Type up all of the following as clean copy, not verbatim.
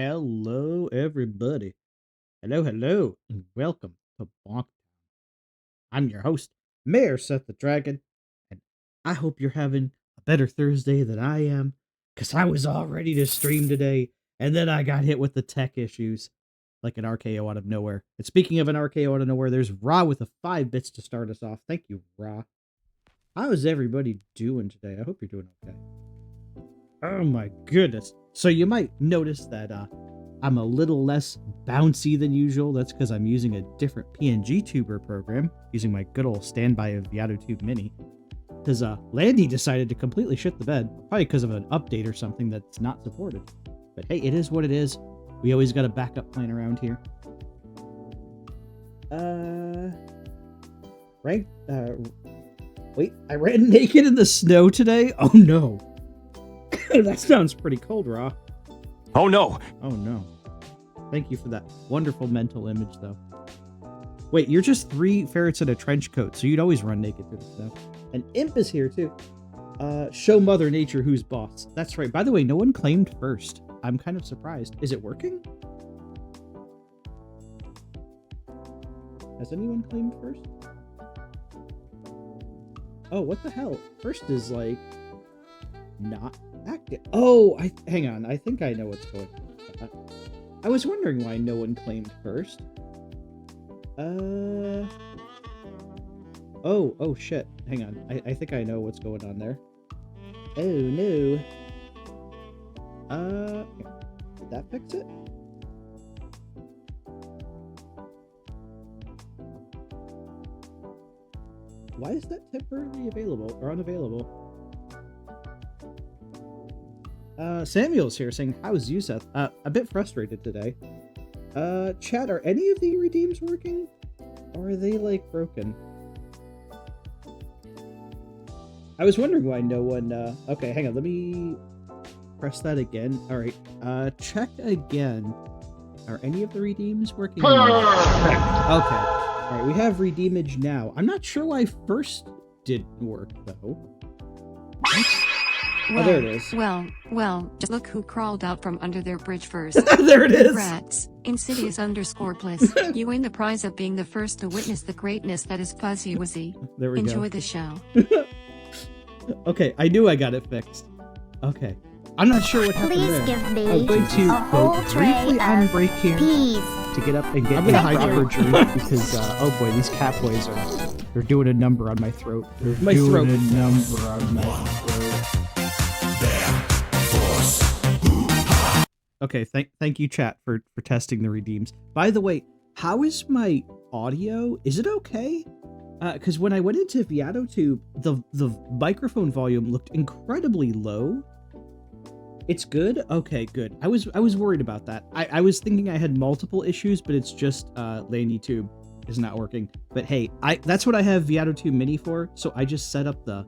Hello, everybody. Hello, and welcome to Bonk. I'm your host, Mayor Seth the Dragon, and I hope you're having a better Thursday than I am, because I was all ready to stream today, and then I got hit with the tech issues, like an RKO out of nowhere. And speaking of an RKO out of nowhere, there's Ra with the 5 bits to start us off. Thank you, Ra. How is everybody doing today? I hope you're doing okay. Oh my goodness. So you might notice that I'm a little less bouncy than usual. That's because I'm using a different PNG tuber program, using my good old standby of ViadoTube Mini. Because Landy decided to completely shit the bed, probably because of an update or something that's not supported. But hey, it is what it is. We always got a backup plan around here. Right? Wait, I ran naked in the snow today? Oh no. That sounds pretty cold, Raw. Oh no! Oh no. Thank you for that wonderful mental image, though. Wait, you're just 3 ferrets in a trench coat, so you'd always run naked through the snow. And Imp is here, too. Show Mother Nature who's boss. That's right. By the way, no one claimed first. I'm kind of surprised. Is it working? Has anyone claimed first? Oh, what the hell? First is, like, not active. Oh, hang on. I think I know what's going on. I was wondering why no one claimed first. Oh shit. Hang on. I think I know what's going on there. Oh no. Did that fix it? Why is that temporarily available or unavailable? Samuel's here saying, how's you, Seth? A bit frustrated today. Chat, are any of the redeems working? Or are they, like, broken? I was wondering why no one, okay, hang on, let me press that again. Alright, check again. Are any of the redeems working? Okay. Alright, we have redeemage now. I'm not sure why first didn't work, though. Well, oh, there it is. Well, just look who crawled out from under their bridge first. There it is! Congrats, Insidious_Bliss. You win the prize of being the first to witness the greatness that is Fuzzy Wuzzy. There we Enjoy go. the show. Okay, I knew I got it fixed. Okay. I'm not sure what happened Please there. give me I'm going to a whole go tray briefly on of break here peas. to get up and get a proper drink because, oh boy, these cat boys they're doing a number on my throat. They're doing a number on my throat. Okay, thank you, chat, for testing the redeems. By the way, how is my audio? Is it okay? Because when I went into ViadoTube, the microphone volume looked incredibly low. It's good? Okay, good. I was worried about that. I was thinking I had multiple issues, but it's just LandYouTube is not working. But hey, that's what I have ViadoTube Mini for, so I just set up the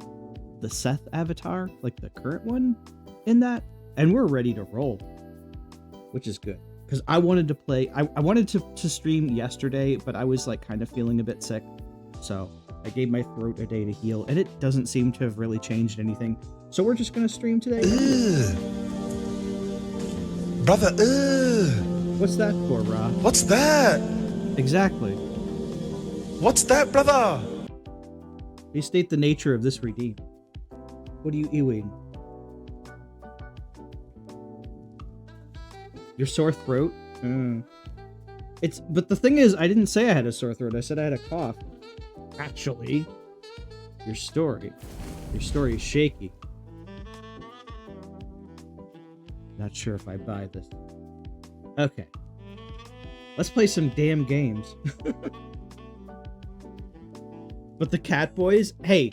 Seth avatar, like the current one, in that, and we're ready to roll. Which is good. Because I wanted to play, I wanted to stream yesterday, but I was like kind of feeling a bit sick. So I gave my throat a day to heal, and it doesn't seem to have really changed anything. So we're just going to stream today. Brother, What's that for, Ra? what's that? Exactly. What's that, brother? Please state the nature of this redeem. What are you eating? Your sore throat? But the thing is, I didn't say I had a sore throat. I said I had a cough. Actually, your story is shaky. Not sure if I buy this. Okay. Let's play some damn games. But the cat boys, hey,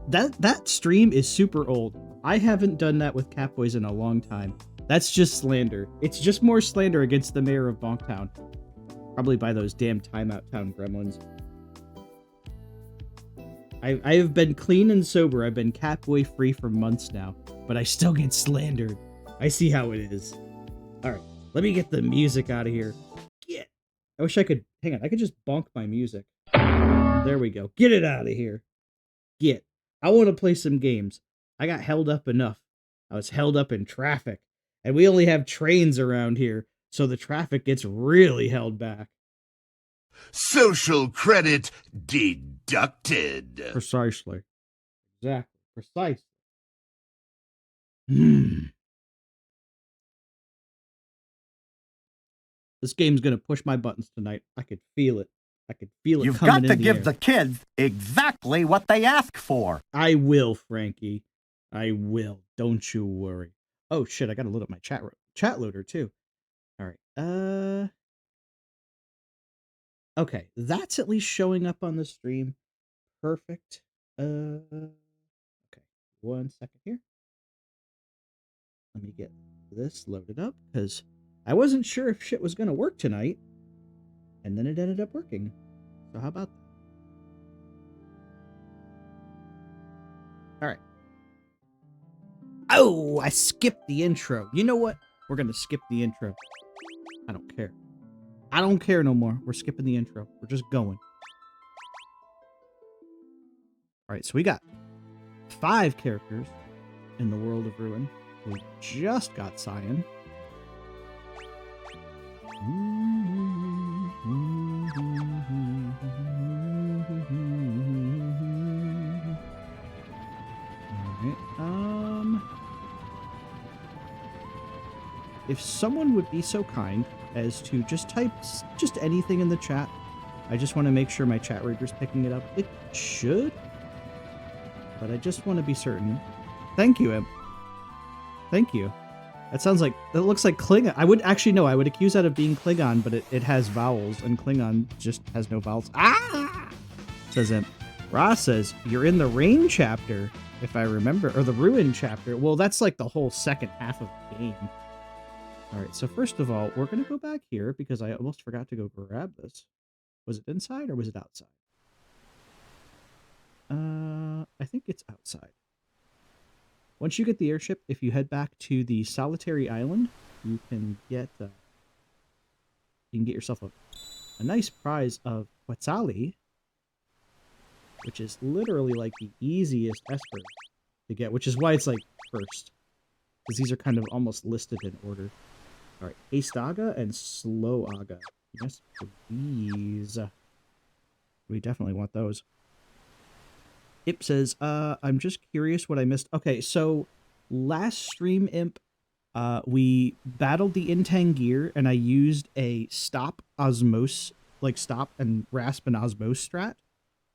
that stream is super old. I haven't done that with cat boys in a long time. That's just slander. It's just more slander against the mayor of Bonktown. Probably by those damn Timeout Town gremlins. I have been clean and sober. I've been catboy free for months now. But I still get slandered. I see how it is. Alright, let me get the music out of here. Get. I wish I could... Hang on, I could just bonk my music. There we go. Get it out of here. Get. I want to play some games. I got held up enough. I was held up in traffic. And we only have trains around here. So the traffic gets really held back. Social credit deducted. Precisely. Exactly. Precisely. Hmm. This game's gonna push my buttons tonight. I could feel it. I could feel it You've coming got to in the give air. the kids exactly what they ask for. I will, Frankie. I will. Don't you worry. Oh shit! I gotta load up my chat loader too. All right. Okay, that's at least showing up on the stream. Perfect. Okay. 1 second here. Let me get this loaded up because I wasn't sure if shit was gonna work tonight, and then it ended up working. So how about that? All right. Oh, I skipped the intro. You know what? We're gonna skip the intro. I don't care. I don't care no more. We're skipping the intro. We're just going. All right, so we got 5 characters in the world of Ruin. We just got Cyan. Alright, if someone would be so kind as to just type just anything in the chat. I just want to make sure my chat reader's picking it up. It should, but I just want to be certain. Thank you, Imp. Thank you. That looks like Klingon. I would actually no, I would accuse that of being Klingon, but it has vowels, and Klingon just has no vowels. Ah! Says Imp. Ra says, you're in the Rain chapter, if I remember, or the Ruin chapter. Well, that's like the whole second half of the game. Alright, so first of all, we're going to go back here because I almost forgot to go grab this. Was it inside or was it outside? I think it's outside. Once you get the airship, if you head back to the solitary island, you can get yourself a nice prize of Quetzali, which is literally like the easiest Esper to get, which is why it's like first, because these are kind of almost listed in order. All right, Haste Aga and Slow Aga. Yes, please. We definitely want those. Imp says, I'm just curious what I missed. Okay, so last stream, Imp, we battled the Intang and I used a stop and rasp and osmose strat.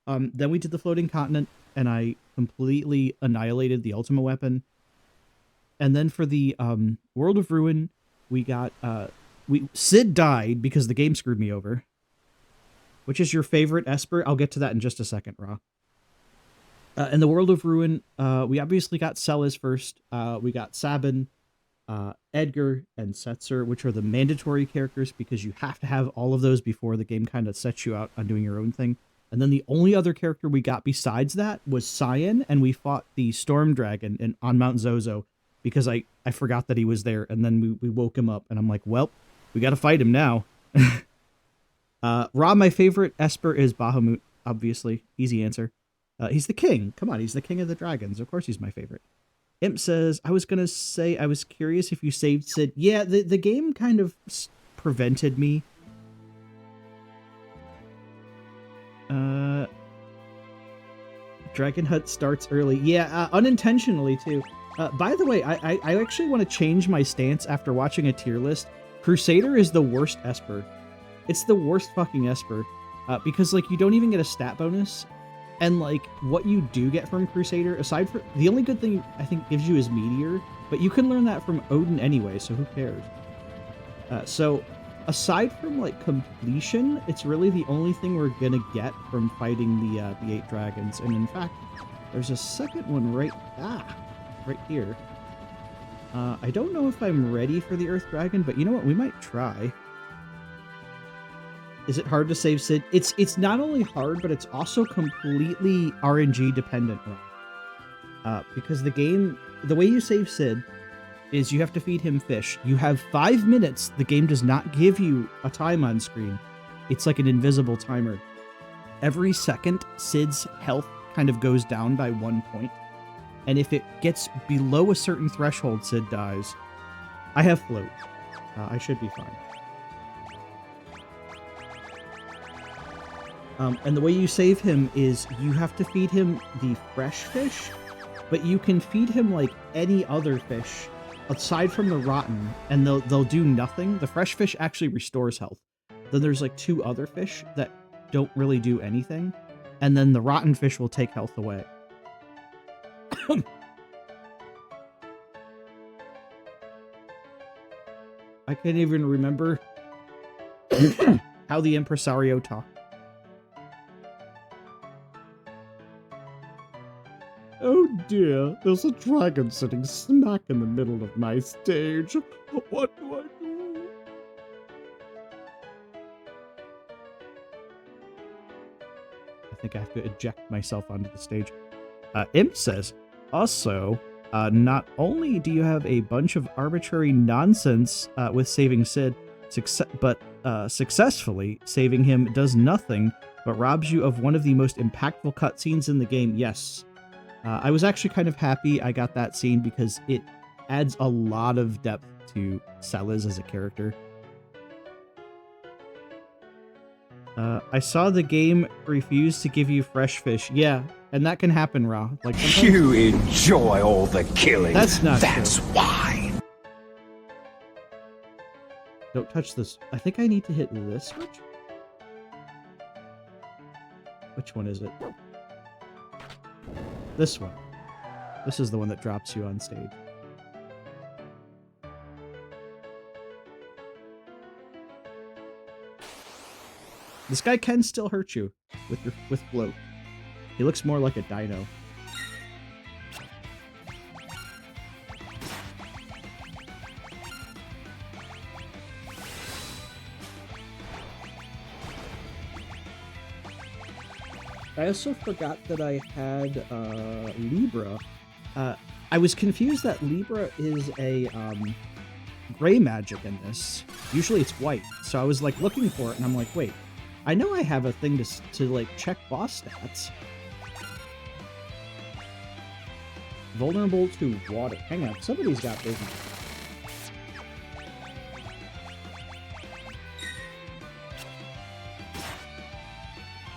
Then we did the floating continent and I completely annihilated the Ultima weapon. And then for the World of Ruin, we got Sid died because the game screwed me over. Which is your favorite Esper? I'll get to that in just a second, Ra. In the World of Ruin, we obviously got Celes first. We got Sabin, Edgar, and Setzer, which are the mandatory characters because you have to have all of those before the game kind of sets you out on doing your own thing. And then the only other character we got besides that was Cyan, and we fought the Storm Dragon on Mount Zozo because I forgot that he was there, and then we woke him up, and I'm like, well, we got to fight him now. Ra, my favorite Esper is Bahamut, obviously. Easy answer. He's the king. Come on, he's the king of the dragons. Of course he's my favorite. Imp says, I was going to say, I was curious if you saved Sid. Yeah, the game kind of prevented me. Dragon Hut starts early. Yeah, unintentionally, too. By the way, I actually want to change my stance after watching a tier list. Crusader is the worst Esper. It's the worst fucking Esper. Because, like, you don't even get a stat bonus. And, like, what you do get from Crusader, aside from... The only good thing I think gives you is Meteor, but you can learn that from Odin anyway, so who cares? So, aside from, like, completion, it's really the only thing we're gonna get from fighting the 8 dragons. And, in fact, there's a second one right here. I don't know if I'm ready for the Earth Dragon, but you know what? We might try. Is it hard to save Sid? It's not only hard, but it's also completely RNG dependent. Because the game, the way you save Sid is you have to feed him fish. You have 5 minutes. The game does not give you a time on screen. It's like an invisible timer. Every second, Sid's health kind of goes down by 1 point. And if it gets below a certain threshold, Sid dies. I have float. I should be fine. And the way you save him is you have to feed him the fresh fish, but you can feed him like any other fish aside from the rotten, and they'll do nothing. The fresh fish actually restores health. Then there's like 2 other fish that don't really do anything, and then the rotten fish will take health away. I can't even remember how the impresario talked. Oh dear, there's a dragon sitting smack in the middle of my stage. What do I do? I think I have to eject myself onto the stage. Imp says, also, not only do you have a bunch of arbitrary nonsense with saving Sid, but successfully saving him does nothing but robs you of one of the most impactful cutscenes in the game. Yes. I was actually kind of happy I got that scene because it adds a lot of depth to Sellers as a character. I saw the game refuse to give you fresh fish. Yeah, and that can happen, Ra. Like sometimes... You enjoy all the killing. That's not That's true. why. Don't touch this. I think I need to hit this switch. Which one is it? This one. This is the one that drops you on stage. This guy can still hurt you with float. He looks more like a dino. I also forgot that I had Libra. I was confused that Libra is a gray magic in this. Usually it's white. So I was like looking for it and I'm like, wait, I know I have a thing to like check boss stats. Vulnerable to water. Hang on, somebody's got business.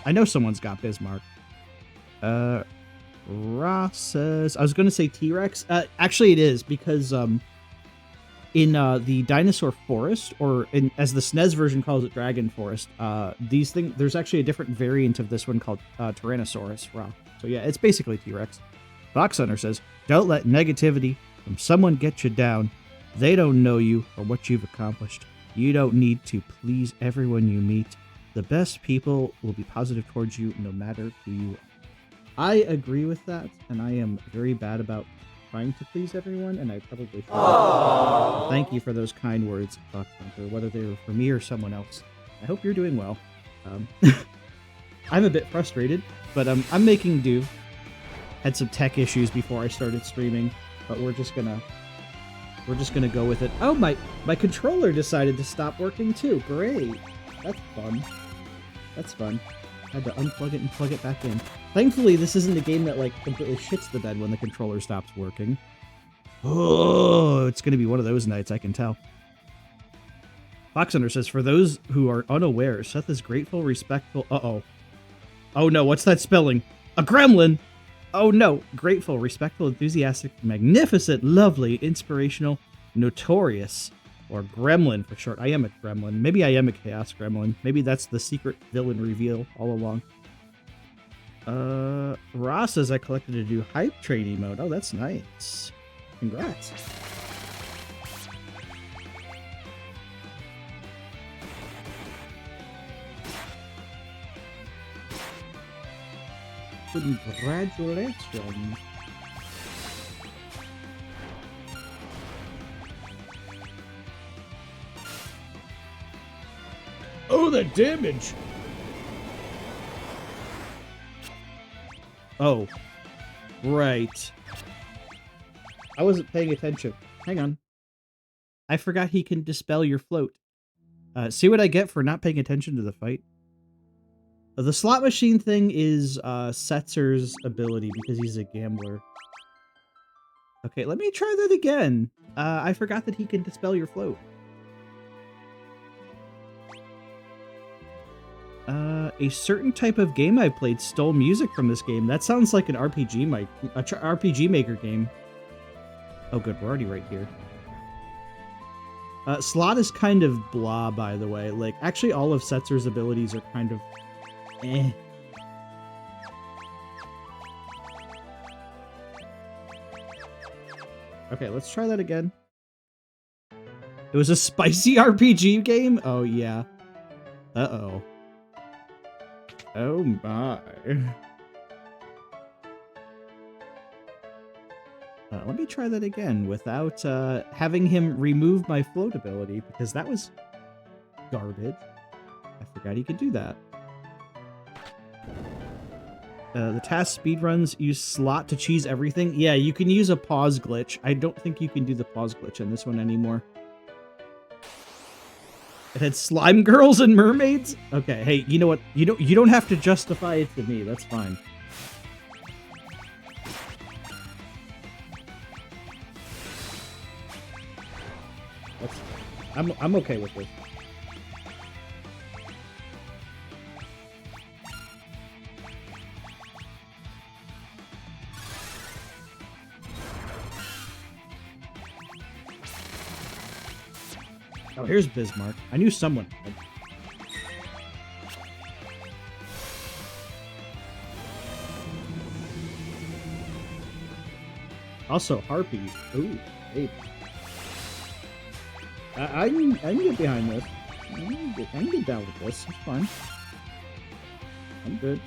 I know someone's got Bismarck. Ross says... I was going to say T-Rex. Actually, it is, because in the Dinosaur Forest, or as the SNES version calls it, Dragon Forest, these things... There's actually a different variant of this one called Tyrannosaurus. So yeah, it's basically T-Rex. Fox Hunter says, don't let negativity from someone get you down. They don't know you or what you've accomplished. You don't need to please everyone you meet. The best people will be positive towards you no matter who you are. I agree with that, and I am very bad about trying to please everyone, and I probably should. Thank you for those kind words, Fox Hunter, whether they were for me or someone else. I hope you're doing well. I'm a bit frustrated, but I'm making do. Had some tech issues before I started streaming, but we're just gonna go with it. Oh, my controller decided to stop working too. Great. That's fun. That's fun. I had to unplug it and plug it back in. Thankfully, this isn't a game that, like, completely shits the bed when the controller stops working. Oh, it's going to be one of those nights, I can tell. Fox Hunter says, for those who are unaware, Seth is grateful, respectful... Uh-oh. Oh, no, what's that spelling? A gremlin! Oh, no. Grateful, respectful, enthusiastic, magnificent, lovely, inspirational, notorious... Or Gremlin for short. I am a Gremlin. Maybe I am a Chaos Gremlin. Maybe that's the secret villain reveal all along. Ross says I collected a new hype train emote. Oh, that's nice. Congrats. Congratulations. Oh, the damage! Oh. Right. I wasn't paying attention. Hang on. I forgot he can dispel your float. See what I get for not paying attention to the fight? The slot machine thing is Setzer's ability because he's a gambler. Okay, let me try that again. I forgot that he can dispel your float. A certain type of game I played stole music from this game. That sounds like an RPG Maker game. Oh, good. We're already right here. Slot is kind of blah, by the way. Like, actually, all of Setzer's abilities are kind of eh. Okay, let's try that again. It was a spicy RPG game? Oh, yeah. Uh-oh. Oh, my. Let me try that again without having him remove my float ability, because that was garbage. I forgot he could do that. The task speedruns use slot to cheese everything. Yeah, you can use a pause glitch. I don't think you can do the pause glitch in this one anymore. It had slime girls and mermaids? Okay, hey, you know what? You don't have to justify it to me. That's fine. I'm okay with this. Oh, here's Bismarck. I knew someone had. Also, Harpy. Ooh, hey. I can get behind this. I can get down with this. It's fine. I'm good.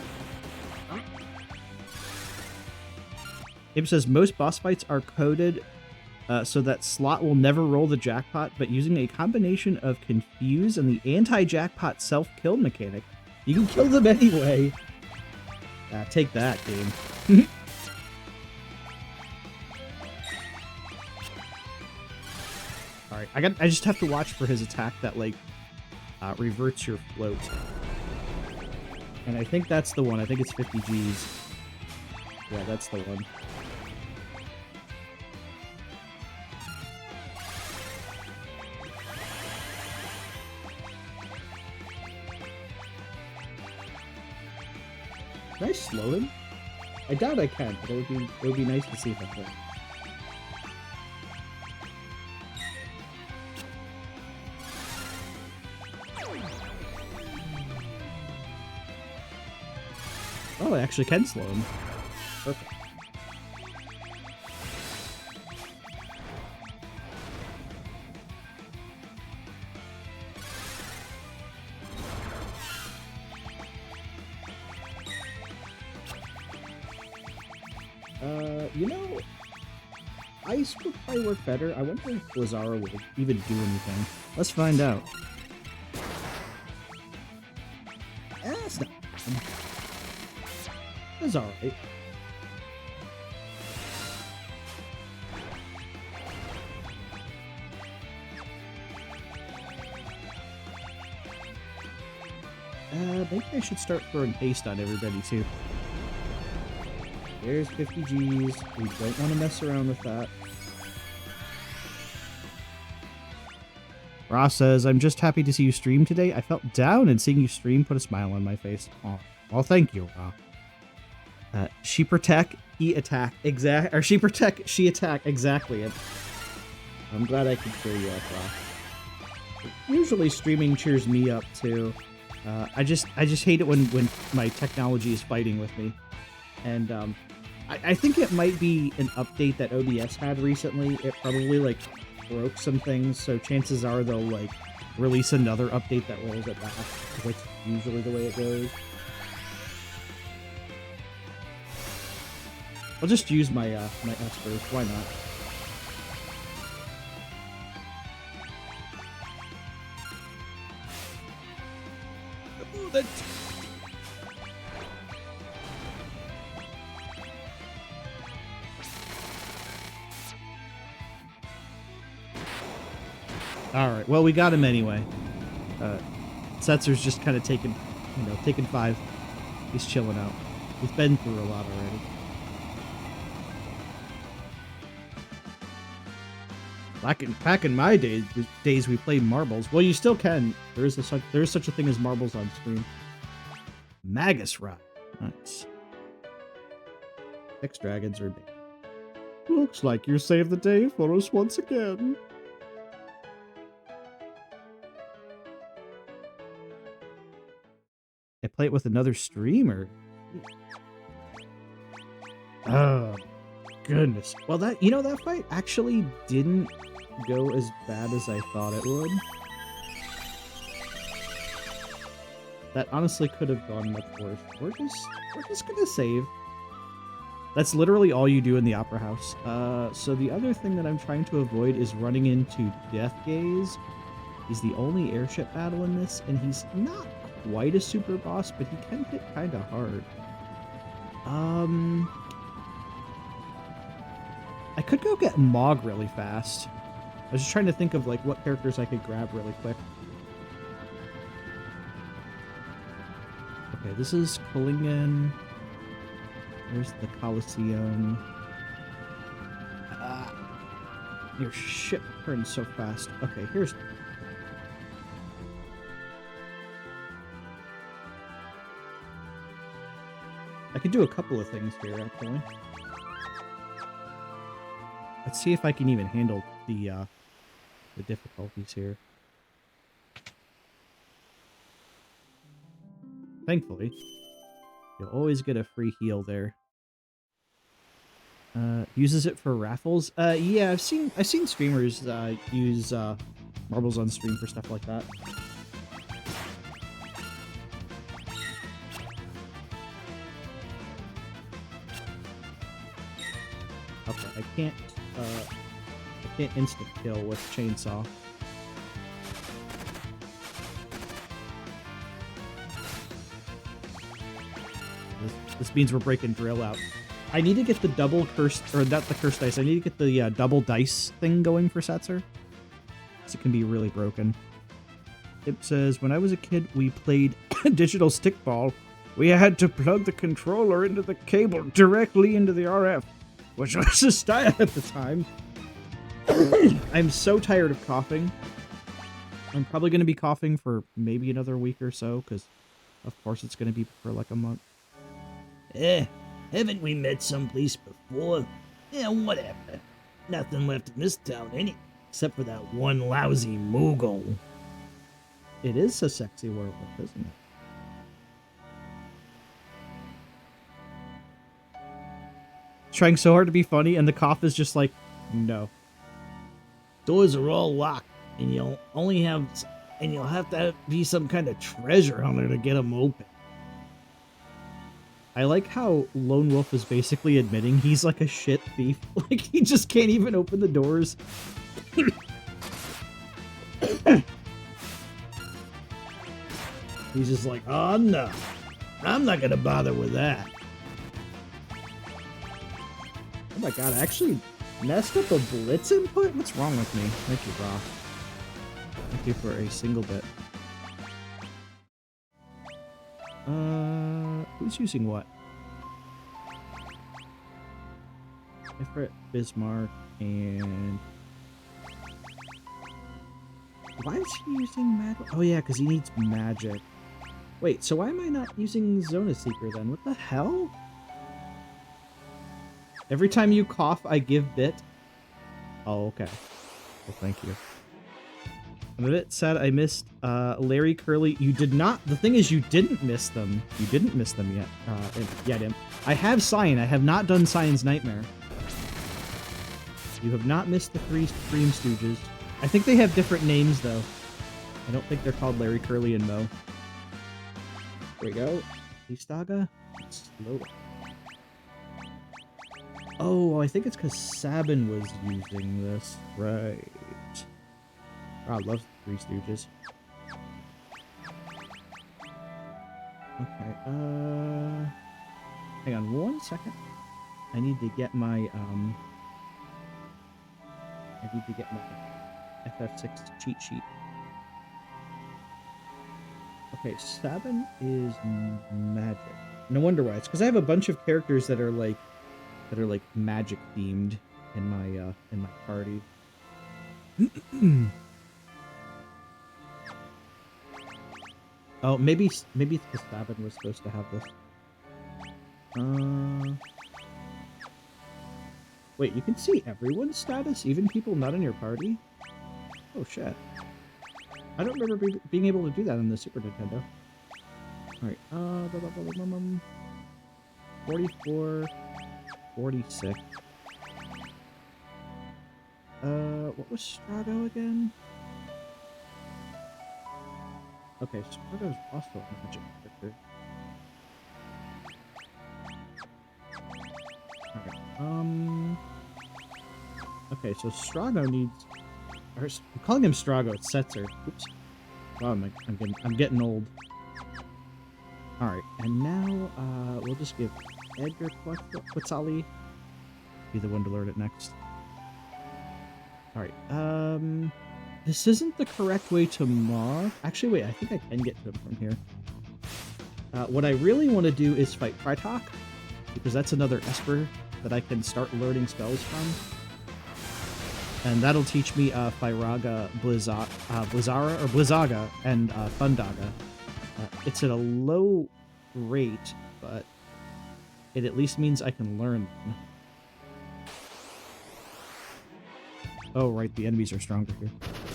Abe says most boss fights are coded so that Slot will never roll the jackpot, but using a combination of Confuse and the anti-jackpot self-kill mechanic, you can kill them anyway. Take that, game. Alright, I just have to watch for his attack that, like, reverts your float. And I think that's the one. I think it's 50 Gs. Yeah, that's the one. Can I slow him? I doubt I can, but it would be nice to see if I can. Oh, I actually can slow him. Perfect. You know, Ice would probably work better. I wonder if Lazaro would even do anything. Let's find out. It's not. It's alright. Maybe I should start throwing haste on everybody too. There's 50 Gs. We don't want to mess around with that. Ross says, I'm just happy to see you stream today. I felt down, and seeing you stream put a smile on my face. Oh, well, thank you, Ross. She protect, he attack. Or she protect, she attack. Exactly. I'm glad I could cheer you up, Ross. Usually streaming cheers me up too. I just hate it when my technology is fighting with me. And I think it might be an update that OBS had recently. It probably like broke some things, so chances are they'll like release another update that rolls it back. That's usually the way it goes. I'll just use my my Espers. Why not? Ooh, that's... Alright, well, we got him anyway. Setzer's just kind of taking 5. He's chilling out. He's been through a lot already. Back in my days we played marbles. Well, you still can. There is such a thing as marbles on stream. Magus Ride. Nice. 6 dragons remain. Looks like you saved the day for us once again. I play it with another streamer. Oh, goodness. Well, that, you know, that fight actually didn't go as bad as I thought it would. That honestly could have gone much worse. We're just gonna save. That's literally all you do in the Opera House. So the other thing that I'm trying to avoid is running into Death Gaze. He's the only airship battle in this, and he's not quite a super boss, but he can hit kind of hard. I could go get Mog really fast. I was just trying to think of like what characters I could grab really quick. Okay, this is Kullingen. There's the Colosseum. Your ship turns so fast. Okay, here's... I could do a couple of things here, actually. Let's see if I can even handle the difficulties here. Thankfully, you'll always get a free heal there. Uses it for raffles. Yeah, I've seen streamers use marbles on stream for stuff like that. Okay, I can't instant kill with chainsaw. This means we're breaking drill out. I need to get the double cursed, or not the cursed dice. I need to get the double dice thing going for Setzer. Because it can be really broken. It says, when I was a kid, we played digital stickball. We had to plug the controller into the cable directly into the RF, which was a style at the time. I'm so tired of coughing. I'm probably going to be coughing for maybe another week or so, because of course it's going to be for like a month. Haven't we met someplace before? Yeah, whatever. Nothing left in this town, except for that one lousy Moogle. It is a sexy werewolf, isn't it? Trying so hard to be funny, and the cough is just like, no. Doors are all locked, and you'll have to be some kind of treasure hunter to get them open. I like how Lone Wolf is basically admitting he's like a shit thief. Like, he just can't even open the doors. He's just like, oh no, I'm not gonna bother with that. Oh my god, I actually messed up a blitz input? What's wrong with me? Thank you, Roth. Thank you for a single bit. Who's using what? Ifrit, Bismarck, and... Why is he using magic? Oh yeah, because he needs magic. Wait, so why am I not using Zona Seeker then? What the hell? Every time you cough, I give bit. Oh, okay. Well, thank you. I'm a bit sad I missed Larry Curly. You did not. The thing is, you didn't miss them. You didn't miss them yet. Yet. I have Cyan. I have not done Cyan's Nightmare. You have not missed the 3 Stream Stooges. I think they have different names, though. I don't think they're called Larry Curly and Mo. There we go. Istaga? Slow. Oh, I think it's because Sabin was using this. Right. Oh, I love 3 Stooges. Okay, hang on 1 second. I need to get my, FF6 cheat sheet. Okay, Sabin is magic. No wonder why. It's because I have a bunch of characters that are like magic themed in my party. Oh, maybe Kastaban was supposed to have this. Wait, you can see everyone's status, even people not in your party? Oh shit. I don't remember being able to do that on the Super Nintendo. Alright, 44, 46. What was Strago again? Okay, Strago's also a magic character. Alright, okay, so Strago needs... I'm calling him Strago, it's Setzer. Oops. Wow, I'm getting old. Alright, and now, we'll just give Edgar Quetzali be the one to learn it next. Alright, this isn't the correct way to mod. Actually, wait, I think I can get to him from here. What I really want to do is fight Krytok, because that's another Esper that I can start learning spells from. And that'll teach me Firaga, Blizzara, or Blizzaga, and Thundaga. It's at a low rate, but it at least means I can learn them. Oh, right, the enemies are stronger here.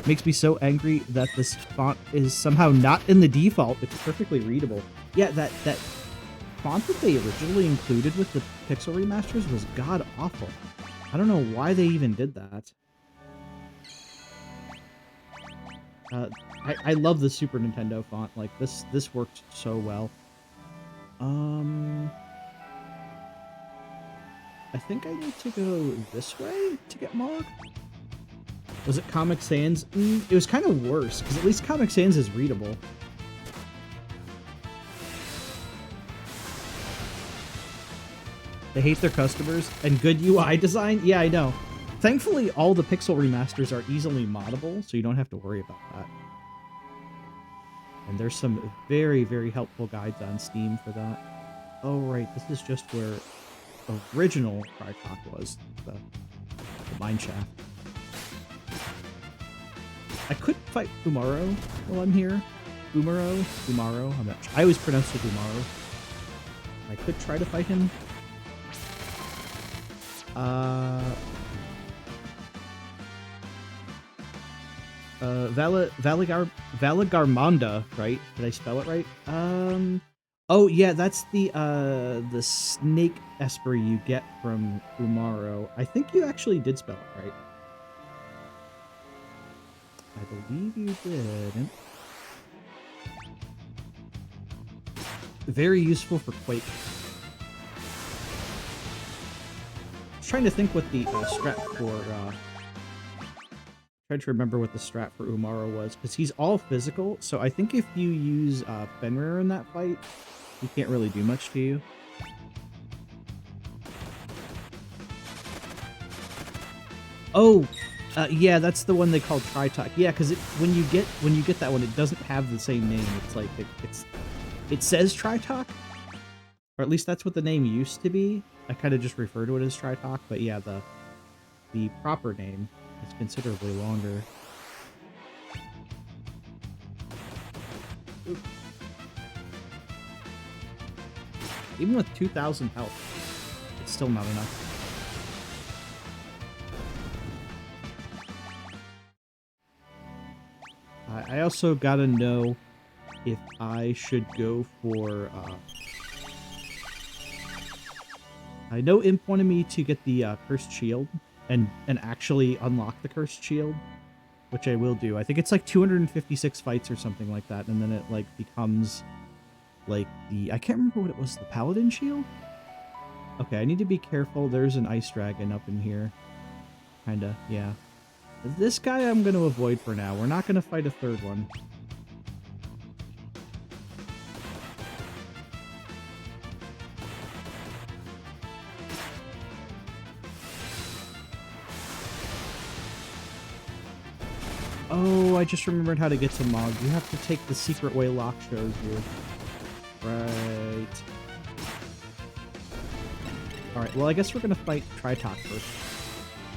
Makes me so angry that this font is somehow not in the default. It's perfectly readable. Yeah, that font that they originally included with the Pixel Remasters was god-awful. I don't know why they even did that. I love the Super Nintendo font. Like, this worked so well. I think I need to go this way to get Mog. Was it Comic Sans? It was kind of worse, because at least Comic Sans is readable. They hate their customers, and good UI design? Yeah, I know. Thankfully, all the Pixel Remasters are easily moddable, so you don't have to worry about that. And there's some very, very helpful guides on Steam for that. Oh, right, this is just where original Krytok was, the mine shaft. I could fight Umaro while I'm here. Umaro, I'm not sure. I always pronounce it Umaro. I could try to fight him. Valagarmonda, right? Did I spell it right? Oh yeah, that's the snake Esper you get from Umaro. I think you actually did spell it right. I believe you did. Very useful for Quake. I was trying to think what the strat for... trying to remember what the strat for Umaro was, because he's all physical, so I think if you use Fenrir in that fight, he can't really do much to you. Oh! Yeah, that's the one they call Tritok. Yeah, because when you get that one, it doesn't have the same name. It's like it says Tritok, or at least that's what the name used to be. I kind of just refer to it as Tritok, but yeah, the proper name is considerably longer. Oop. Even with 2,000 health, it's still not enough. I also gotta know if I should go for, I know Imp wanted me to get the Cursed Shield and actually unlock the Cursed Shield, which I will do. I think it's like 256 fights or something like that, and then it like becomes like I can't remember what it was, the Paladin Shield? Okay, I need to be careful. There's an Ice Dragon up in here. Kinda, yeah. This guy I'm going to avoid for now. We're not going to fight a third one. Oh, I just remembered how to get to Mog. You have to take the secret way Locke shows you. Right. Alright, well I guess we're going to fight Tritok first.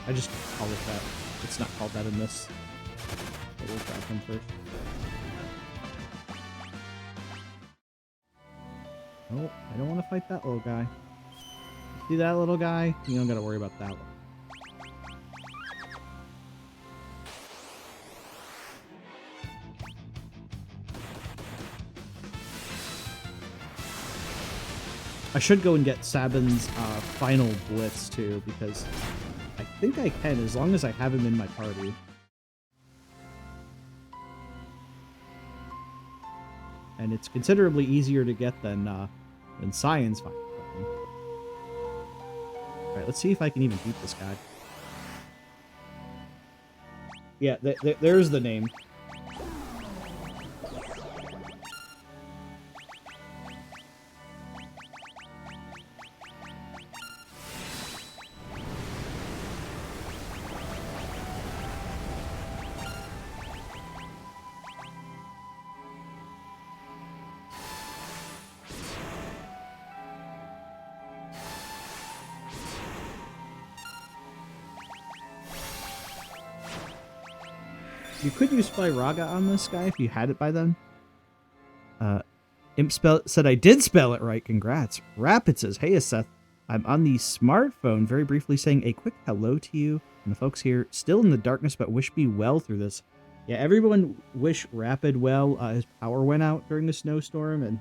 I just call it that. It's not called that in this. But we'll grab him first. Oh, I don't want to fight that little guy. See that little guy? You don't got to worry about that one. I should go and get Sabin's final blitz too, because I think I can as long as I have him in my party. And it's considerably easier to get than Science final. All right, let's see if I can even beat this guy. Yeah, there's the name. You could use Spyraga on this guy if you had it by then. Imp said I did spell it right. Congrats. Rapid says, hey, Seth. I'm on the smartphone very briefly saying a quick hello to you and the folks here still in the darkness, but wish me well through this. Yeah, everyone wish Rapid well. His power went out during the snowstorm, and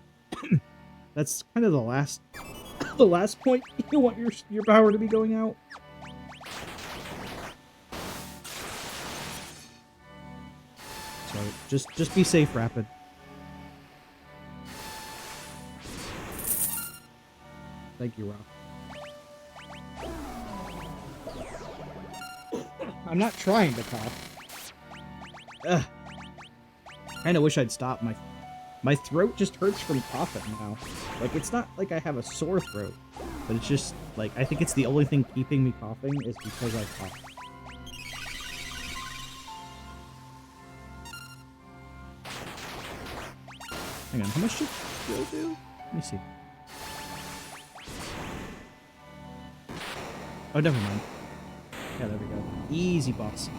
that's kind of the last point you want your power to be going out. So just be safe, Rapid. Thank you, Rob. I'm not trying to cough. Ugh. Kinda wish I'd stop. My throat just hurts from coughing now. Like, it's not like I have a sore throat, but it's just, like, I think it's the only thing keeping me coughing is because I cough. Hang on, how much did Joe do? Let me see. Oh, never mind. Yeah, there we go. Easy, boss.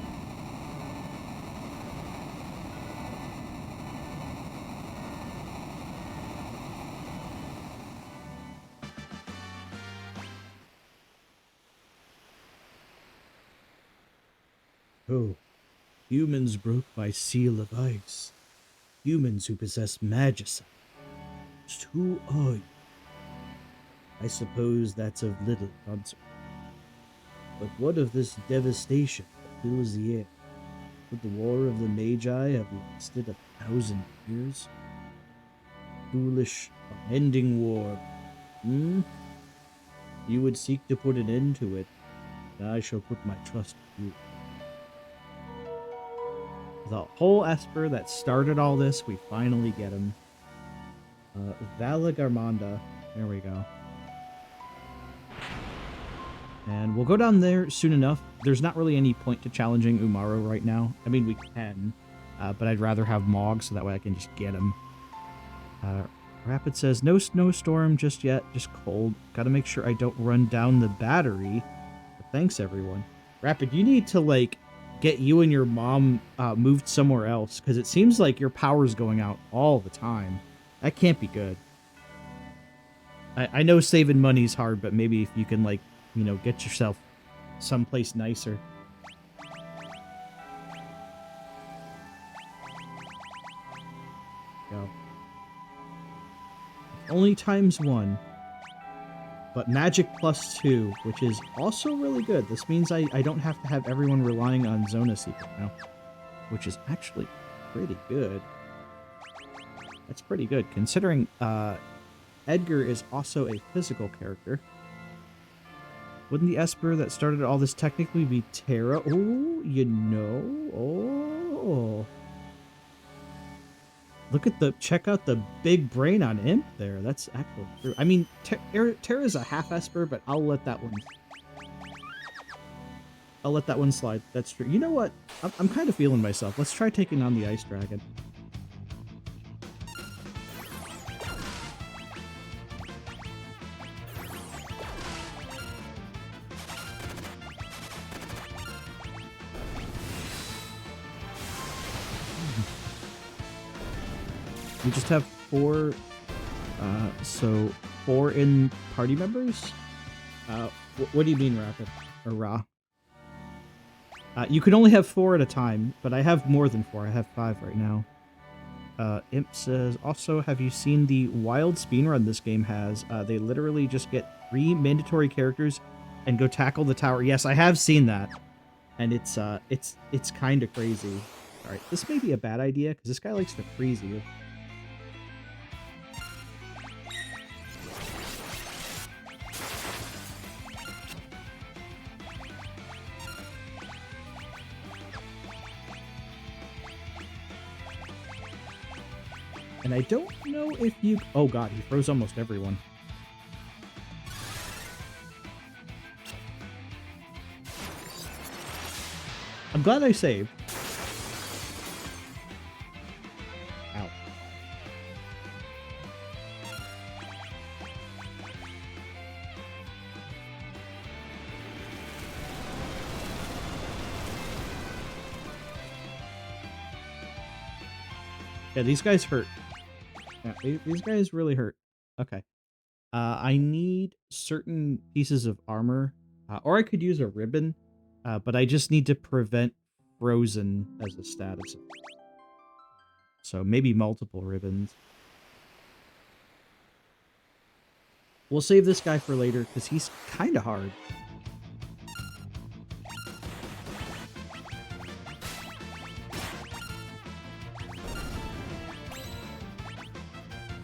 Oh, humans broke my seal of ice. Humans who possess magicite. Just who are you? I suppose that's of little concern. But what of this devastation that fills the air? Would the war of the Magi have lasted 1,000 years? Foolish, unending war. You would seek to put an end to it, and I shall put my trust in you. The whole Esper that started all this, we finally get him. Valagarmanda. There we go. And we'll go down there soon enough. There's not really any point to challenging Umaro right now. I mean, we can, but I'd rather have Mog so that way I can just get him. Rapid says, no snowstorm just yet, just cold. Gotta make sure I don't run down the battery. But thanks, everyone. Rapid, you need to, like, get you and your mom moved somewhere else, because it seems like your power's going out all the time. That can't be good. I know saving money's hard, but maybe if you can, like, you know, get yourself someplace nicer. Go. Only ×1. But magic +2, which is also really good. This means I don't have to have everyone relying on Zona Seeker now, which is actually pretty good. That's pretty good, considering Edgar is also a physical character. Wouldn't the Esper that started all this technically be Terra? Oh, you know. Oh. Check out the big brain on Imp there. That's actually true. I mean, Terra's a half Esper, but I'll let that one slide. That's true. You know what? I'm kind of feeling myself. Let's try taking on the Ice Dragon. We just have 4 So 4 in party members? What do you mean, Rapid? Or Raw? You can only have 4 at a time, but I have more than 4. I have 5 right now. Imp says, also, have you seen the wild speedrun this game has? They literally just get 3 mandatory characters and go tackle the tower. Yes, I have seen that. And it's kind of crazy. Alright, this may be a bad idea, because this guy likes to freeze you. And I don't know if you... Oh god, he froze almost everyone. I'm glad I saved. Ow. Yeah, these guys hurt. Yeah, these guys really hurt. Okay. I need certain pieces of armor. Or I could use a ribbon. But I just need to prevent frozen as a status. So maybe multiple ribbons. We'll save this guy for later, because he's kind of hard.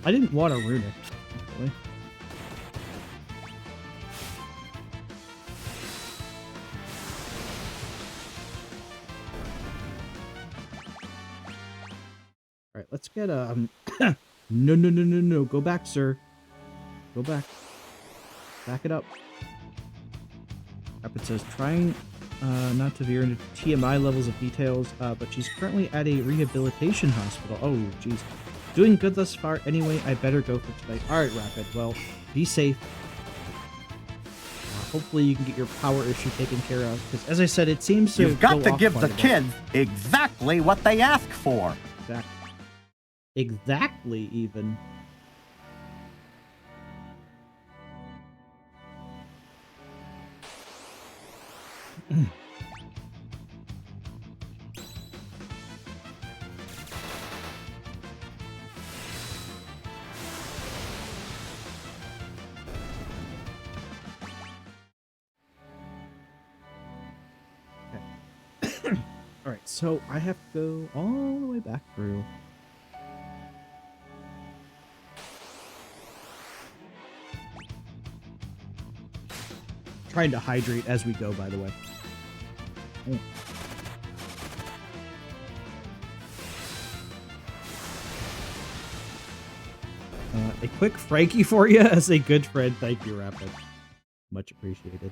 I didn't want a runic, actually. Alright, let's get, No. Go back, sir. Go back. Back it up. Rapid says, trying not to veer into TMI levels of details, but she's currently at a rehabilitation hospital. Oh, jeez. Doing good thus far. Anyway, I better go for tonight. Alright, Rapid. Well, be safe. Hopefully you can get your power issue taken care of. Because, as I said, it seems to You've got go to off give quite the a bit. kids exactly what they ask for. Exactly, even. Alright, so I have to go all the way back through. Trying to hydrate as we go, by the way. Oh. A quick Frankie for you as a good friend. Thank you, Rapid. Much appreciated.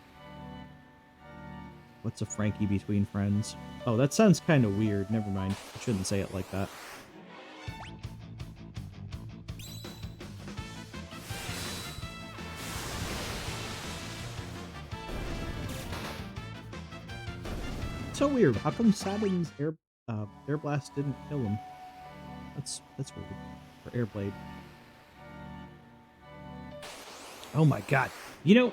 What's a Frankie between friends? Oh, that sounds kind of weird. Never mind. I shouldn't say it like that. So weird. How come Satin's air blast didn't kill him? That's weird. For Airblade. Oh my god. You know,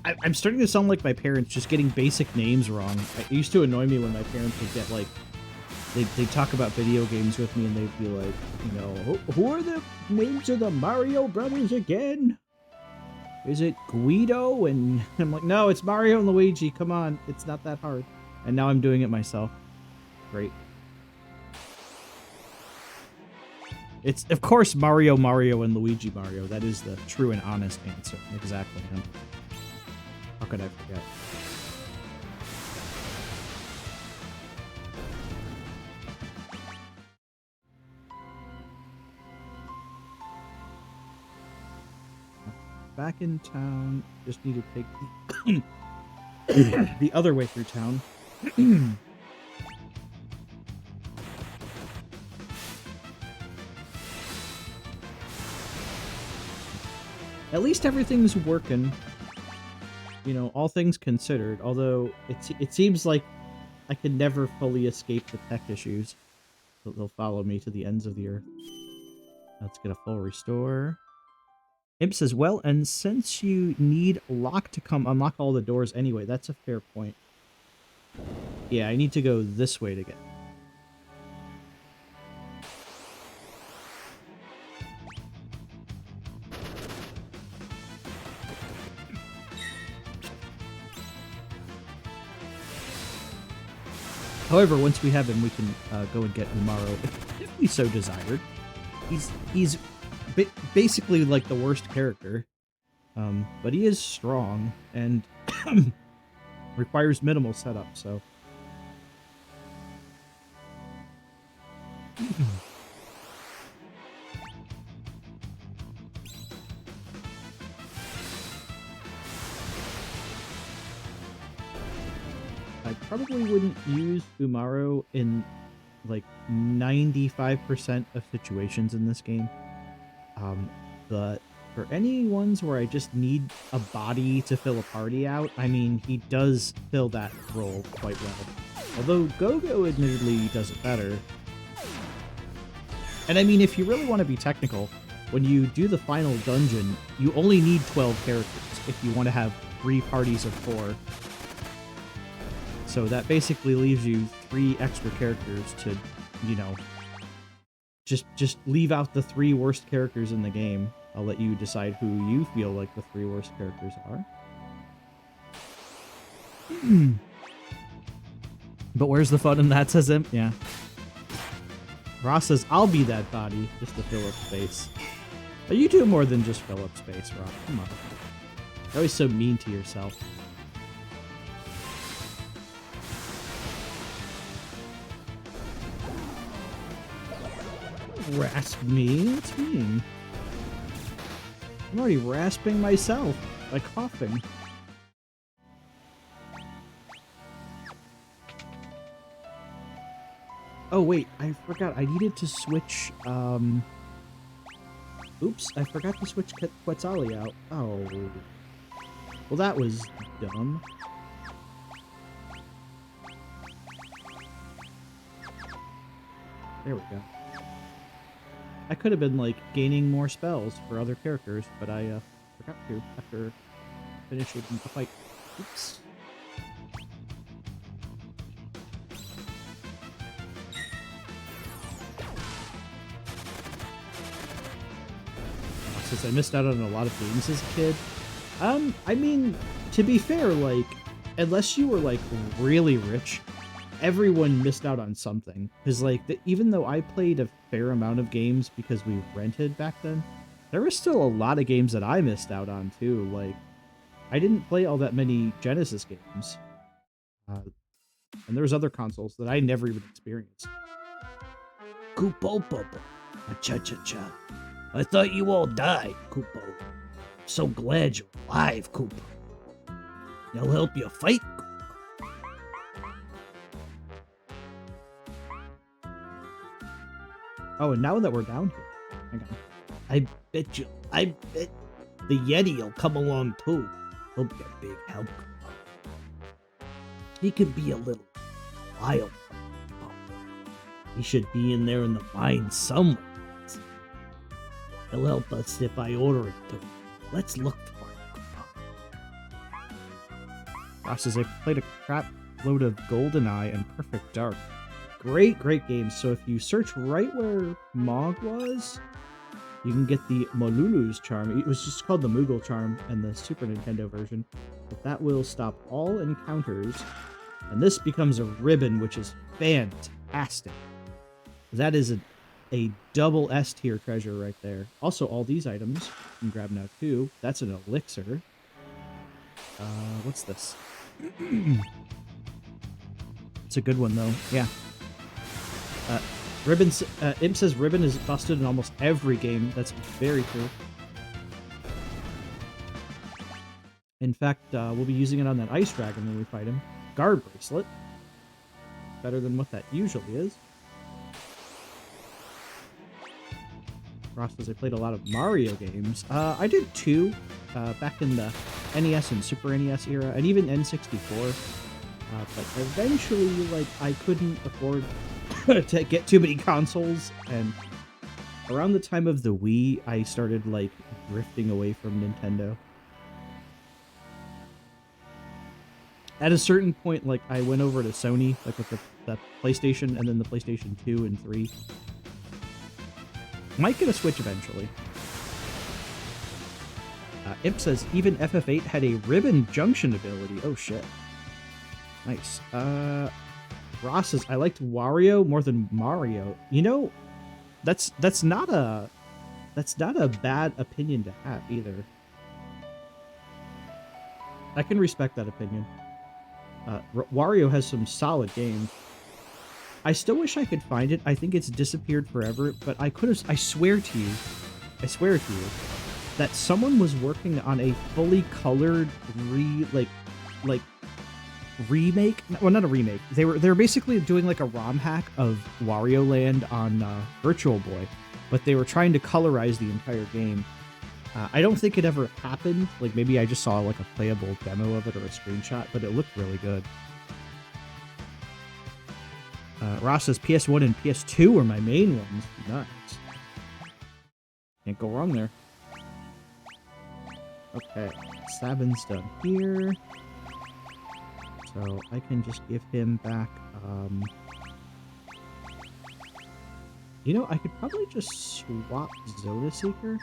I'm starting to sound like my parents, just getting basic names wrong. It used to annoy me when my parents would get like, they'd talk about video games with me and they'd be like, you know, who are the names of the Mario brothers again? Is it Guido? And I'm like, no, it's Mario and Luigi. Come on, it's not that hard. And now I'm doing it myself. Great. It's, of course, Mario, and Luigi Mario. That is the true and honest answer. Exactly. How could I forget? Back in town. Just need to take the other way through town. At least everything's working. You know, all things considered. Although it seems like I can never fully escape the tech issues. They'll follow me to the ends of the earth. Let's get a full restore. Imp says, well, and since you need lock to come unlock all the doors anyway, that's a fair point. Yeah, I need to go this way to get. However, once we have him, we can go and get Umaro if we so desired. He's basically like the worst character, but he is strong and requires minimal setup. So I probably wouldn't use Umaro in like 95% of situations in this game. But for any ones where I just need a body to fill a party out, I mean, he does fill that role quite well. Although Go-Go admittedly does it better. And I mean, if you really want to be technical, when you do the final dungeon, you only need 12 characters if you want to have 3 parties of 4. So that basically leaves you 3 extra characters to, you know, just leave out the 3 worst characters in the game. I'll let you decide who you feel like the 3 worst characters are. But where's the fun in that, says Imp? Yeah. Ross says, I'll be that body, just to fill up space. But you do more than just fill up space, Ross. Come on. You're always so mean to yourself. Rasp me? That's mean. I'm already rasping myself by coughing. Oh wait, I forgot. I needed to switch, oops, I forgot to switch Quetzali out. Oh. Well, that was dumb. There we go. I could have been, like, gaining more spells for other characters, but I, forgot to after finishing the fight. Oops. Since I missed out on a lot of games as a kid. I mean, to be fair, like, unless you were, like, really rich, everyone missed out on something. Because, like, even though I played a fair amount of games because we rented back then, there were still a lot of games that I missed out on, too. Like, I didn't play all that many Genesis games. And there was other consoles that I never even experienced. Koopo Popo. Cha-cha-cha. I thought you all died, Koopo. So glad you're alive, Koopo. They'll help you fight, Koopo. Oh, and now that we're down here, hang on. I bet the Yeti will come along too. He'll be a big help. He could be a little wild. He should be in there in the mine somewhere. He'll help us if I order it to him. Let's look for it. Ross says, I played a crap load of GoldenEye and Perfect Dark. Great, great games. So if you search right where Mog was, you can get the Molulu's charm. It was just called the Moogle charm and the Super Nintendo version. But that will stop all encounters. And this becomes a ribbon, which is fantastic. That is a double S tier treasure right there. Also, all these items you can grab now too. That's an elixir. What's this? It's a good one though. Yeah. Imp says ribbon is busted in almost every game. That's very true. In fact, we'll be using it on that ice dragon when we fight him. Guard bracelet. Better than what that usually is. Ross says I played a lot of Mario games. I did too, back in the NES and Super NES era, and even N64. But eventually, like, I couldn't afford to get too many consoles, and around the time of the Wii, I started, like, drifting away from Nintendo. At a certain point, like, I went over to Sony, like with the PlayStation, and then the PlayStation 2 and 3. Might get a Switch eventually. Imp says, even FF8 had a ribbon junction ability. Oh, shit. Nice. Ross says, I liked Wario more than Mario. You know, that's not a bad opinion to have either. I can respect that opinion. Wario has some solid games. I still wish I could find it. I think it's disappeared forever, but I swear to you, that someone was working on a fully colored remake. Well, not a remake. They were basically doing like a ROM hack of Wario Land on Virtual Boy, but they were trying to colorize the entire game. I don't think it ever happened. Like, maybe I just saw like a playable demo of it or a screenshot, but it looked really good. Ross says PS1 and PS2 are my main ones. Nice. Can't go wrong there. Okay, Sabin's done here. So I can just give him back, you know, I could probably just swap Zoda Seeker.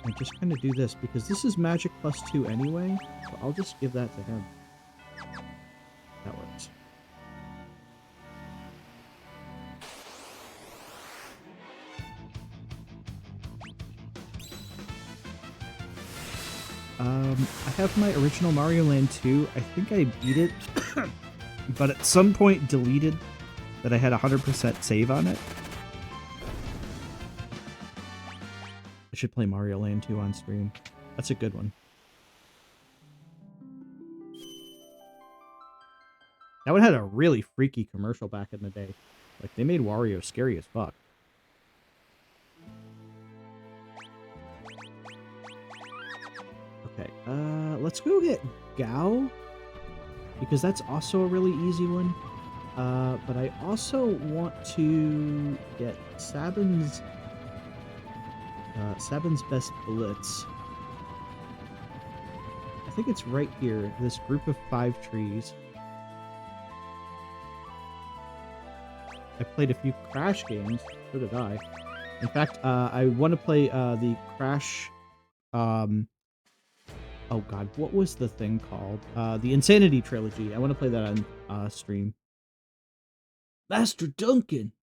And just kind of do this, because this is Magic +2 anyway, so I'll just give that to him. That works. I have my original Mario Land 2. I think I beat it, but at some point deleted that I had 100% save on it. I should play Mario Land 2 on stream. That's a good one. That one had a really freaky commercial back in the day. Like, they made Wario scary as fuck. Okay, let's go get Gao, because that's also a really easy one. But I also want to get Sabin's best blitz. I think it's right here, this group of 5 trees. I played a few Crash games, so did I. In fact, I want to play the Crash, oh god, what was the thing called? The Insanity Trilogy. I want to play that on stream. Master Duncan!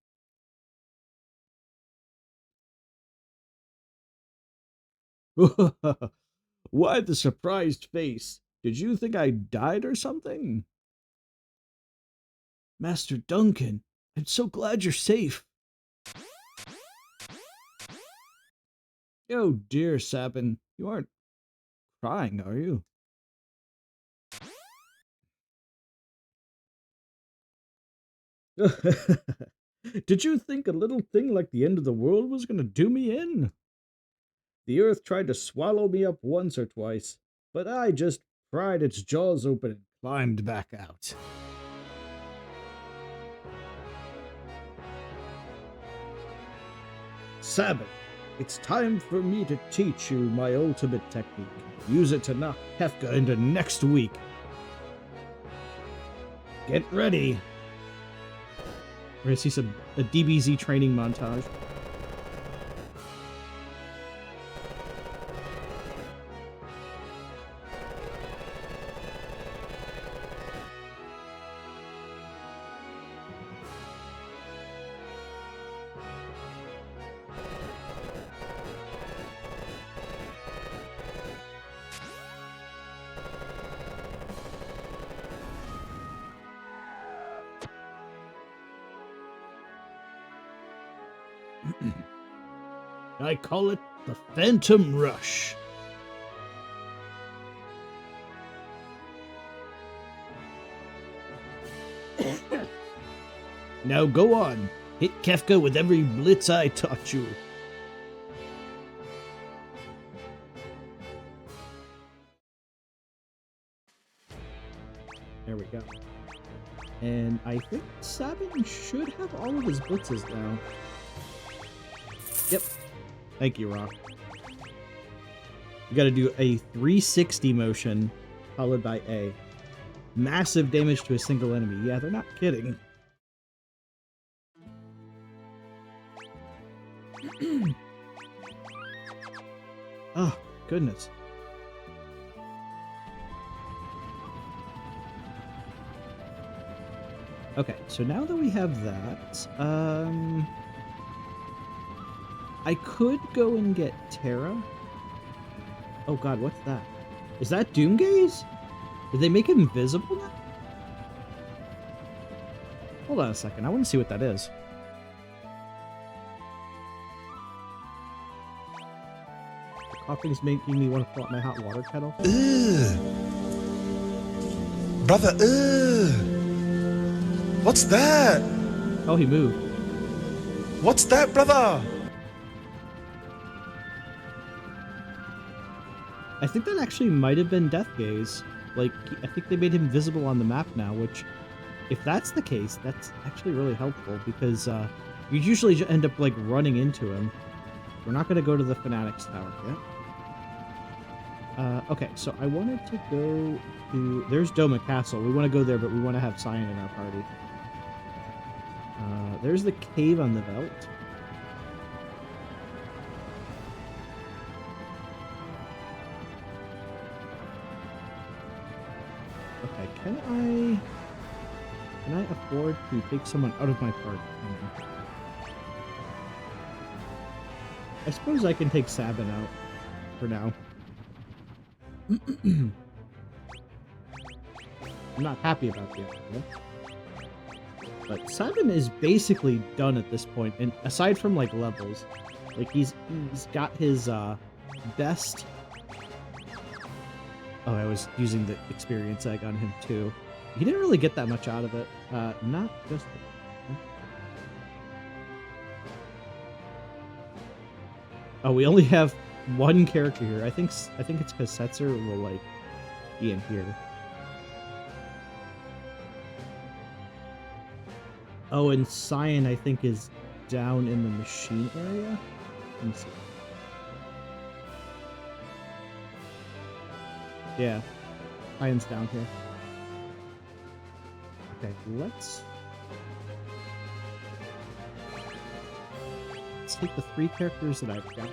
Why the surprised face? Did you think I died or something? Master Duncan, I'm so glad you're safe. Oh dear, Sabin, you aren't crying, are you? Did you think a little thing like the end of the world was going to do me in? The earth tried to swallow me up once or twice, but I just pried its jaws open and climbed back out. Sabin, it's time for me to teach you my ultimate technique. Use it to knock Kefka into next week. Get ready. We're gonna see a DBZ training montage. I call it the Phantom Rush. Now go on, hit Kefka with every blitz I taught you. There we go. And I think Sabin should have all of his blitzes now. Yep. Thank you, Rock. You gotta do a 360 motion, followed by A. Massive damage to a single enemy. Yeah, they're not kidding. Oh, goodness. Okay, so now that we have that, I could go and get Terra. Oh god, what's that? Is that Doomgaze? Did they make him invisible now? Hold on a second, I want to see what that is. The coughing's making me want to pull out my hot water kettle. Ugh. Brother, ugh. What's that? Oh, he moved. What's that, brother? I think that actually might have been Deathgaze. Like, I think they made him visible on the map now, which, if that's the case, that's actually really helpful, because you usually end up, like, running into him. We're not going to go to the Fanatics Tower yet. Okay, so I wanted to go to... There's Doma Castle. We want to go there, but we want to have Cyan in our party. There's the cave on the belt. Okay, can I afford to take someone out of my party? I suppose I can take Sabin out for now. I'm not happy about the idea. But Sabin is basically done at this point, and aside from like levels, like he's got his best. Oh, I was using the experience egg on him too. He didn't really get that much out of it. Not just. Oh, we only have one character here. I think it's because Setzer will like be in here. Oh, and Cyan, I think, is down in the machine area. Let me see. Yeah, Cyan's down here. Okay, let's take the 3 characters that I've got.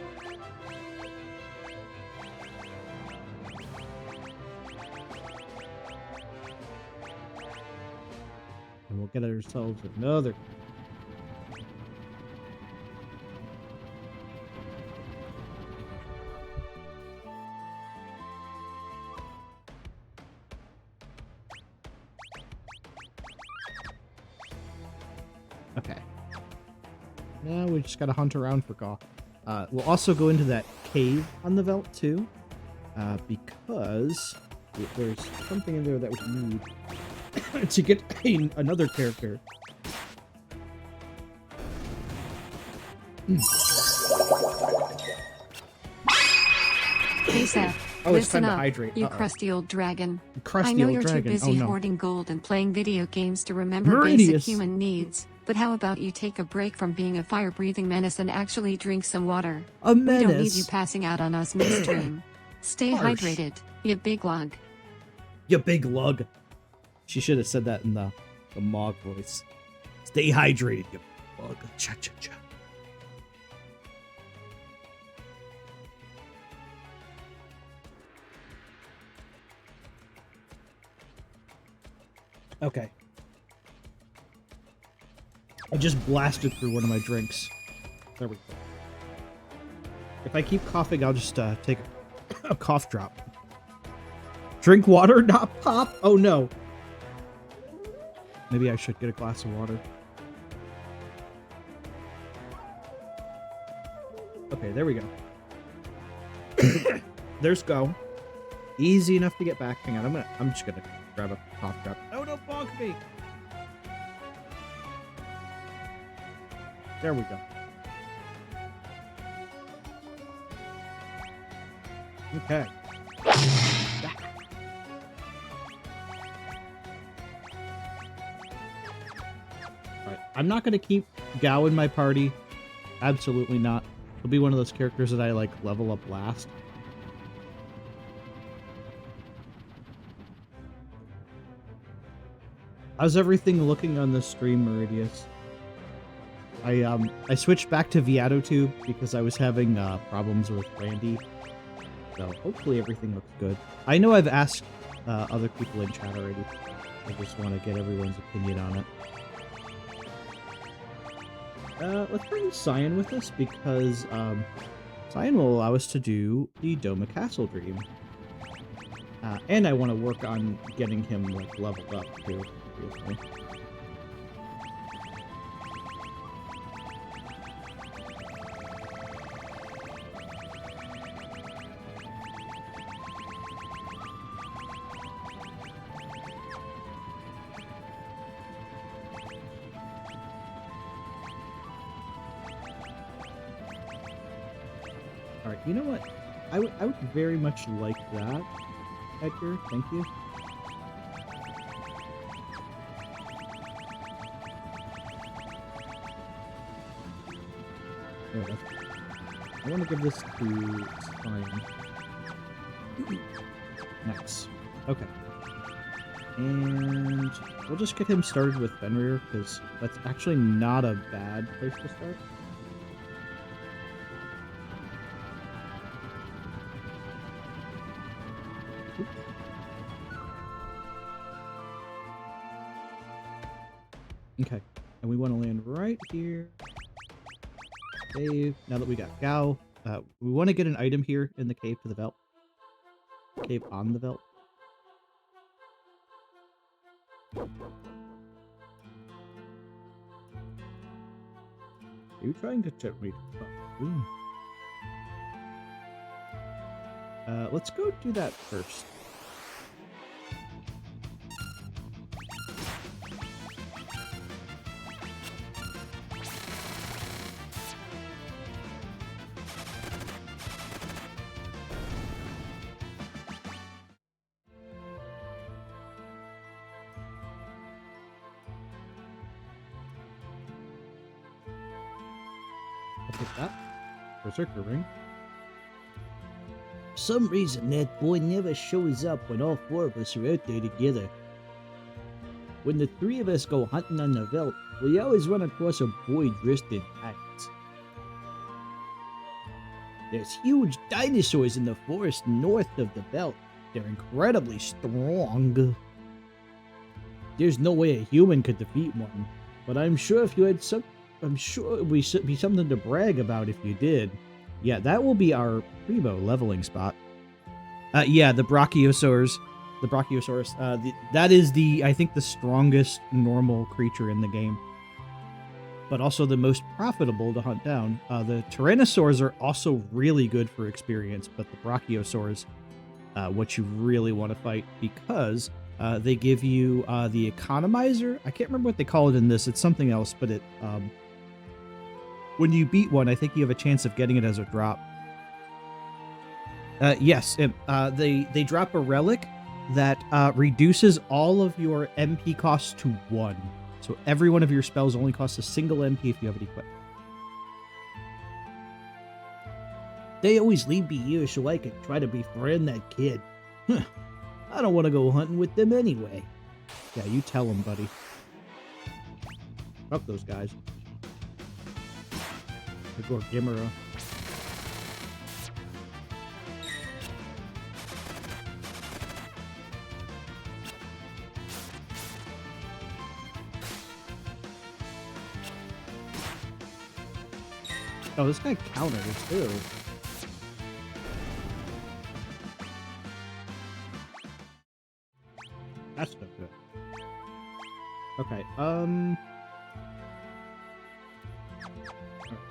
And we'll get ourselves another. Okay. Now we just gotta hunt around for Goth. We'll also go into that cave on the Veldt too, because there's something in there that we need to get another character. Hey Seth, Oh, it's listen time to up, hydrate. you Uh-oh. crusty old dragon. Crusty I know old you're dragon. too busy Oh, no. hoarding gold and playing video games to remember Meridius. basic human needs, but how about you take a break from being a fire-breathing menace and actually drink some water? A We don't need menace. you passing out on us midstream. Stay Harsh. hydrated, you big lug. You big lug. She should have said that in the Mog voice. Stay hydrated, you bug. Cha cha cha. Okay. I just blasted through one of my drinks. There we go. If I keep coughing, I'll just take a cough drop. Drink water, not pop? Oh no. Maybe I should get a glass of water. Okay, there we go. There's go. Easy enough to get back. Hang on, I'm just gonna grab a cough drop. No, don't bonk me. There we go. Okay. Alright, I'm not gonna keep Gao in my party. Absolutely not. He'll be one of those characters that I like level up last. How's everything looking on the stream, Meridius? I switched back to Viatotube because I was having problems with Randy. So hopefully everything looks good. I know I've asked other people in chat already. I just want to get everyone's opinion on it. Let's bring Cyan with us because Cyan will allow us to do the Doma Castle Dream. And I want to work on getting him like leveled up too. Obviously. Alright, you know what? I would very much like that, Edgar. Thank you. There, I want to give this to Slime. Nice. Okay. And we'll just get him started with Fenrir, because that's actually not a bad place to start. Okay, and we want to land right here. Cave. Now that we got Gao, we want to get an item here in the cave to the belt. Cave on the belt. Are you trying to check me? Let's go do that first. I'll take that. Berserker ring. For some reason, that boy never shows up when all four of us are out there together. When the three of us go hunting on the veldt, we always run across a boy dressed in tights. There's huge dinosaurs in the forest north of the belt. They're incredibly strong. There's no way a human could defeat one, but I'm sure if you had some, I'm sure it would be something to brag about if you did. Yeah, that will be our primo leveling spot. Yeah, the Brachiosaurs. The Brachiosaurus. That is I think, the strongest normal creature in the game. But also the most profitable to hunt down. The Tyrannosaurs are also really good for experience, but the Brachiosaurs, what you really want to fight, because they give you the Economizer. I can't remember what they call it in this. It's something else, but it... when you beat one, I think you have a chance of getting it as a drop. Yes, they drop a relic that reduces all of your MP costs to 1. So every one of your spells only costs a single MP if you have it equipped. They always leave me here so I can try to befriend that kid. I don't want to go hunting with them anyway. Yeah, you tell them, buddy. Fuck those guys. Or Gimera. Oh, this guy counters too. That's not good. Okay,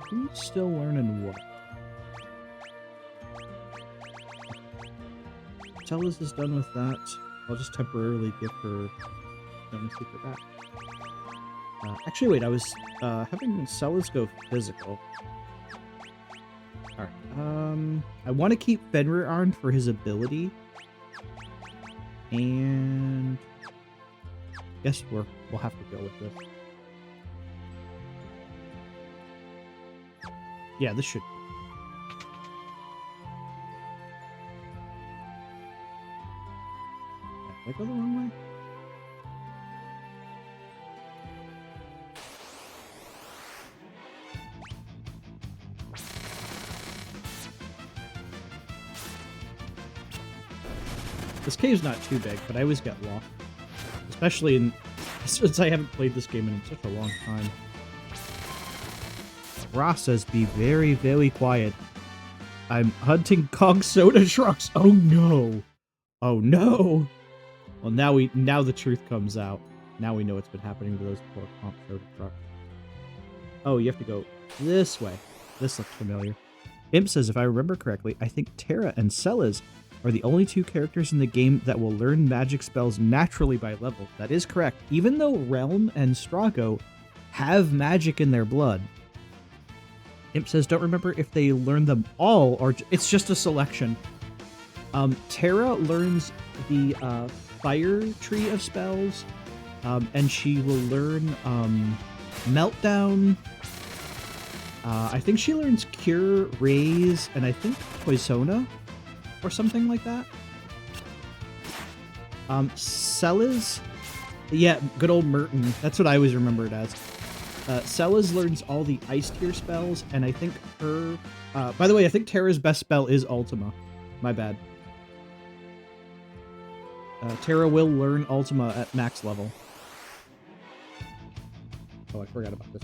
who's still learning what? Celis is done with that. I'll just temporarily give her Doma Secret back. Actually, wait, I was having Celis go physical. Alright, I want to keep Fenrir armed for his ability. And I guess we'll have to go with this. Yeah, this should. Did I go the wrong way? This cave's not too big, but I always get lost. Especially since I haven't played this game in such a long time. Ross says, be very, very quiet. I'm hunting Kong soda trucks. Oh no. Oh no. Well, now the truth comes out. Now we know what's been happening to those poor Kong soda trucks. Oh, you have to go this way. This looks familiar. Imp says, if I remember correctly, I think Terra and Celes are the only two characters in the game that will learn magic spells naturally by level. That is correct. Even though Realm and Strago have magic in their blood. Imp says, don't remember if they learn them all or it's just a selection. Terra learns the fire tree of spells, and she will learn Meltdown. I think she learns Cure, Raise, and I think Poisona or something like that. Celes, yeah, good old Merton. That's what I always remember it as. Celes learns all the ice tier spells, and I think her... by the way, I think Terra's best spell is Ultima. My bad. Terra will learn Ultima at max level. Oh, I forgot about this.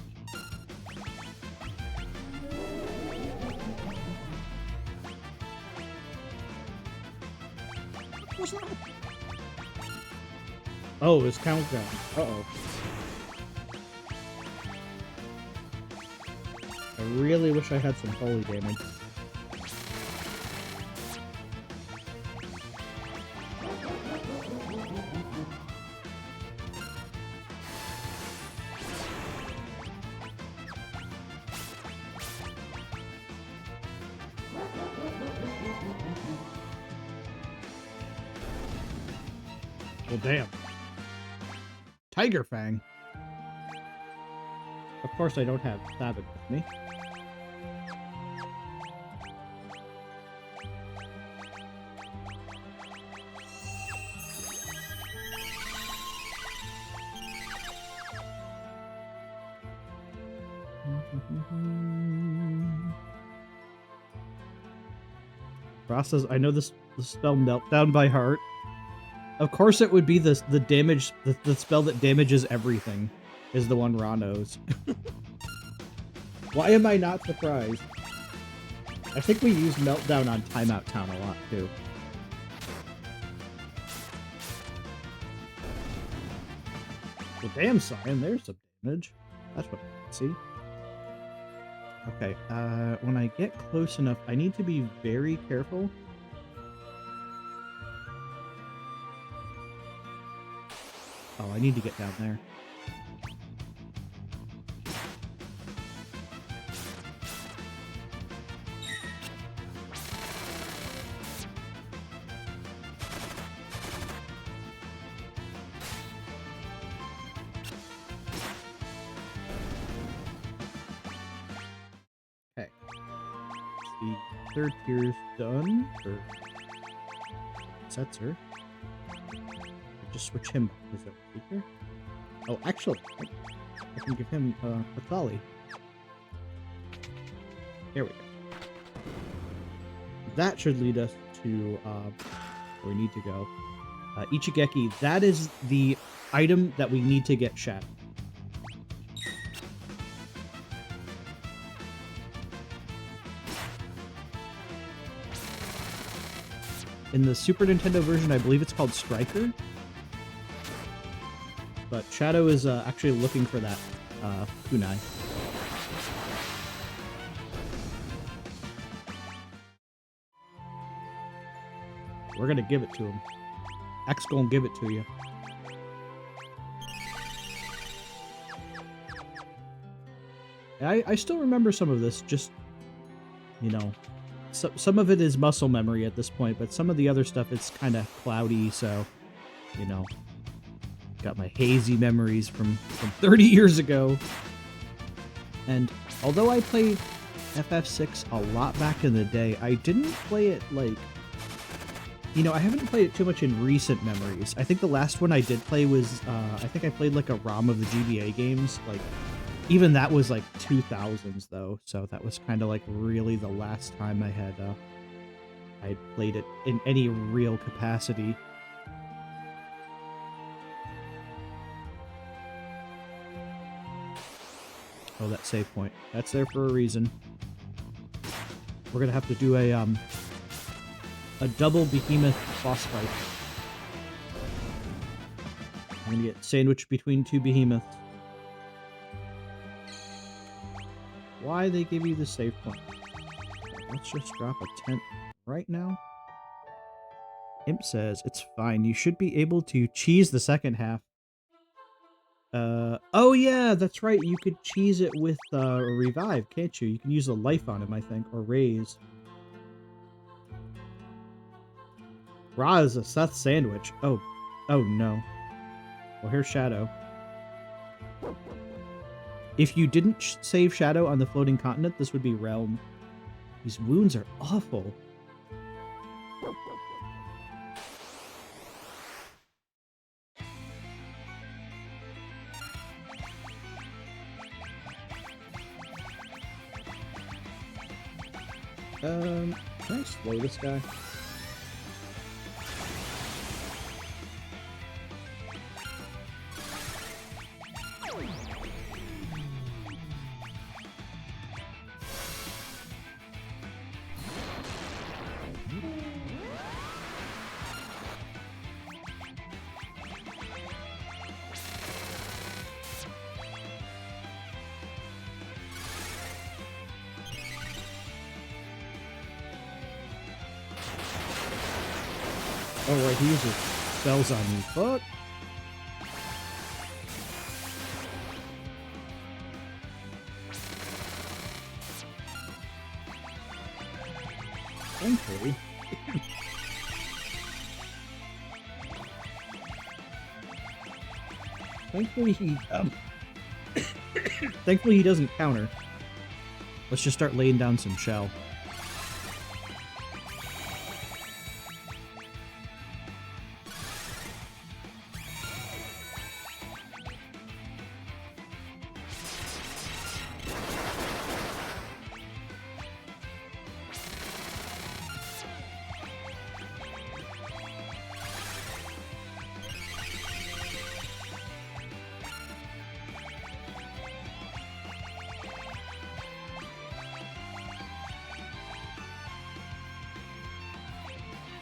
Oh, it's countdown. Uh-oh. I really wish I had some holy damage. Well, damn. Tiger Fang. Of course I don't have Sabbath with me. Process. I know this the spell Meltdown by heart. Of course it would be the damage, the spell that damages everything is the one Ra knows. Why am I not surprised? I think we use Meltdown on Timeout Town a lot too. Well, damn, Cyan, there's some damage. That's what I can see. Okay, when I get close enough, I need to be very careful. Oh, I need to get down there. Okay. The third tier's done. Or Setzer. Just switch him. Is that speaker? Oh, actually, I can give him a Thali. There we go. That should lead us to where we need to go. Ichigeki, that is the item that we need to get Shadow. In the Super Nintendo version, I believe it's called Striker. But Shadow is actually looking for that kunai. We're gonna give it to him. X gonna give it to you. I still remember some of this, just, you know, some of it is muscle memory at this point, but some of the other stuff, it's kind of cloudy, so, you know. Got my hazy memories from 30 years ago. And although I played FF6 a lot back in the day, I didn't play it, like, You know, I haven't played it too much in recent memories. I think the last one I did play was, I think I played like a ROM of the GBA games. Like, even that was like 2000s though, so that was kind of like really the last time I played it in any real capacity. Oh, that save point. That's there for a reason. We're gonna have to do a double behemoth boss fight. I'm gonna get sandwiched between two behemoths. Why they give you the save point? Let's just drop a tent right now. Imp says it's fine. You should be able to cheese the second half. Oh yeah, that's right. You could cheese it with revive, can't you? You can use a life on him, I think, or raise. Ra is a Seth sandwich. Oh no. Well, here's Shadow. If you didn't save Shadow on the floating continent, this would be Realm. These wounds are awful. Can I slow this guy? Oh, right, he uses spells on me. Fuck. Thankfully. Thankfully he, thankfully he doesn't counter. Let's just start laying down some shell.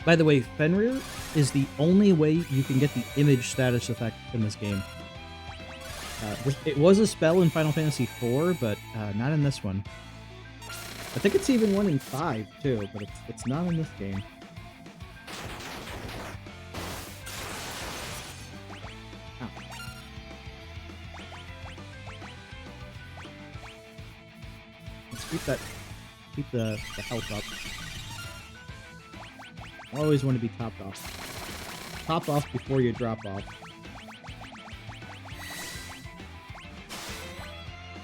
By the way, Fenrir is the only way you can get the image status effect in this game. It was a spell in Final Fantasy IV, but not in this one. I think it's even one in 5 too, but it's not in this game. Ow. Let's keep the health up. Always want to be topped off. Top off before you drop off.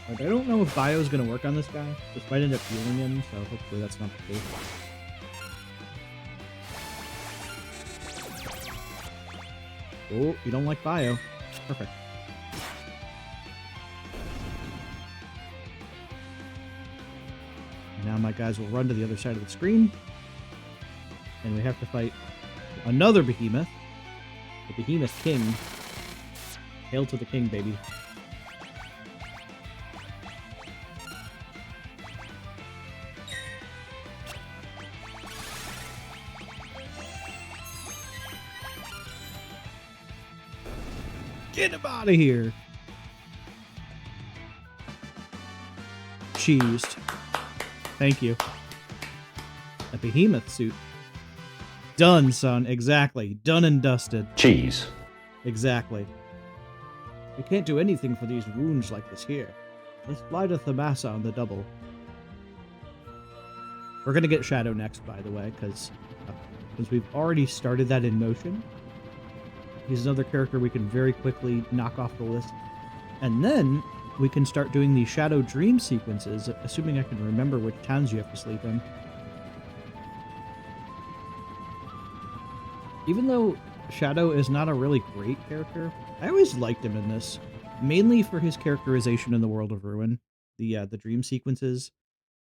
Like, I don't know if bio is going to work on this guy. This might end up healing him, so hopefully that's not the case. Oh, you don't like bio. Perfect. Now my guys will run to the other side of the screen. And we have to fight another behemoth. The Behemoth King. Hail to the king, baby. Get him out of here! Cheesed. Thank you. A behemoth suit. Done, son. Exactly. Done and dusted. Cheese. Exactly. We can't do anything for these wounds like this here. Let's fly to Thamasa on the double. We're gonna get Shadow next, by the way, because we've already started that in motion. He's another character we can very quickly knock off the list. And then we can start doing the Shadow Dream sequences, assuming I can remember which towns you have to sleep in. Even though Shadow is not a really great character, I always liked him in this, mainly for his characterization in the World of Ruin, the dream sequences,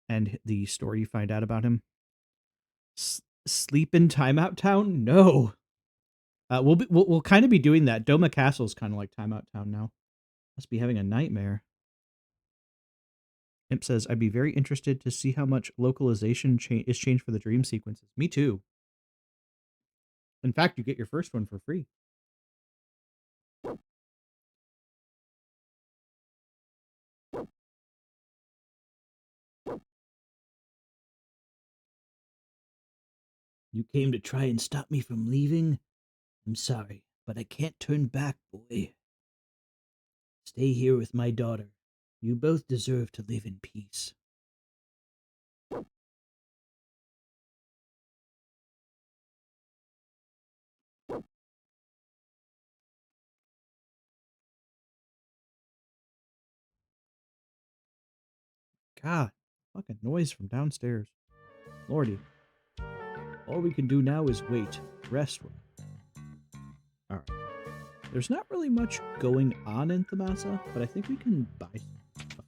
and the story you find out about him. Sleep in Timeout Town? No. We'll kind of be doing that. Doma Castle's kind of like Timeout Town now. Must be having a nightmare. Imp says, I'd be very interested to see how much localization is changed for the dream sequences. Me too. In fact, you get your first one for free. You came to try and stop me from leaving? I'm sorry, but I can't turn back, boy. Stay here with my daughter. You both deserve to live in peace. God, fucking noise from downstairs. Lordy. All we can do now is wait. Rest. Alright. There's not really much going on in Thamasa, but I think we can buy stuff.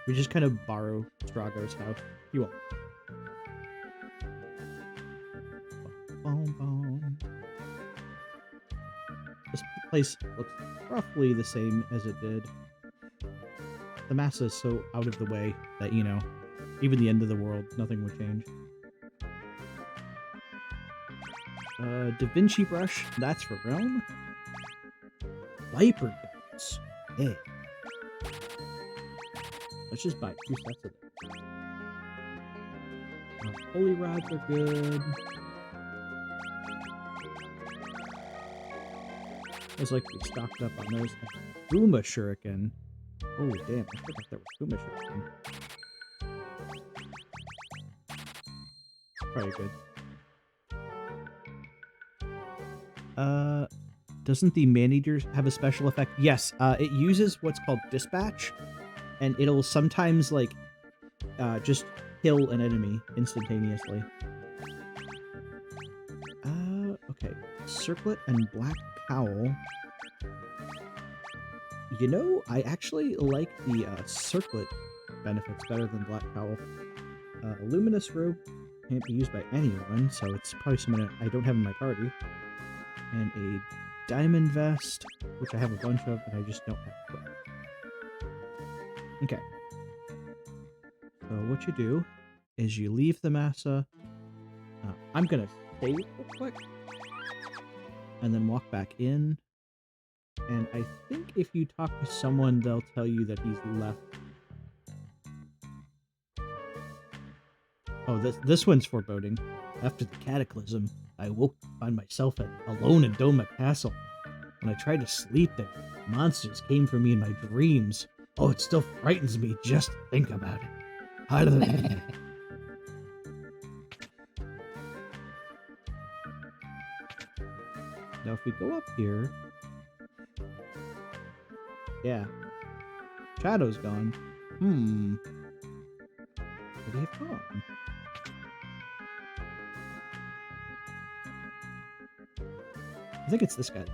We just kind of borrow Strago's house. He won't. Boom, boom. This place looks roughly the same as it did. The massa is so out of the way that, you know, even the end of the world, nothing would change. Da Vinci brush, that's for Realm. Viper guns. Hey. Let's just buy 2 sets of them. Holy rods are good. It's like we stocked up on those. Booma Shuriken. Oh, damn. I forgot there was Booma Shuriken. Probably good. Doesn't the Man-Eater have a special effect? Yes, it uses what's called Dispatch, and it'll sometimes, like, just kill an enemy instantaneously. Okay. Circlet and Black Cowl. You know, I actually like the Circlet benefits better than Black Cowl. Luminous Robe can't be used by anyone, so it's probably someone I don't have in my party. And a Diamond Vest, which I have a bunch of, and I just don't have equipped. Okay. So what you do is you leave the massa. I'm gonna save real quick, and then walk back in. And I think if you talk to someone, they'll tell you that he's left. Oh, this one's foreboding. After the cataclysm, I woke to find myself alone in Doma Castle. When I tried to sleep there, monsters came for me in my dreams. Oh, it still frightens me just to think about it. Now, if we go up here... Yeah. Shadow's gone. Where did he have gone? I think it's this guy.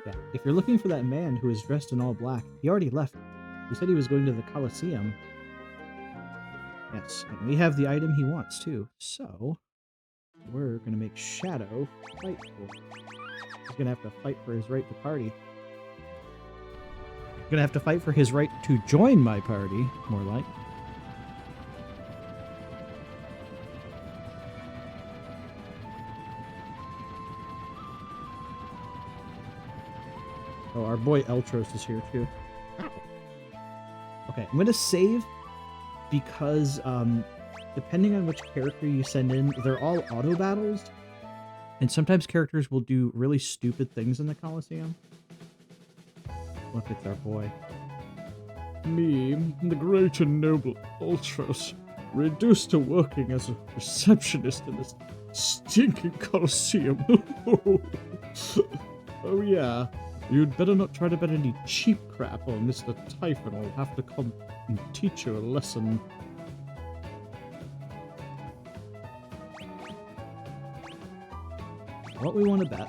Yeah, if you're looking for that man who is dressed in all black, he already left. He said he was going to the Colosseum. Yes, and we have the item he wants too. So, we're going to make Shadow fight for him. He's going to have to fight for his right to party. Going to have to fight for his right to join my party, more like. Oh, our boy Eltros is here too. Okay, I'm going to save because depending on which character you send in, they're all auto battles. And sometimes characters will do really stupid things in the Colosseum. Look, it's our boy. Me, the great and noble Ultros, reduced to working as a receptionist in this stinking Colosseum. Oh yeah, you'd better not try to bet any cheap crap on Mr. Typhon, or I'll have to come and teach you a lesson. what we want to bet.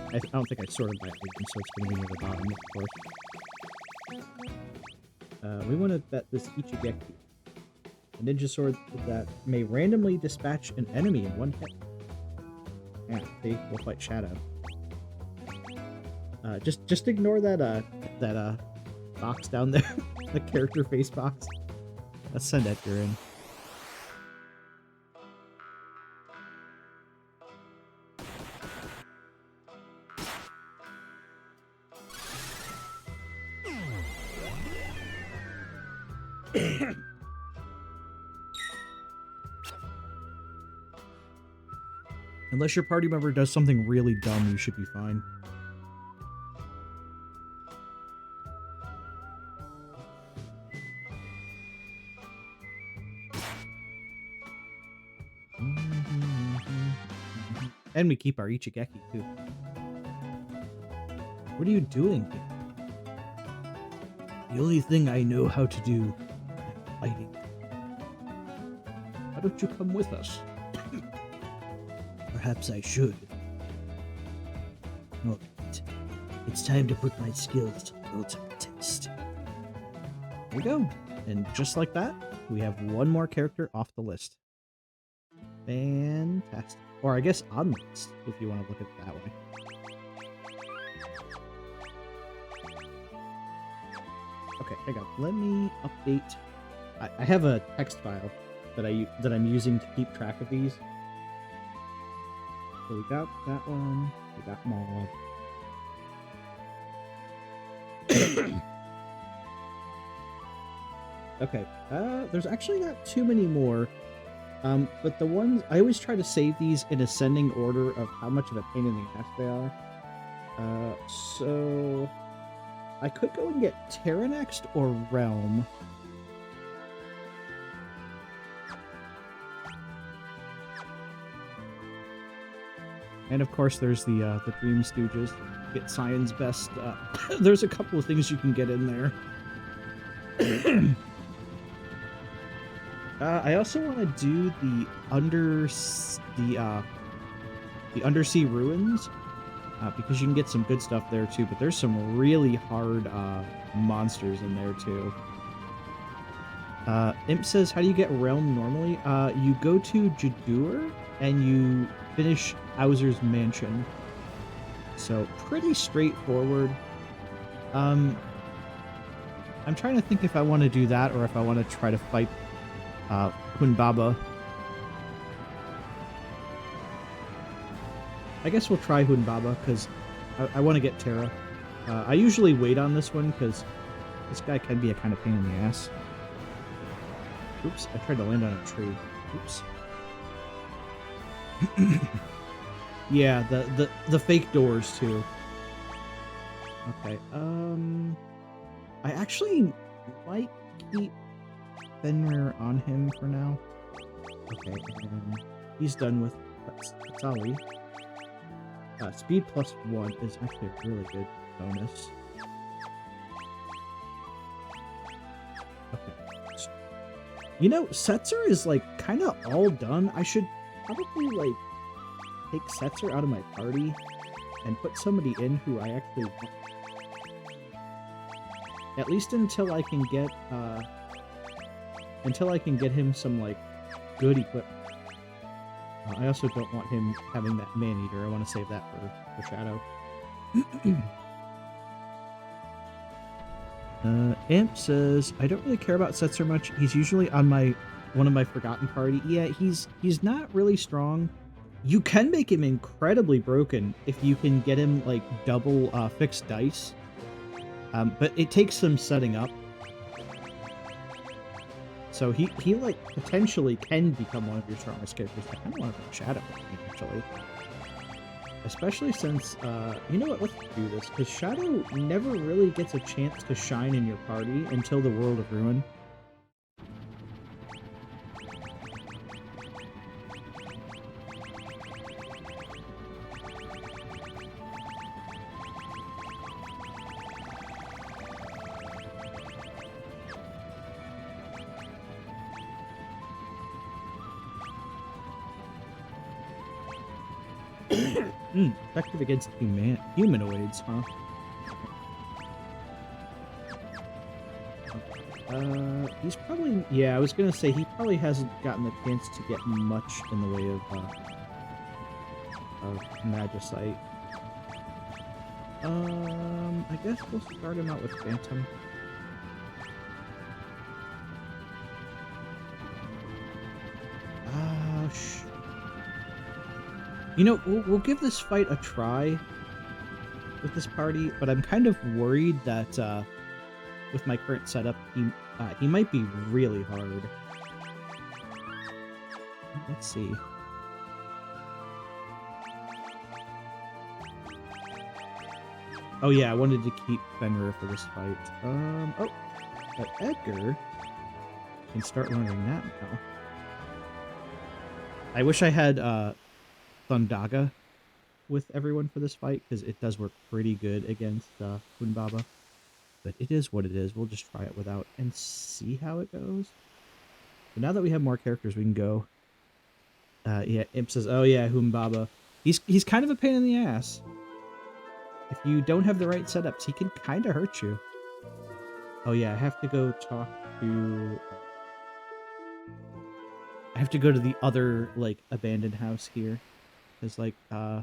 I don't think I sorted by region, so it's going to be near the bottom, of course. We want to bet this Ichigeki. A ninja sword that may randomly dispatch an enemy in one hit. Yeah, see, we'll fight Shadow. Just ignore that box down there, the character face box. Let's send Edgar in. Unless your party member does something really dumb, you should be fine. And we keep our Ichigeki, too. What are you doing here? The only thing I know how to do is fighting. Why don't you come with us? Perhaps I should. Alright. It's time to put my skills to the ultimate test. There we go. And just like that, we have one more character off the list. Fantastic. Or I guess on the list, if you want to look at it that way. Okay, hang on. Let me update. I have a text file that I'm using to keep track of these. So we got that one. We got Mob. Okay. There's actually not too many more. But the ones I always try to save these in ascending order of how much of a pain in the ass they are. So I could go and get Terra next or Realm. And of course, there's the Dream Stooges. Get Cyan's Best. There's a couple of things you can get in there. I also want to do the Undersea Ruins because you can get some good stuff there too. But there's some really hard monsters in there too. Imp says, "How do you get Realm normally? You go to Jadur and you finish Bowser's Mansion. So pretty straightforward. I'm trying to think if I want to do that or if I want to try to fight Humbaba. I guess we'll try Humbaba because I want to get Terra. I usually wait on this one because this guy can be a kind of pain in the ass. Oops, I tried to land on a tree. Oops. Yeah, the fake doors too. Okay, I actually might keep Fenrir on him for now. Okay, he's done with Sally. Speed +1 is actually a really good bonus. Okay. You know, Setzer is like kind of all done. I should probably like take Setzer out of my party and put somebody in who I actually want. At least until I can get him some like good equipment. I also don't want him having that man-eater. I want to save that for Shadow. Amp says, I don't really care about Setzer much. He's usually on one of my forgotten party. Yeah, he's not really strong. You can make him incredibly broken if you can get him like double fixed dice. But it takes some setting up. So he like potentially can become one of your strongest characters. I kind of want to put Shadow actually. Especially since, you know what, let's do this. Because Shadow never really gets a chance to shine in your party until the World of Ruin. Effective against humanoids, huh? He's probably... Yeah, I was gonna say he probably hasn't gotten the chance to get much in the way of Magicite. I guess we'll start him out with Phantom. You know, we'll give this fight a try with this party, but I'm kind of worried that with my current setup, he might be really hard. Let's see. Oh yeah, I wanted to keep Fenrir for this fight. Oh, but Edgar can start learning that now. I wish I had Thundaga with everyone for this fight, because it does work pretty good against Humbaba. But it is what it is. We'll just try it without and see how it goes. But now that we have more characters, we can go. Yeah, Imp says, oh yeah, Humbaba. He's kind of a pain in the ass. If you don't have the right setups, he can kind of hurt you. Oh yeah, I have to go talk to... I have to go to the other, like, abandoned house here. Because, like, I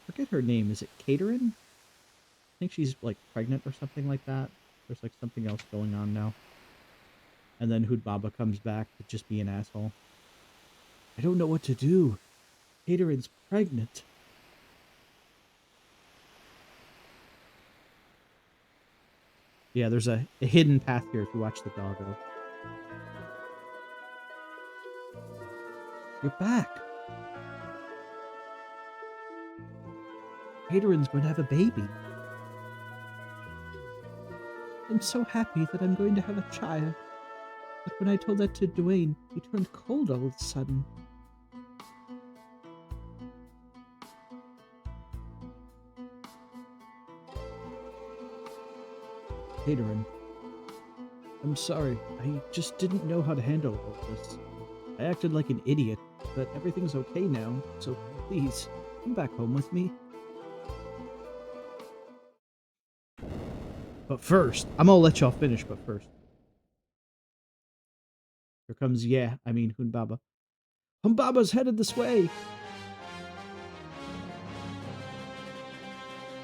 forget her name. Is it Caterin? I think she's, like, pregnant or something like that. There's, like, something else going on now. And then Humbaba comes back to just be an asshole. I don't know what to do. Caterin's pregnant. Yeah, there's a hidden path here if you watch the doggo. You're back. Caterin's going to have a baby. I'm so happy that I'm going to have a child. But when I told that to Dwayne, he turned cold all of a sudden. Caterin, I'm sorry. I just didn't know how to handle all this. I acted like an idiot, but everything's okay now, so please, come back home with me. But first, I'm gonna let y'all finish, but first. Here comes, Humbaba. Humbaba's headed this way!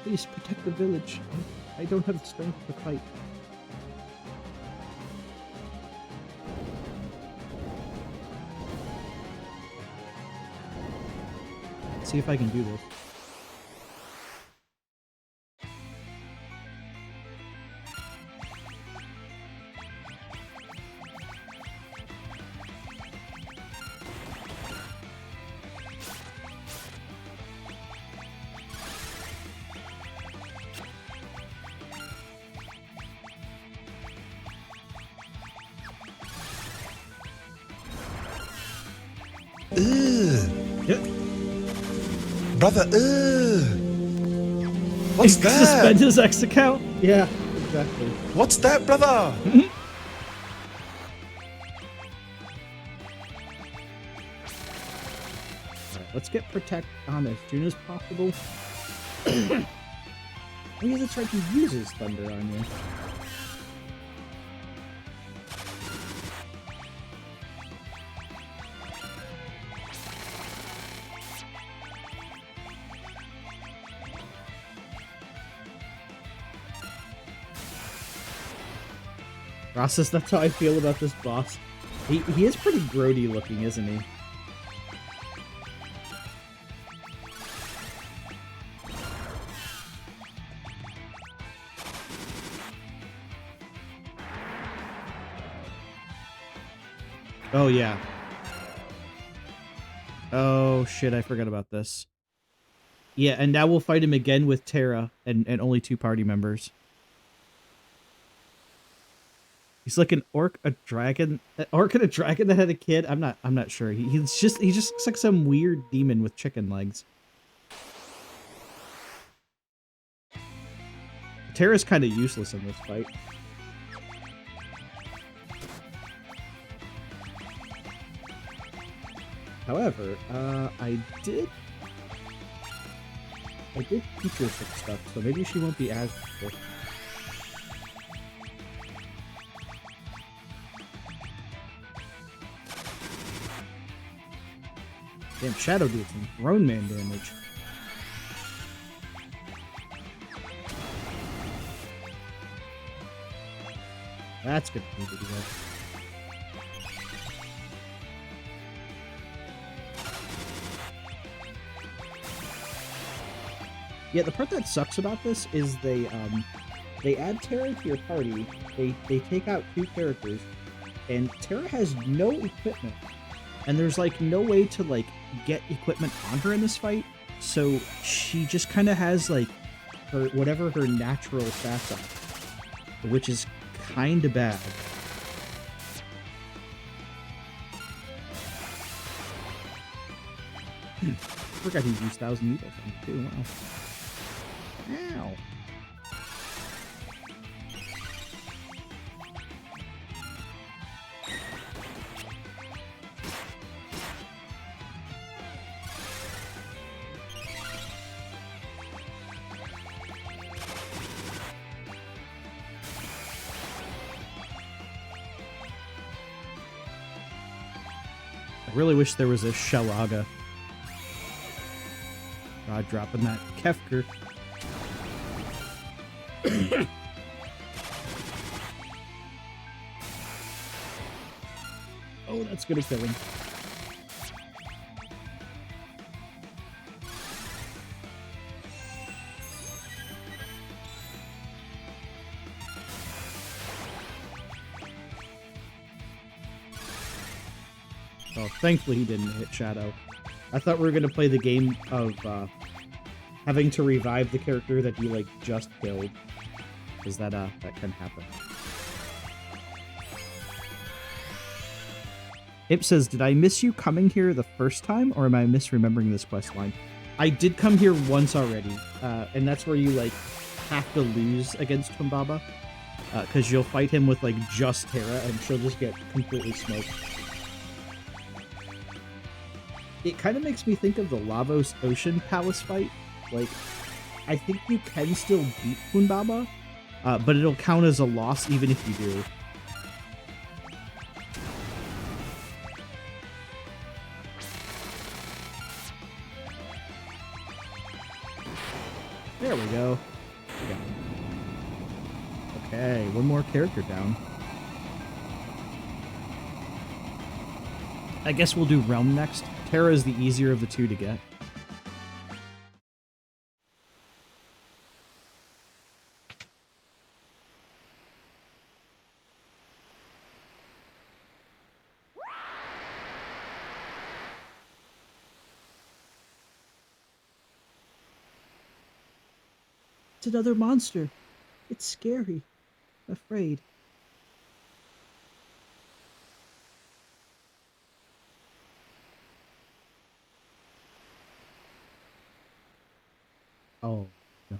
Please protect the village. I don't have the strength to fight. Let's see if I can do this. Yep. Brother, what's that? Suspend his X account? Yeah, exactly. What's that, brother? Alright, let's get Protect on as soon as possible. Oh yeah, that's right, he uses Thunder on you. Process, that's how I feel about this boss. He is pretty grody looking, isn't he? Oh yeah. Oh shit, I forgot about this. Yeah, and now we'll fight him again with Terra and only 2 party members. He's like an orc, a dragon, an orc and a dragon that had a kid. I'm not sure. He just looks like some weird demon with chicken legs. Terra's kind of useless in this fight. However, I did teach her some stuff, so maybe she won't be as quick. Damn, Shadow did some grown man damage. That's gonna need to be good. Yeah, the part that sucks about this is they add Terra to your party. They take out 2 characters, and Terra has no equipment, and there's like no way to like get equipment on her in this fight. So she just kind of has like her whatever her natural stats are, which is kind of bad. Forgot he used 1,000 needles on it too. Wow. Ow. I really wish there was a Shalaga. God, dropping that Kefker. Oh, that's gonna kill him. Oh, thankfully he didn't hit Shadow. I thought we were gonna play the game of having to revive the character that you like just killed, because that can happen. Ip says, "Did I miss you coming here the first time, or am I misremembering this quest line?" I did come here once already, and that's where you like have to lose against Humbaba, because you'll fight him with like just Terra, and she'll just get completely smoked. It kind of makes me think of the Lavos Ocean Palace fight. Like, I think you can still beat Humbaba, but it'll count as a loss even if you do. There we go. Okay, one more character down. I guess we'll do Realm next. Terra is the easier of the 2 to get. It's another monster. It's scary. I'm afraid. Oh, no.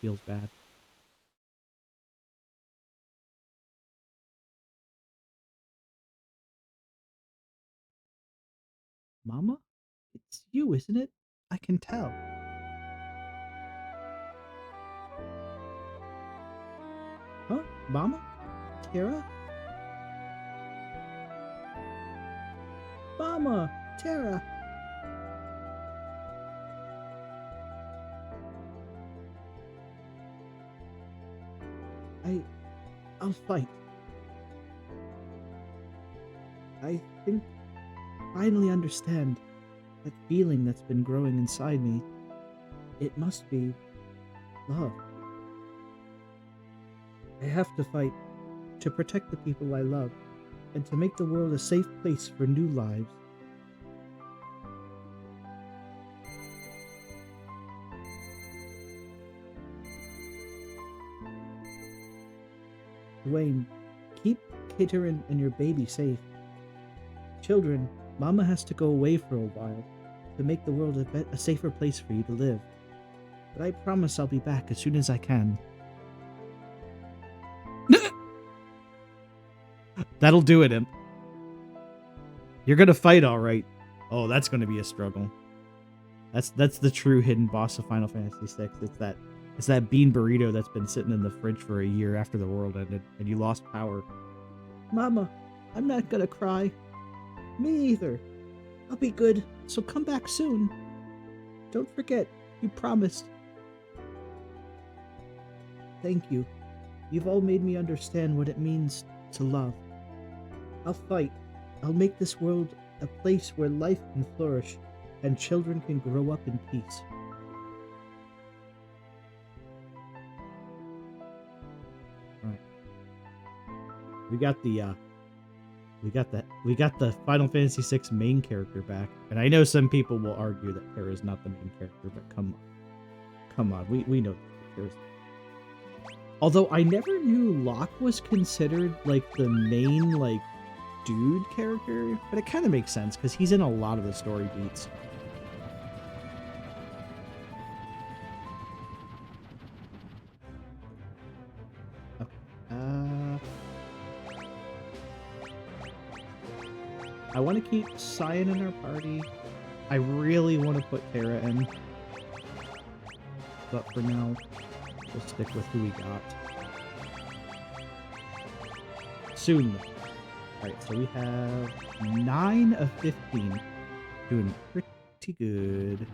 Feels bad. Mama? It's you, isn't it? I can tell. Huh? Mama? Terra? Mama! Terra! I'll fight. I think I finally understand that feeling that's been growing inside me. It must be love. I have to fight to protect the people I love and to make the world a safe place for new lives. Dwayne, keep Katerin and your baby safe. Children, Mama has to go away for a while to make the world a safer place for you to live. But I promise I'll be back as soon as I can. That'll do it, Imp. You're gonna fight all right. Oh, that's going to be a struggle. That's the true hidden boss of Final Fantasy VI. It's that bean burrito that's been sitting in the fridge for a year after the world ended, and you lost power. Mama, I'm not gonna cry. Me either. I'll be good, so come back soon. Don't forget, you promised. Thank you. You've all made me understand what it means to love. I'll fight. I'll make this world a place where life can flourish and children can grow up in peace. Alright. We got the Final Fantasy VI main character back. And I know some people will argue that Terra is not the main character, but come on. We know that Terra's. Although I never knew Locke was considered like the main like dude character, but it kind of makes sense because he's in a lot of the story beats. I want to keep Cyan in our party. I really want to put Terra in. But for now, we'll stick with who we got. Soon, though. Alright, so we have 9 of 15. Doing pretty good.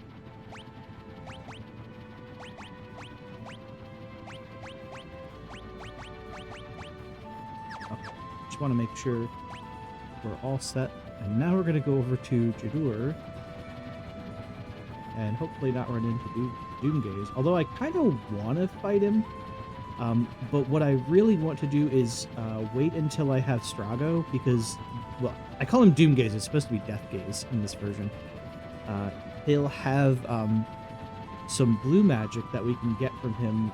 Okay, just want to make sure we're all set. And now we're going to go over to Jadur. And hopefully not run into Doomgaze. Although I kind of want to fight him. But what I really want to do is wait until I have Strago. Because, well, I call him Doomgaze. It's supposed to be Deathgaze in this version. He'll have some blue magic that we can get from him.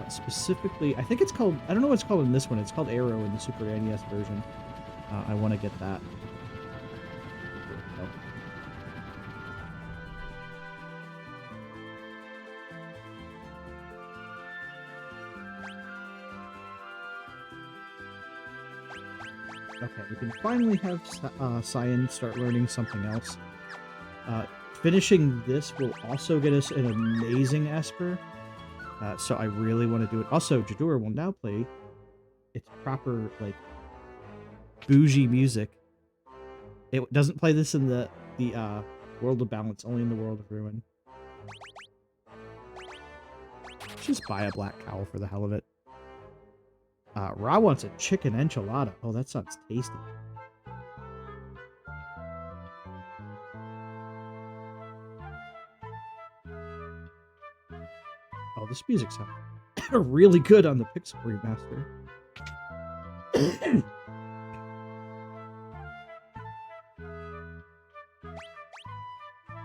Specifically, I think it's called... I don't know what it's called in this one. It's called Arrow in the Super NES version. I want to get that. Okay, we can finally have Cyan start learning something else. Finishing this will also get us an amazing Esper. So I really want to do it. Also, Jadur will now play its proper, like, bougie music. It doesn't play this in the World of Balance, only in the World of Ruin. Just buy a black cowl for the hell of it. Ra wants a chicken enchilada. Oh, that sounds tasty. Oh, this music sounds really good on the Pixel Remaster.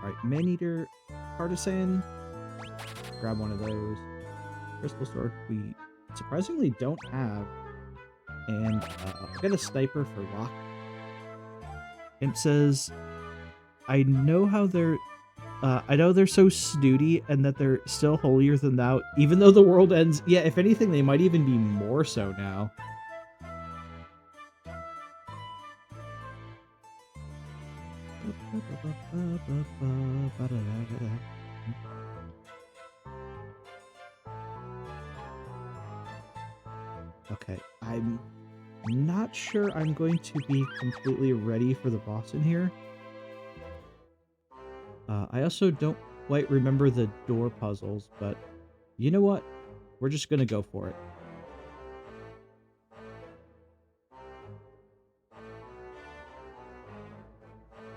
Alright, Man-Eater, Partisan. Grab one of those. Crystal Sword, we surprisingly don't have. And I've got a sniper for Locke. It says, I know they're so snooty and that they're still holier than thou, even though the world ends. Yeah, if anything, they might even be more so now. Okay, I'm not sure I'm going to be completely ready for the boss in here. I also don't quite remember the door puzzles, but you know what? We're just gonna go for it.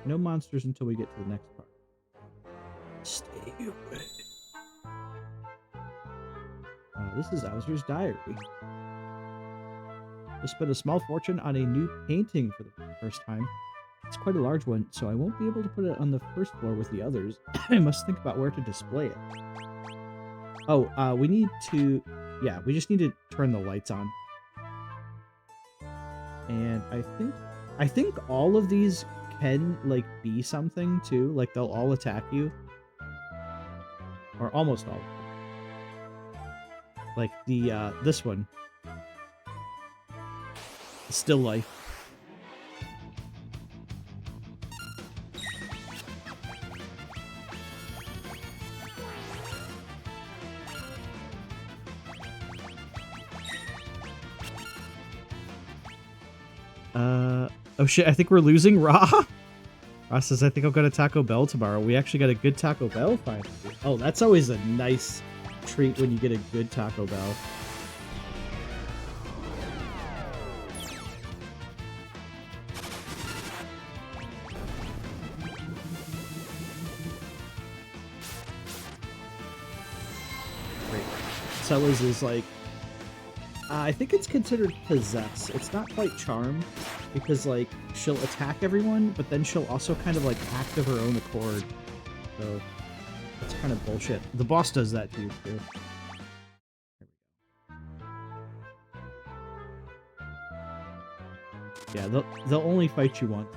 No monsters until we get to the next part. Stay away. This is Owser's diary. I spent a small fortune on a new painting for the first time. It's quite a large one, so I won't be able to put it on the first floor with the others. I must think about where to display it. Oh, we need to... Yeah, we just need to turn the lights on. And I think all of these can, like, be something, too. Like, they'll all attack you. Or almost all of them. Like, the, this one. Still life. Oh shit, I think we're losing Ra. Ra says, I think I'll go to Taco Bell tomorrow. We actually got a good Taco Bell finally. Oh, that's always a nice treat when you get a good Taco Bell. Great. Sellers is like, I think it's considered possess. It's not quite charm, because like she'll attack everyone, but then she'll also kind of like act of her own accord. So that's kind of bullshit. The boss does that to you too. Yeah, they'll only fight you once.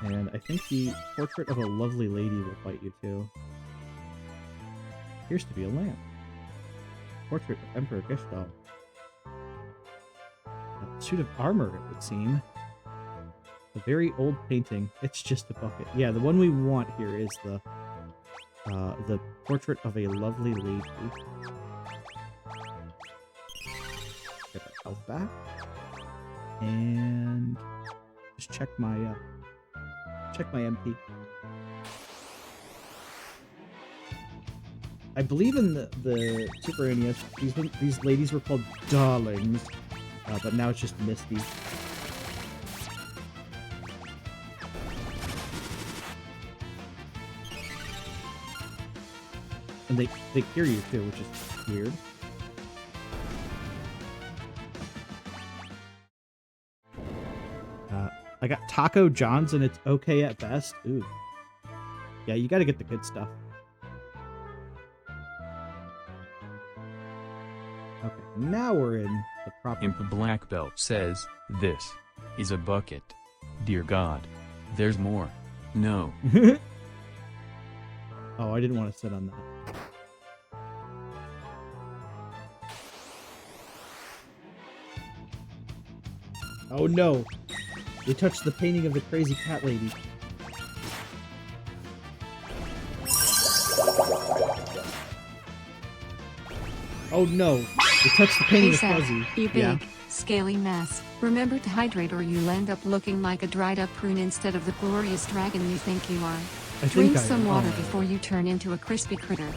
And I think the portrait of a lovely lady will fight you too. Appears to be a lamp. Portrait of Emperor Gestahl. A suit of armor, it would seem. A very old painting. It's just a bucket. Yeah, the one we want here is the portrait of a lovely lady. Get our health back. And just check my MP. I believe in the Super NES, these ladies were called darlings, but now it's just Misty. And they hear you too, which is weird. I got Taco John's and it's okay at best. Ooh. Yeah, you gotta get the good stuff. Okay, now we're in the proper... Imp Black Belt says, this is a bucket. Dear God. There's more. No. Oh, I didn't want to sit on that. Oh no! They touched the painting of the crazy cat lady. Oh no! They touched the painting of Fuzzy. You big, Yeah. scaly mess. Remember to hydrate or you'll end up looking like a dried up prune instead of the glorious dragon you think you are. I Drink think I some am. water Oh. before you turn into a crispy critter.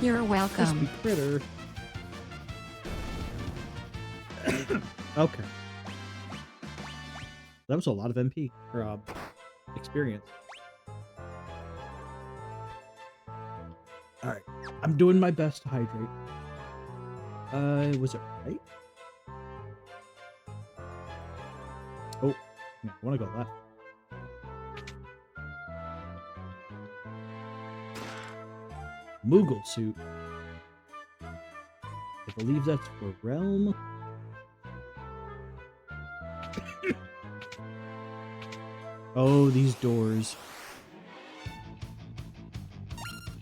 You're welcome. Crispy critter. Okay. That was a lot of MP, or experience. Alright, I'm doing my best to hydrate. Was it right? Oh, no, I want to go left. Moogle suit. I believe that's for Realm. Oh, these doors.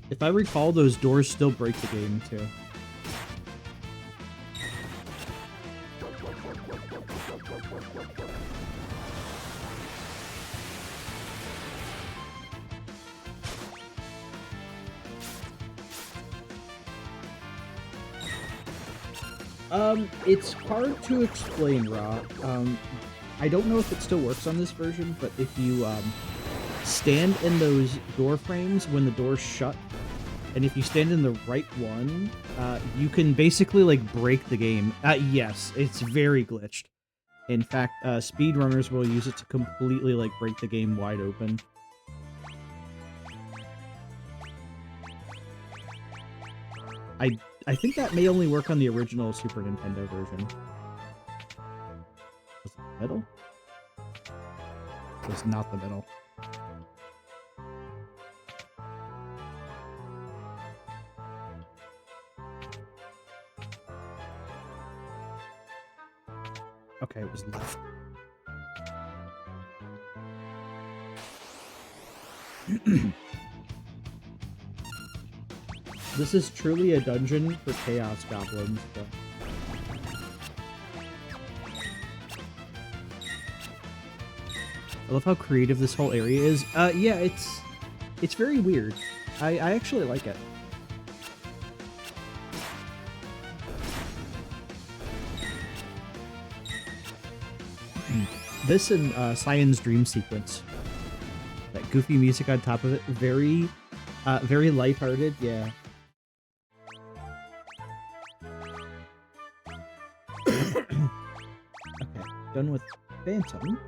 If I recall, those doors still break the game, too. It's hard to explain, Ra. I don't know if it still works on this version, but if you, stand in those door frames when the doors shut, and if you stand in the right one, you can basically, like, break the game. Yes, it's very glitched. In fact, speedrunners will use it to completely, like, break the game wide open. I think that may only work on the original Super Nintendo version. Was it the middle? It was not the middle. Okay, it was left. This is truly a dungeon for Chaos Goblins, but... I love how creative this whole area is. Yeah, it's very weird. I actually like it. This and Cyan's dream sequence. That goofy music on top of it. Very lighthearted, yeah. Okay, done with Phantom.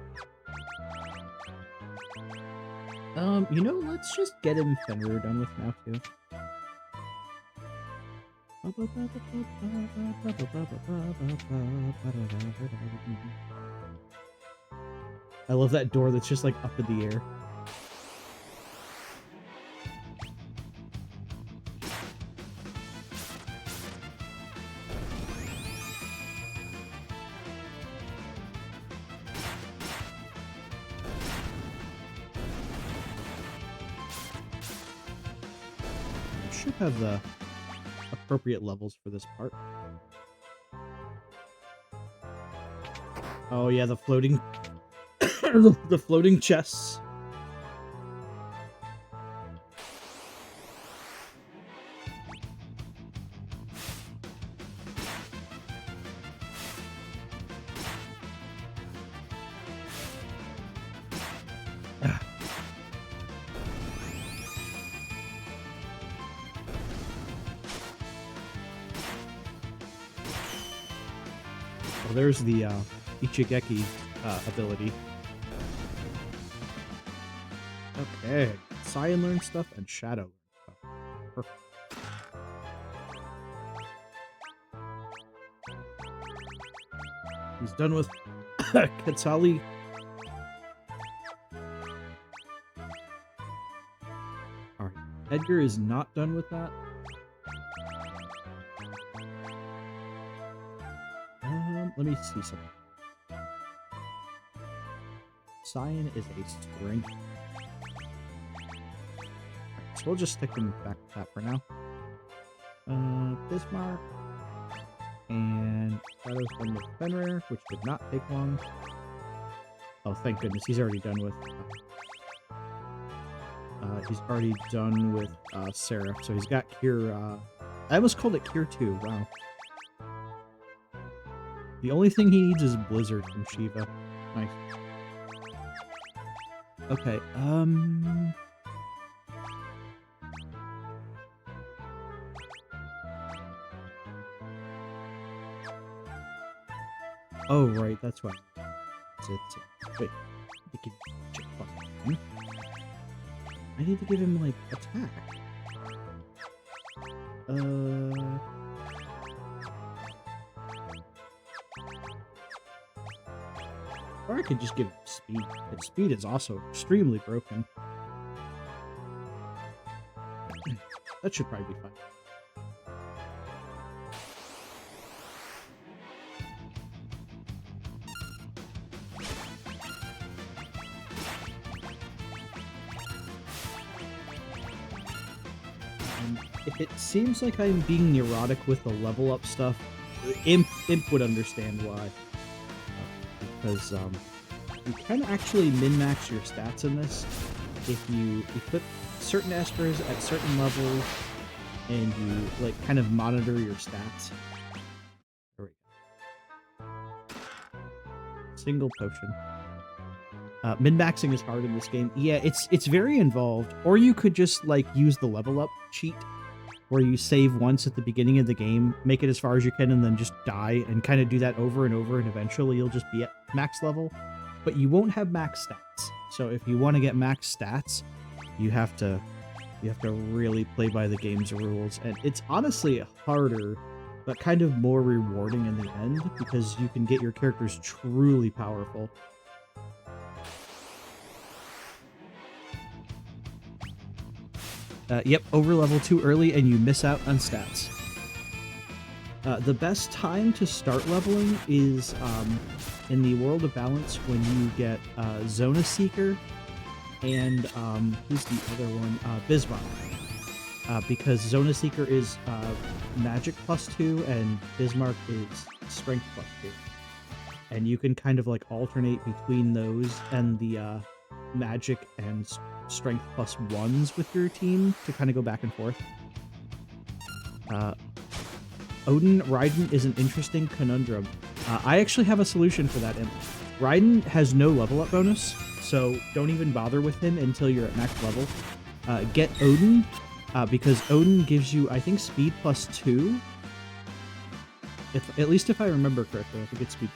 You know, let's just get him Fenrir done with now, too. I love that door that's just, like, up in the air. Should have the appropriate levels for this part. Oh yeah, the floating the floating chests. Well, there's the Ichigeki ability. Okay, Cyan learned stuff and Shadow learned stuff. Perfect. He's done with Katsali. Alright, Edgar is not done with that. Let me see something. Cyan is a strength. So we'll just stick him back to that for now. Bismarck. And Shadow's done with Fenrir, which did not take long. Oh, thank goodness, he's already done with... Seraph, so he's got Cure... I almost called it Cure 2, wow. The only thing he needs is Blizzard from Shiva. Nice. Okay, oh, right, that's why. Wait. I need to give him, like, attack. Or I could just give him speed. But speed is also extremely broken. That should probably be fine. If it seems like I'm being neurotic with the level up stuff, Imp would understand why. Because you can actually min-max your stats in this if you equip certain Espers at certain levels and you like kind of monitor your stats. There we go. Single potion. Min-maxing is hard in this game. Yeah, it's very involved. Or you could just like use the level up cheat where you save once at the beginning of the game, make it as far as you can, and then just die, and kind of do that over and over, and eventually you'll just be at max level. But you won't have max stats. So if you want to get max stats, you have to really play by the game's rules. And it's honestly harder, but kind of more rewarding in the end, because you can get your characters truly powerful. Yep, over level too early and you miss out on stats. The best time to start leveling is in the World of Balance when you get Zona Seeker and who's the other one? Bismarck. Because Zona Seeker is magic +2 and Bismarck is strength +2. And you can kind of like alternate between those and the magic and strength +1s with your team to kind of go back and forth. Odin Raiden is an interesting conundrum. I actually have a solution for that. Raiden has no level up bonus, so don't even bother with him until you're at max level. Get Odin, because Odin gives you, I think, speed +2. At least if I remember correctly, I think it's speed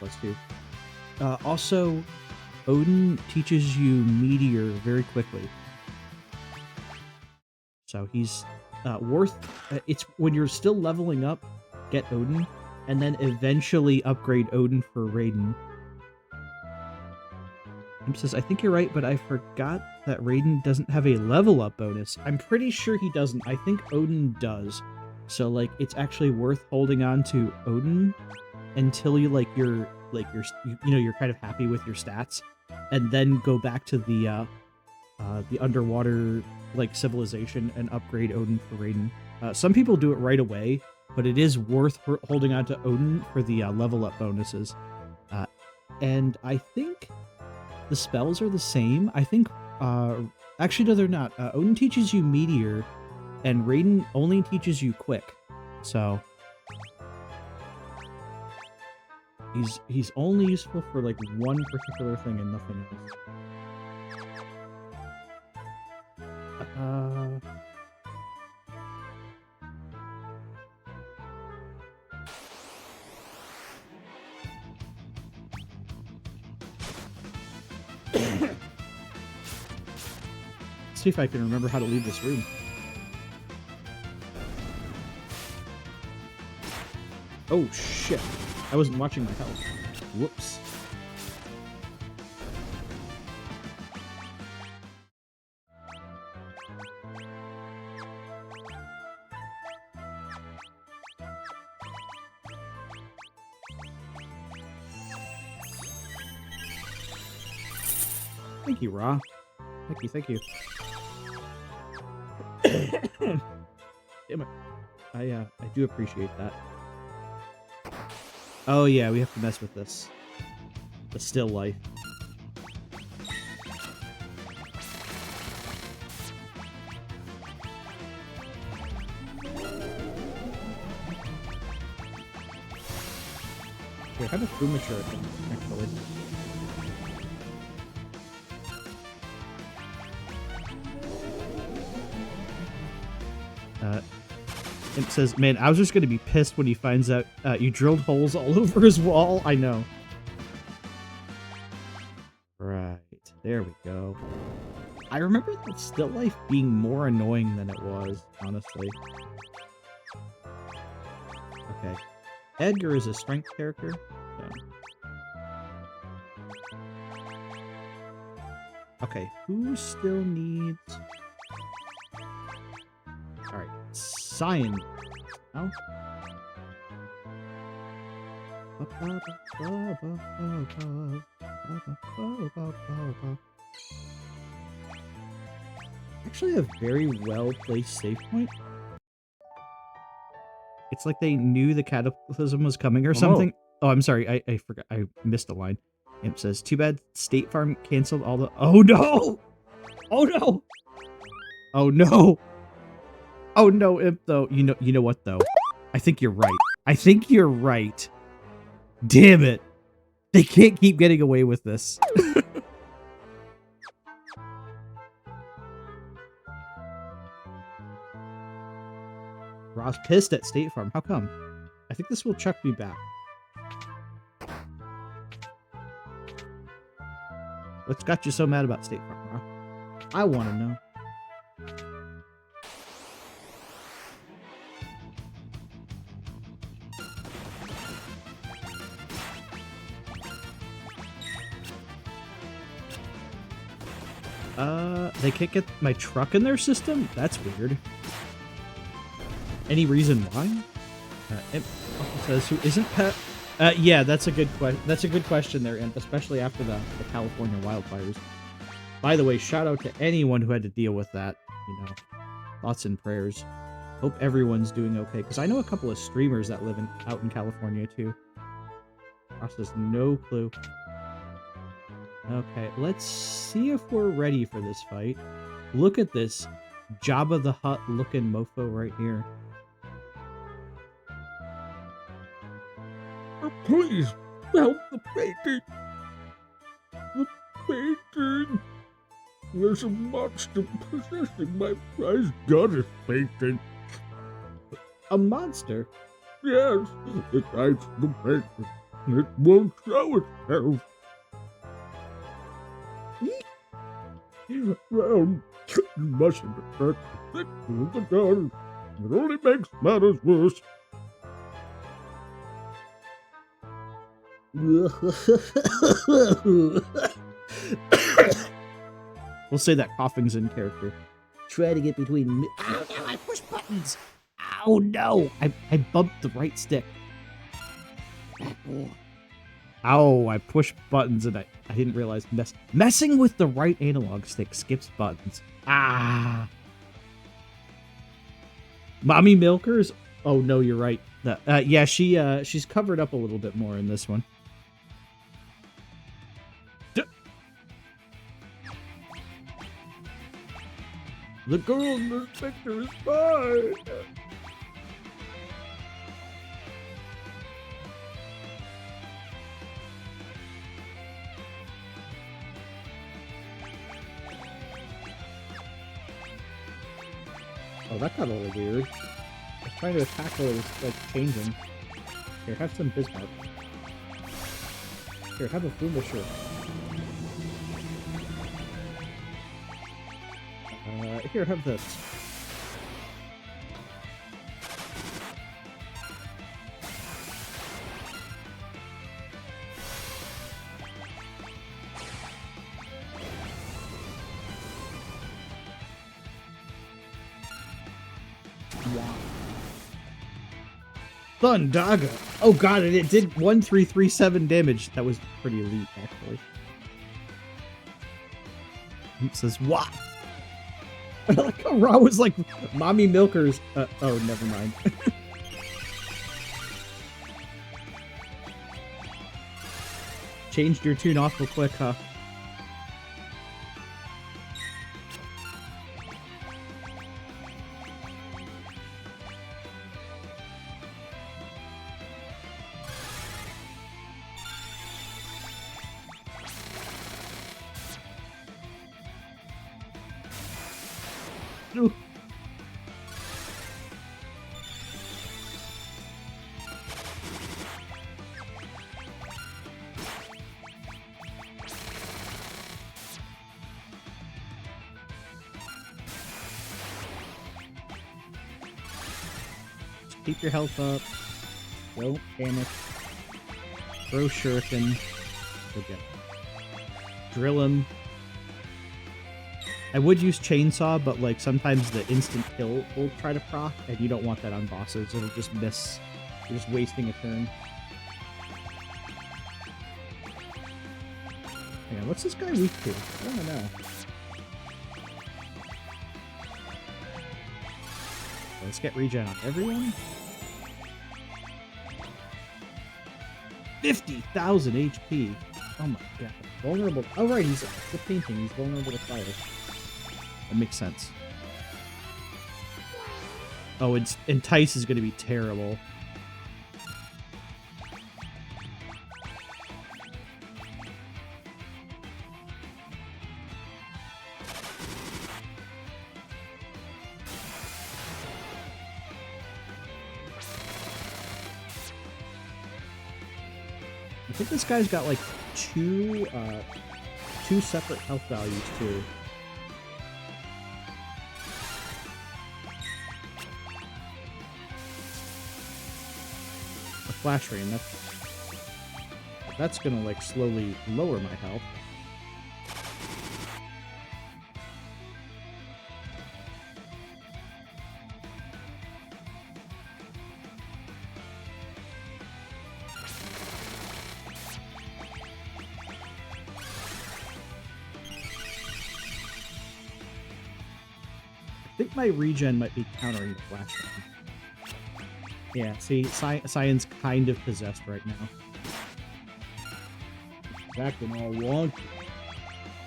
+2. Also, Odin teaches you Meteor very quickly. So he's worth... it's when you're still leveling up, get Odin, and then eventually upgrade Odin for Raiden. Imp says, I think you're right, but I forgot that Raiden doesn't have a level up bonus. I'm pretty sure he doesn't. I think Odin does. So, like, it's actually worth holding on to Odin until you, like, you're kind of happy with your stats, and then go back to the underwater, like, civilization and upgrade Odin for Raiden. Some people do it right away, but it is worth holding on to Odin for the level up bonuses. And I think the spells are the same. I think, actually, no, they're not. Odin teaches you Meteor, and Raiden only teaches you Quick. So he's only useful for, like, one particular thing and nothing else. See if I can remember how to leave this room. Oh shit! I wasn't watching my health. Whoops. Thank you, Ra. Thank you. Damn it. I do appreciate that. Oh yeah, we have to mess with this. The still life. Okay, I have a Fuma Shuriken, actually. It says, man, I was just gonna be pissed when he finds out you drilled holes all over his wall. I know. Right, there we go. I remember that still life being more annoying than it was, honestly. Okay. Edgar is a strength character. So. Okay, who still needs... Alright, Cyan. Oh. Actually a very well-placed save point. It's like they knew the cataclysm was coming or something. Oh, I'm sorry, I forgot. I missed a line. Imp says, too bad State Farm canceled all the... Oh no! Oh no! Oh no! Oh no, Imp, though. You know what, though? I think you're right. I think you're right. Damn it. They can't keep getting away with this. Ross pissed at State Farm. How come? I think this will chuck me back. What's got you so mad about State Farm, Ross? I want to know. They can't get my truck in their system? That's weird. Any reason why? Imp says, who isn't pet? Yeah, that's a good question there, Imp, especially after the California wildfires. By the way, shout out to anyone who had to deal with that. You know, thoughts and prayers. Hope everyone's doing okay, because I know a couple of streamers that live out in California too. Ross has no clue. Okay, let's see if we're ready for this fight. Look at this Jabba the Hutt looking mofo right here. Please help the baby. The painting! There's a monster possessing my prized goddess painting. A monster? Yes, it hides the painting. It won't show itself. Well, you mustn't affect the thickness of the gun. It only makes matters worse. We'll say that coughing's in character. Try to get between me. Ow, ow, I push buttons. Oh no! I bumped the right stick. Ow, I pushed buttons and I didn't realize messing with the right analog stick skips buttons. Ah. Mommy Milkers? Oh no, you're right. Yeah, she's covered up a little bit more in this one. The girl in this picture is mine. Oh, that got a little weird. I was trying to attack her, it was like changing. Here, have some Bismarck. Here, have a Fumisher. Here, have this. Wow. Thundaga! Oh god, and it did 1337 damage. That was pretty elite, actually. It says, what? I like how Ra was like, Mommy Milkers. Oh, never mind. Changed your tune awful quick, huh? Ooh. Just keep your health up. Don't panic. Throw shuriken. Okay. Drill him. I would use chainsaw, but like sometimes the instant kill will try to proc, and you don't want that on bosses. It'll just miss. You're just wasting a turn. Yeah, what's this guy weak to? I don't know. Let's get regen on everyone. 50,000 HP. Oh my god. Vulnerable. Oh right, he's the painting. He's vulnerable to fire. That makes sense. Oh, and Entice is going to be terrible. I think this guy's got like two separate health values too. Flash rain, that's gonna like slowly lower my health. I think my regen might be countering the flash rain. Yeah, see, Cyan's kind of possessed right now. He's acting all wonky.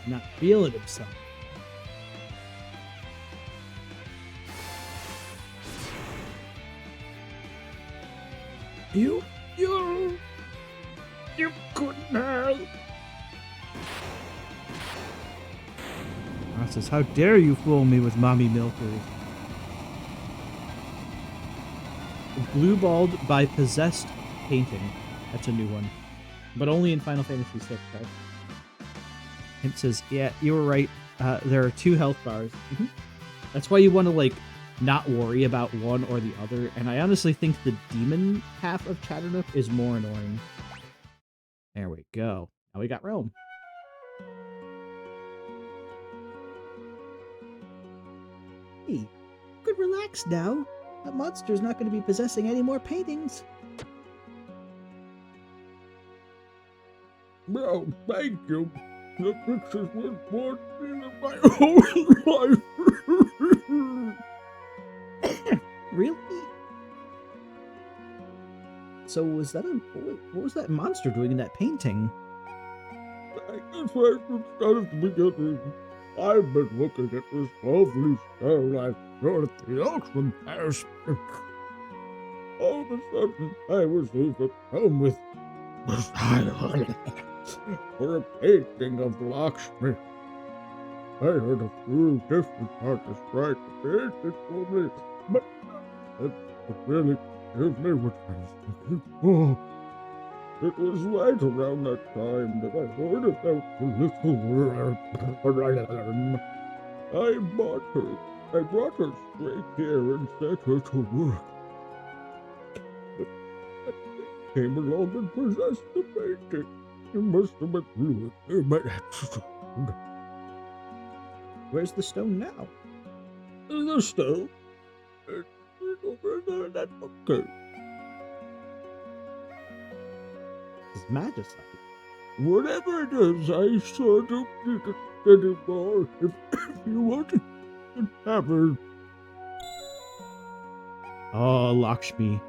Not feeling himself. You couldn't have. says, how dare you fool me with mommy milkers? Blue balled by possessed painting. That's a new one. But only in Final Fantasy VI, right? It says, yeah, you were right. There are 2 health bars. That's why you want to, like, not worry about one or the other. And I honestly think the demon half of Chatternook is more annoying. There we go. Now we got Realm. Hey, you could relax now. That monster's not going to be possessing any more paintings. No, thank you. The pictures were more than my whole life. Really? So was that what was that monster doing in that painting? I guess I should start at the beginning. I've been looking at this lovely stone I saw at the auction house. All of a sudden, I was overcome with for a painting of Lakshmi. I heard a few different artists try to paint it for me, but it really gave me what I was looking for. It was right around that time that I heard about the little world. I bought her. I brought her straight here and set her to work. But that thing came along and possessed the painting. It must have been ruined by accident. Where's the stone now? The stone? It's over there in that bookcase. It's magicite. Whatever it is, I sure don't need it anymore. If you want it, you can have it. Oh, Lakshmi.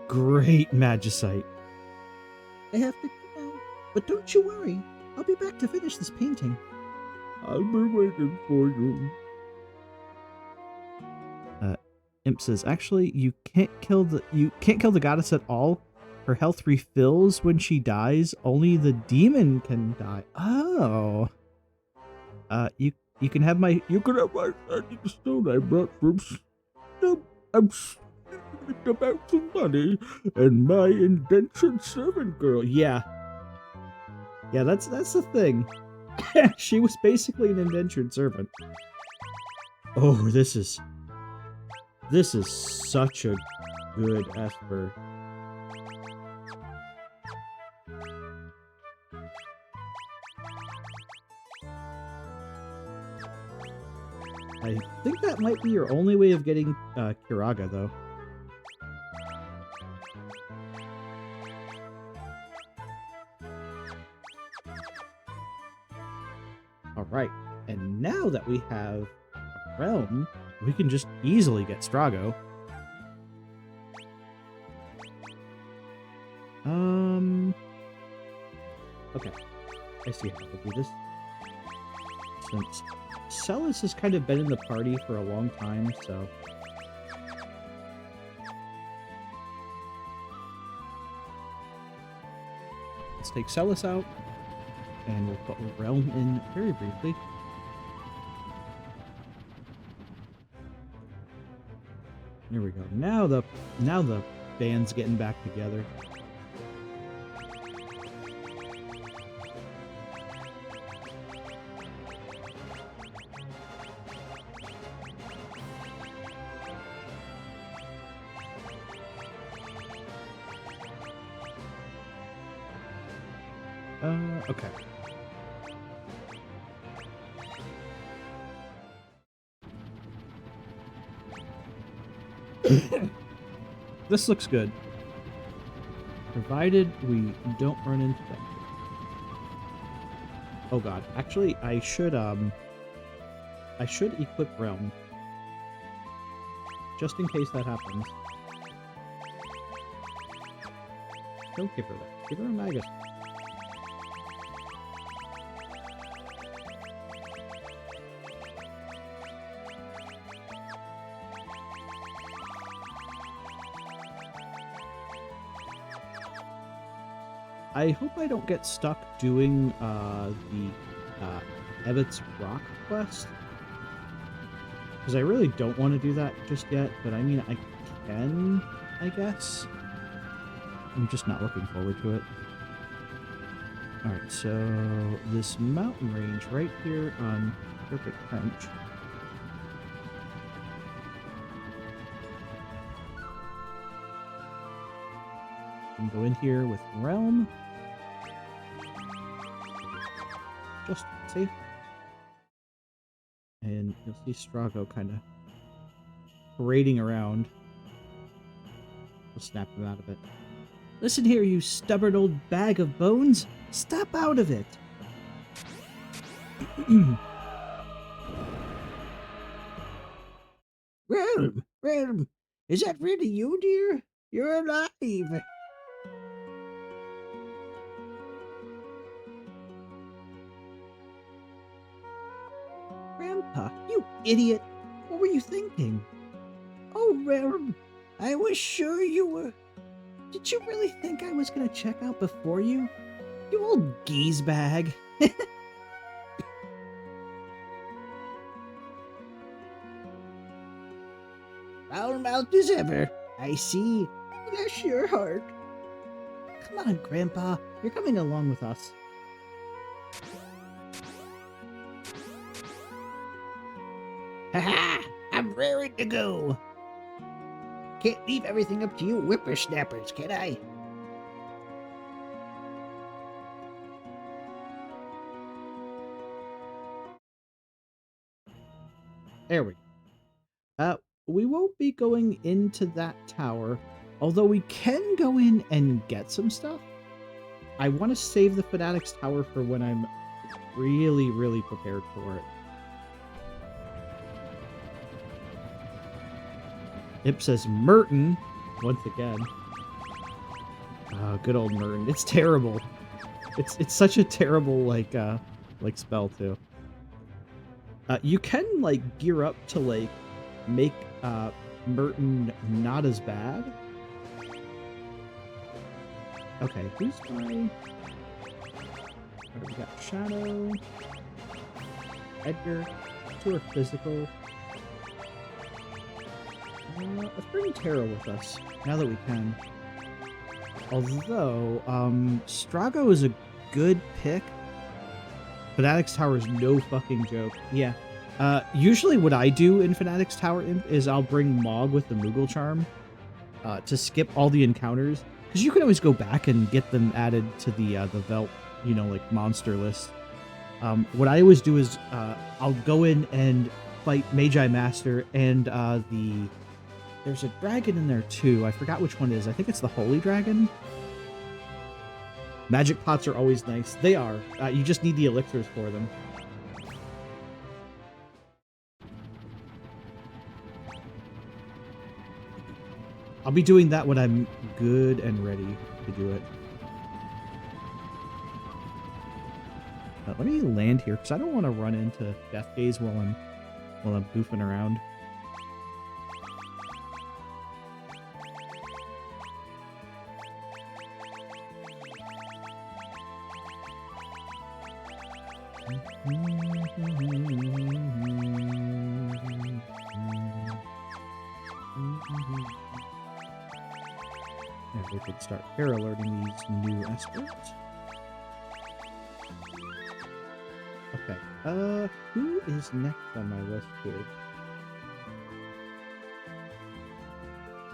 Great magicite. I have to go now, but don't you worry. I'll be back to finish this painting. I'll be waiting for you. Imp says, actually, you can't kill the goddess at all. Her health refills when she dies. Only the demon can die. Oh. You can have my standing stone I brought from I'm about some money and my indentured servant girl. Yeah, that's the thing. She was basically an indentured servant. Oh, this is such a good Esper. I think that might be your only way of getting Kiraga, though. Alright, and now that we have a realm, we can just easily get Strago. Okay, I see how to do this. Since Celis has kind of been in the party for a long time, so... Let's take Celis out, and we'll put Realm in very briefly. There we go. Now the band's getting back together. Okay. This looks good. Provided we don't run into them. Oh god. Actually, I should equip Realm. Just in case that happens. Don't give her that. Give her a Magus. I hope I don't get stuck doing the Ebbets Rock quest, Because I really don't want to do that just yet, but I mean, I can, I guess. I'm just not looking forward to it. Alright, so this mountain range right here on Serpent Trench. Can go in here with Realm. Just see. And you'll see Strago kind of parading around. We'll snap him out of it. Listen here, you stubborn old bag of bones! Step out of it! Realm, Realm, is that really you, dear? You're alive. Grandpa, you idiot! What were you thinking? Oh, Realm, I was sure you were. Did you really think I was gonna check out before you? You old geese bag. Foul-mouthed as ever. I see. Bless your heart. Come on, Grandpa. You're coming along with us. Ha-ha! I'm raring to go. Can't leave everything up to you whippersnappers, can I? There we go. We won't be going into that tower, although we can go in and get some stuff. I want to save the Fanatics Tower for when I'm really, really prepared for it. Imp says Merton once again. Oh, good old Merton. It's terrible. It's such a terrible like spell too. You can like gear up to like make Merton not as bad. Okay, who's my... What do we got? Shadow, Edgar, two are physical. Let's bring Terra with us, now that we can. Although, Strago is a good pick. Fanatics Tower is no fucking joke. Yeah. Usually what I do in Fanatics Tower Imp is I'll bring Mog with the Moogle Charm to skip all the encounters. Because you can always go back and get them added to the Velt, you know, like, monster list. What I always do is I'll go in and fight Magi Master and there's a dragon in there too. I forgot which one it is. I think it's the Holy Dragon. Magic pots are always nice. They are. You just need the elixirs for them. I'll be doing that when I'm good and ready to do it. Let me land here because I don't want to run into Death Gaze while I'm goofing around. And we could start air alerting these new Espers. Okay, who is next on my list here?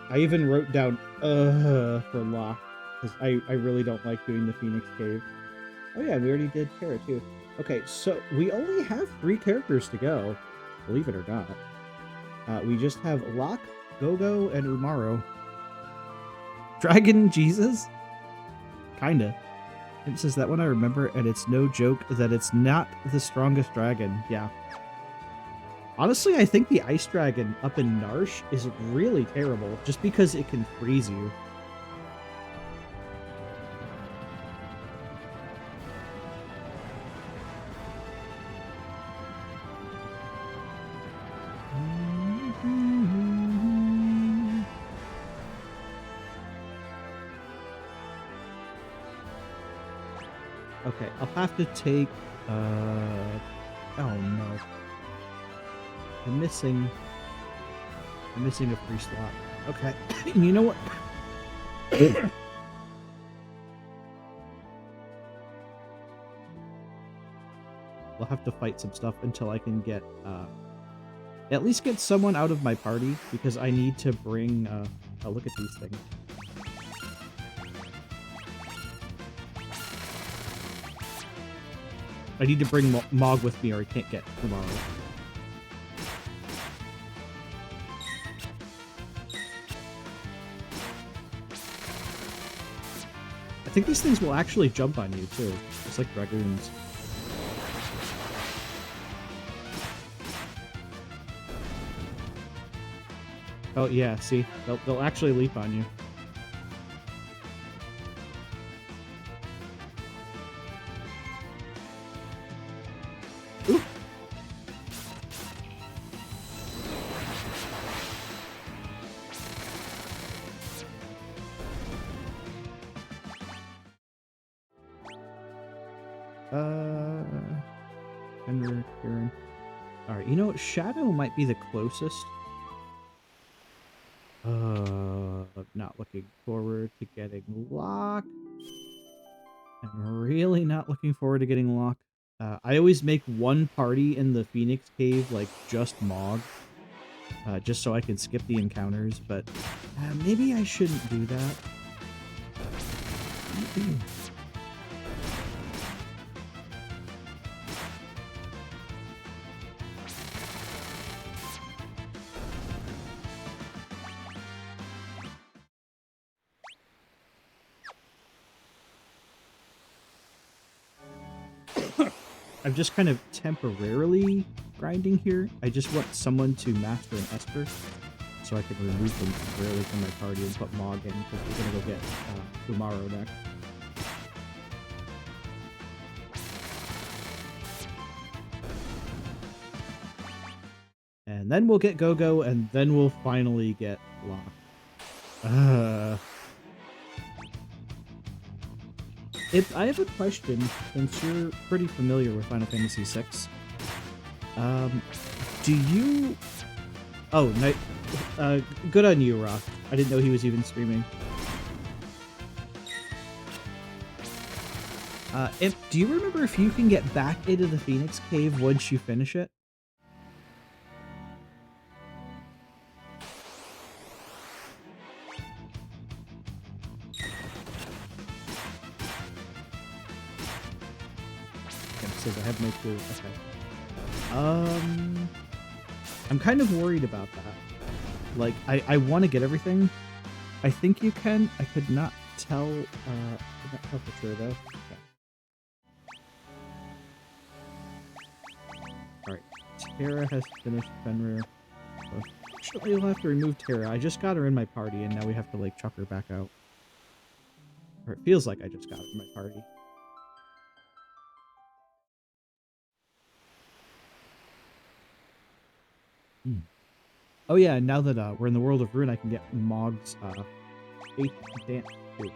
I even wrote down, for Locke, because I really don't like doing the Phoenix Cave. Oh yeah, we already did Terra too. Okay, so we only have 3 characters to go, believe it or not. We just have Locke, Gogo, and Umaro. Dragon Jesus? Kinda. It says that one I remember, and it's no joke that it's not the strongest dragon. Yeah. Honestly, I think the Ice Dragon up in Narsh is really terrible, just because it can freeze you. Okay, I'll have to take, oh no. I'm missing I'm missing a free slot. Okay. You know what? We'll have to fight some stuff until I can get, at least get someone out of my party, because I need to bring, oh, look at these things. I need to bring Mog with me or I can't get tomorrow. I think these things will actually jump on you, too. Just like dragoons. Oh, yeah, see? They'll actually leap on you. Ooh. Henry, Kieran. Alright, you know what? Shadow might be the closest. Not looking forward to getting Locke. I'm really not looking forward to getting Locke. I always make one party in the Phoenix Cave, like, just Mog. Just so I can skip the encounters, but maybe I shouldn't do that. I'm just kind of temporarily grinding here. I just want someone to master an Esper, so I can remove them temporarily from my party and put Mog in, because we're gonna go get Umaro next. And then we'll get Go-Go, and then we'll finally get Locke. I have a question, since you're pretty familiar with Final Fantasy VI. Do you... Oh, good on you, Rock. I didn't know he was even streaming. Do you remember if you can get back into the Phoenix Cave once you finish it? I have no clue. Okay. I'm kind of worried about that. Like, I want to get everything. I think you can. I could not tell. Could not tell for sure though. Okay. All right. Terra has finished Fenrir. Unfortunately, you'll have to remove Terra. I just got her in my party, and now we have to like chuck her back out. Or it feels like I just got her in my party. Oh yeah, now that we're in the world of Ruin, I can get Mog's 8th dance too.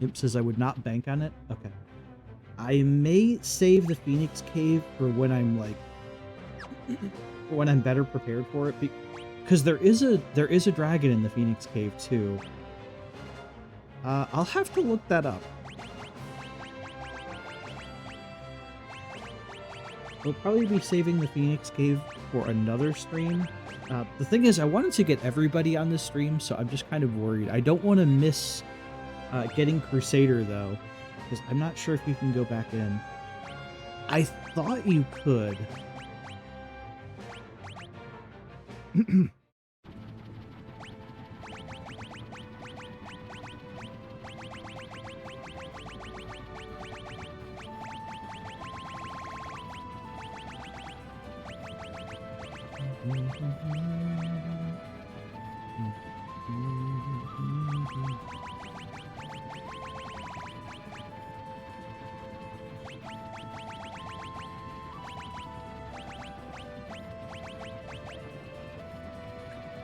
Imp says I would not bank on it. Okay. I may save the Phoenix Cave for when I'm like when I'm better prepared for it, because there is a dragon in the Phoenix Cave too. I'll have to look that up. We'll probably be saving the Phoenix Cave for another stream. The thing is, I wanted to get everybody on this stream, so I'm just kind of worried. I don't want to miss getting Crusader though, because I'm not sure if you can go back in. I thought you could.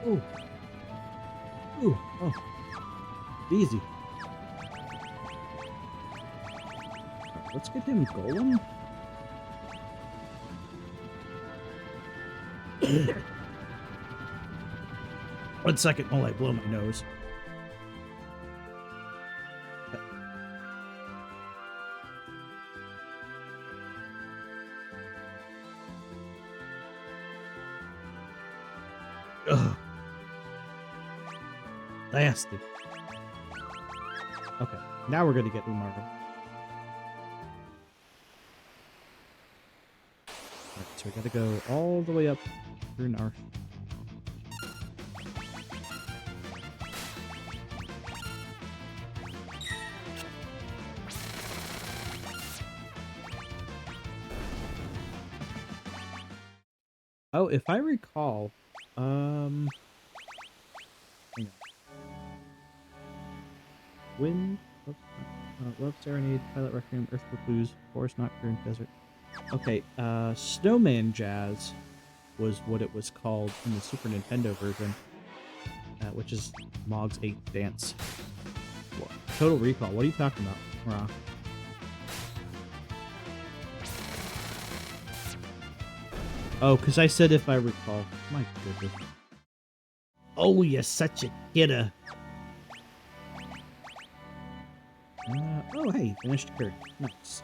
Ooh. Ooh. Oh. Easy. Let's get him golem. 1 second while I blow my nose. Ugh. Nasty. Okay, now we're gonna get Umaro. Alright, so we gotta go all the way up through Narf. Oh, if I recall, hang on. Wind, Love Serenade, Pilot Requiem, Earthquake Blues, Forest Nocturne, Desert. Okay, Snowman Jazz was what it was called in the Super Nintendo version, which is Mog's 8th dance. What? Total Recall, what are you talking about, Ra? Oh, because I said if I recall. My goodness. Oh, you're such a kidder. Oh, hey, finished card. Nice.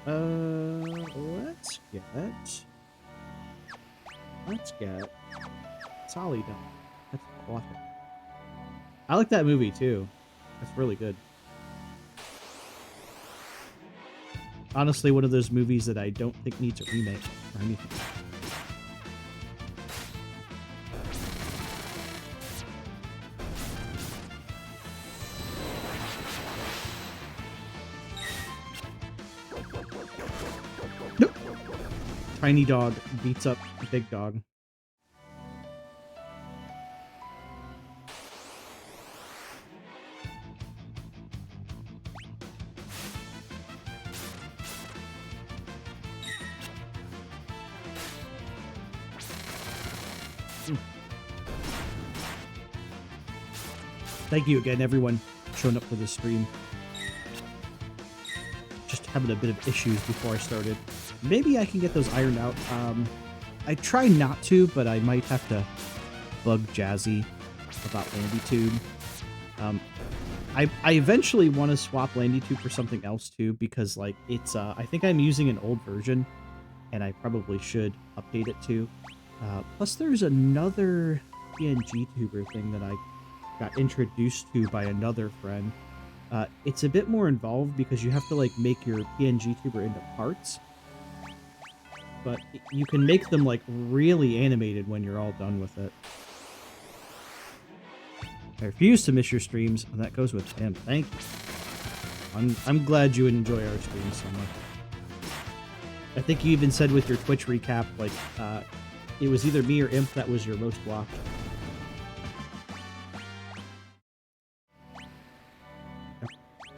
Let's get Solly done. That's awesome. I like that movie, too. That's really good. Honestly, one of those movies that I don't think needs a remake or anything. Tiny dog beats up big dog. Thank you again, everyone, showing up for this stream. Just having a bit of issues before I started. Maybe I can get those ironed out. I try not to, but I might have to bug Jazzy about LandyTube. I eventually want to swap LandyTube for something else too, because like it's I think I'm using an old version, and I probably should update it too. Plus, there's another PNG tuber thing that I got introduced to by another friend. It's a bit more involved because you have to like make your PNG tuber into parts. But you can make them like really animated when you're all done with it. I refuse to miss your streams, and that goes with him. Thank you. I'm glad you enjoy our streams so much. I think you even said with your Twitch recap, like, it was either me or Imp that was your most watched.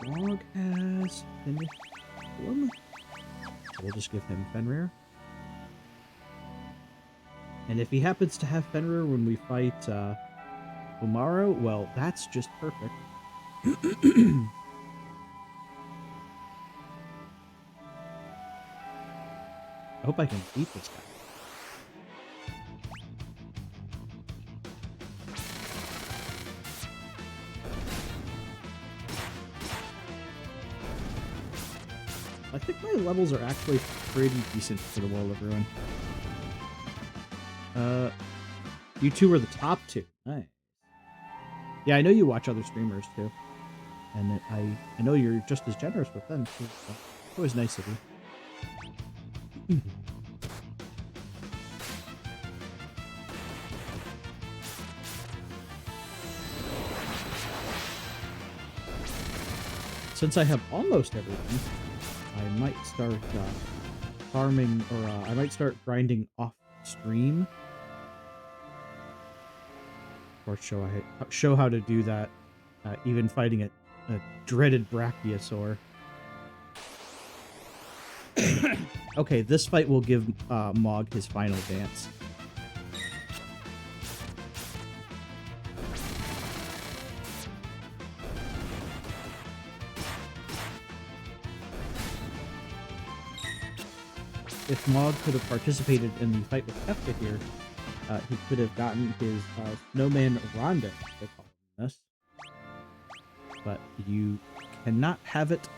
Dog has finished. We'll just give him Fenrir. And if he happens to have Fenrir when we fight Umaro, well, that's just perfect. I hope I can beat this guy. I think my levels are actually pretty decent for the Wall of Ruin. You two are the top two. Nice. Yeah, I know you watch other streamers too. And I know you're just as generous with them too. So it's always nice of you. Since I have almost everything, I might start farming, or I might start grinding off stream. Or show how to do that, even fighting a dreaded Brachiosaur. Okay, this fight will give Mog his final dance. if Mog could have participated in the fight with Kefka here, he could have gotten his snowman Rondo, they call him this. But you cannot have it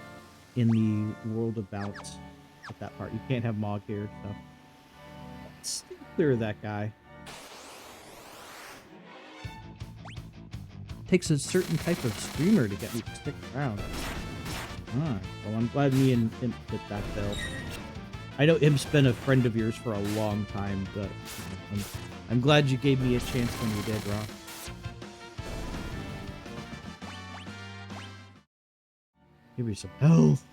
in the world of balance at that part. You can't have Mog here, so let's clear that guy. Takes a certain type of streamer to get me to stick around. Ah, well, I'm glad me and Imp did that build. I know Imp's been a friend of yours for a long time, but I'm glad you gave me a chance when you did, Rob. Give me some health.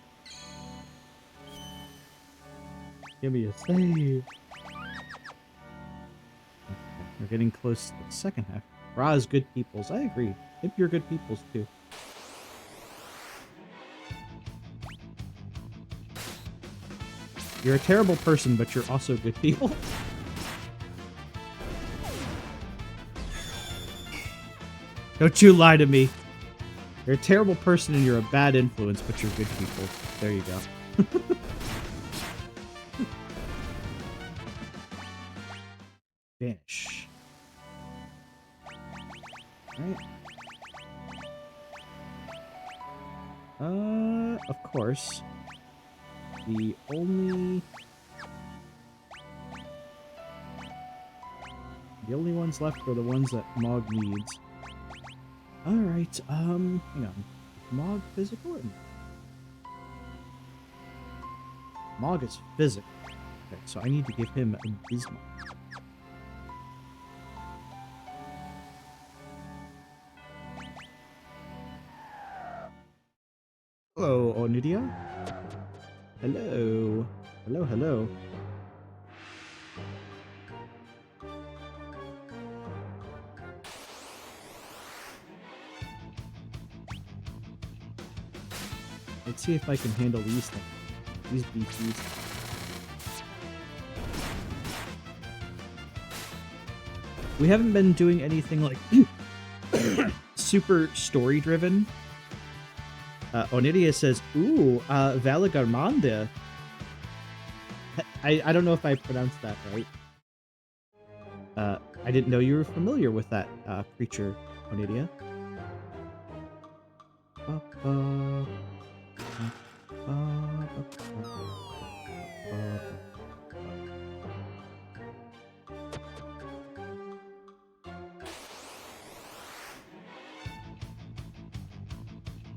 Give me a save. Okay, we're getting close to the second half. Ra's good peoples. I agree. Imp, you're good peoples too. You're a terrible person, but you're also good people. Don't you lie to me. You're a terrible person and you're a bad influence, but you're good people. There you go. Vanish. Right. Of course. The only ones left are the ones that Mog needs. Alright, hang on. Is Mog physical or Mog is physical. Okay, so I need to give him a Bismarck. Hello, Onidia. Hello. Hello, hello. Let's see if I can handle these things. These BCs. We haven't been doing anything like super story-driven. Onidia says, ooh, Valagarmanda. I don't know if I pronounced that right. I didn't know you were familiar with that creature, Onidia.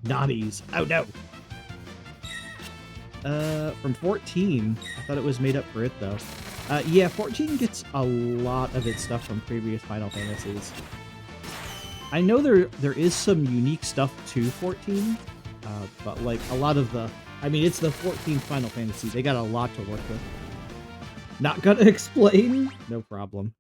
Naughties. Oh no. From 14. I thought it was made up for it though. Yeah, 14 gets a lot of its stuff from previous Final Fantasies. I know there is some unique stuff to 14, but like a lot of the, I mean, it's the 14th Final Fantasy. They got a lot to work with. Not gonna explain? No problem.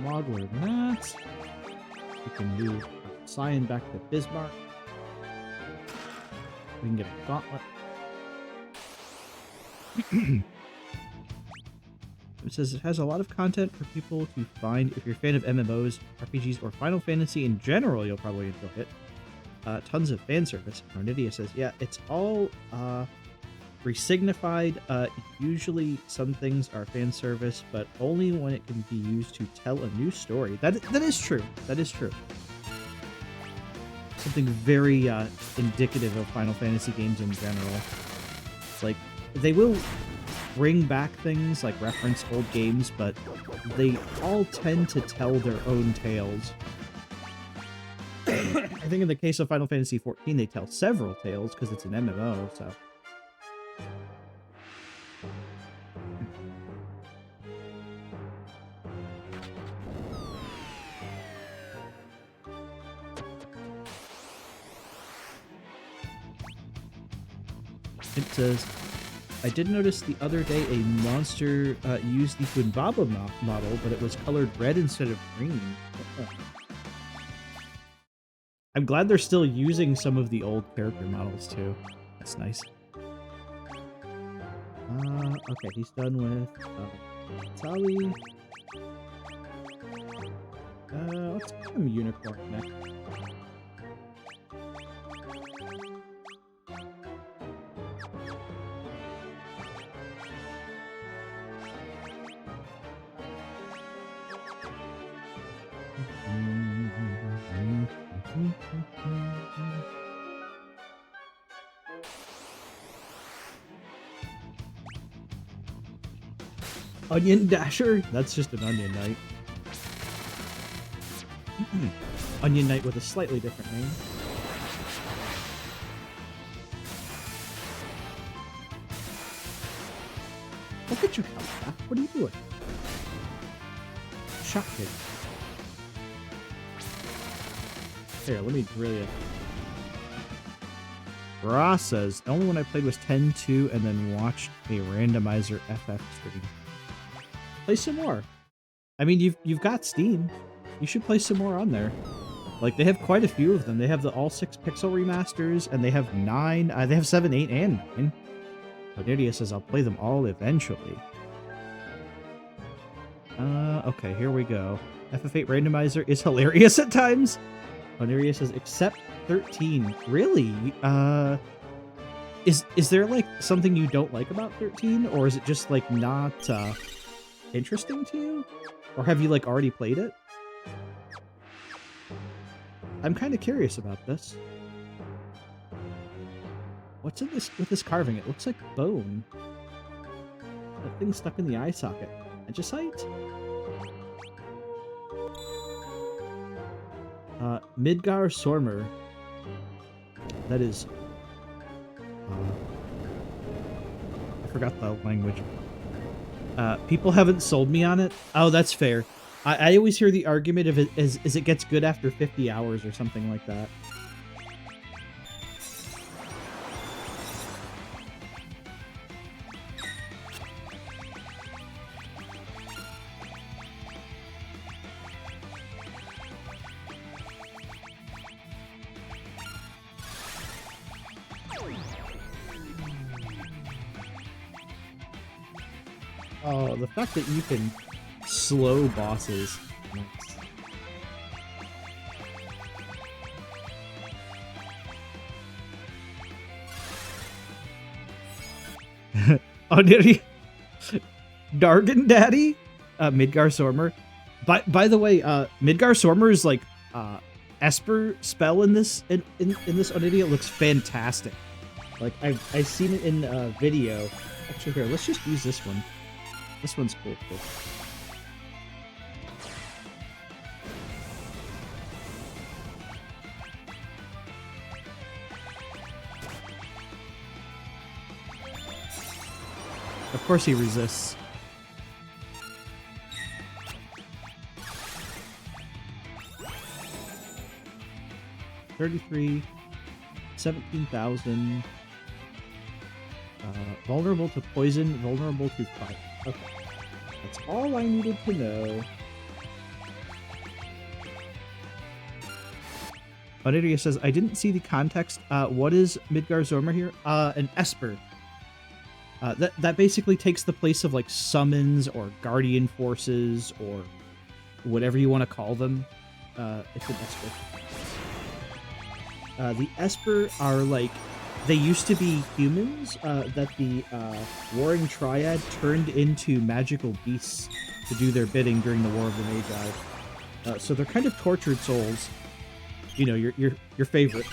Mogler that. We can move Cyan back to Bismarck. We can get a gauntlet. It says it has a lot of content for people to find. If you're a fan of MMOs, RPGs, or Final Fantasy in general, you'll probably enjoy it. Tons of fan service. Nidia says, yeah, it's all resignified. Usually some things are fan service, but only when it can be used to tell a new story. That is true. That is true. Something very indicative of Final Fantasy games in general. It's like they will bring back things like reference old games, but they all tend to tell their own tales. I think in the case of Final Fantasy XIV, they tell several tales because it's an MMO, so. It says, I did notice the other day a monster used the Funbaba model, but it was colored red instead of green. I'm glad they're still using some of the old character models too. That's nice. Okay, he's done with Tali. Let's give him Unicorn next. Onion Dasher? That's just an Onion Knight. Onion Knight with a slightly different name. Look at your health, Beth. What are you doing? Shocking. Here, let me drill you. Ross says, the only one I played was 10-2 and then watched a randomizer FF stream. Play some more. I mean, you've got Steam. You should play some more on there. Like, they have quite a few of them. They have the all 6 pixel remasters, and they have 9. They have 7, 8, and 9. Onidia says, I'll play them all eventually. Okay, here we go. FF8 randomizer is hilarious at times. Oniria says, except 13. Really? Is there, like, something you don't like about 13? Or is it just, like, not, interesting to you? Or have you, like, already played it? I'm kind of curious about this. What's in this with this carving? It looks like bone. That thing's stuck in the eye socket. Magicite? Midgar Sormer. That is... I forgot the language. People haven't sold me on it. Oh, that's fair. I always hear the argument of it is it gets good after 50 hours or something like that. Oh, the fact that you can slow bosses. Oh, did he? Dargan Daddy? Midgar Sormer. By the way, Midgar Sormer's like Esper spell in this in this Onidia looks fantastic. Like I've seen it in video. Actually, here, let's just use this one. This one's cool. Of course he resists. $33, 17,000. Vulnerable to poison, vulnerable to fire. Okay. That's all I needed to know. Onidia says, I didn't see the context. What is Midgar Zormer here? An Esper. That basically takes the place of like summons or guardian forces or whatever you want to call them. It's an Esper. The Esper are like, they used to be humans that the Warring Triad turned into magical beasts to do their bidding during the War of the Magi. So they're kind of tortured souls. You know, your favorite.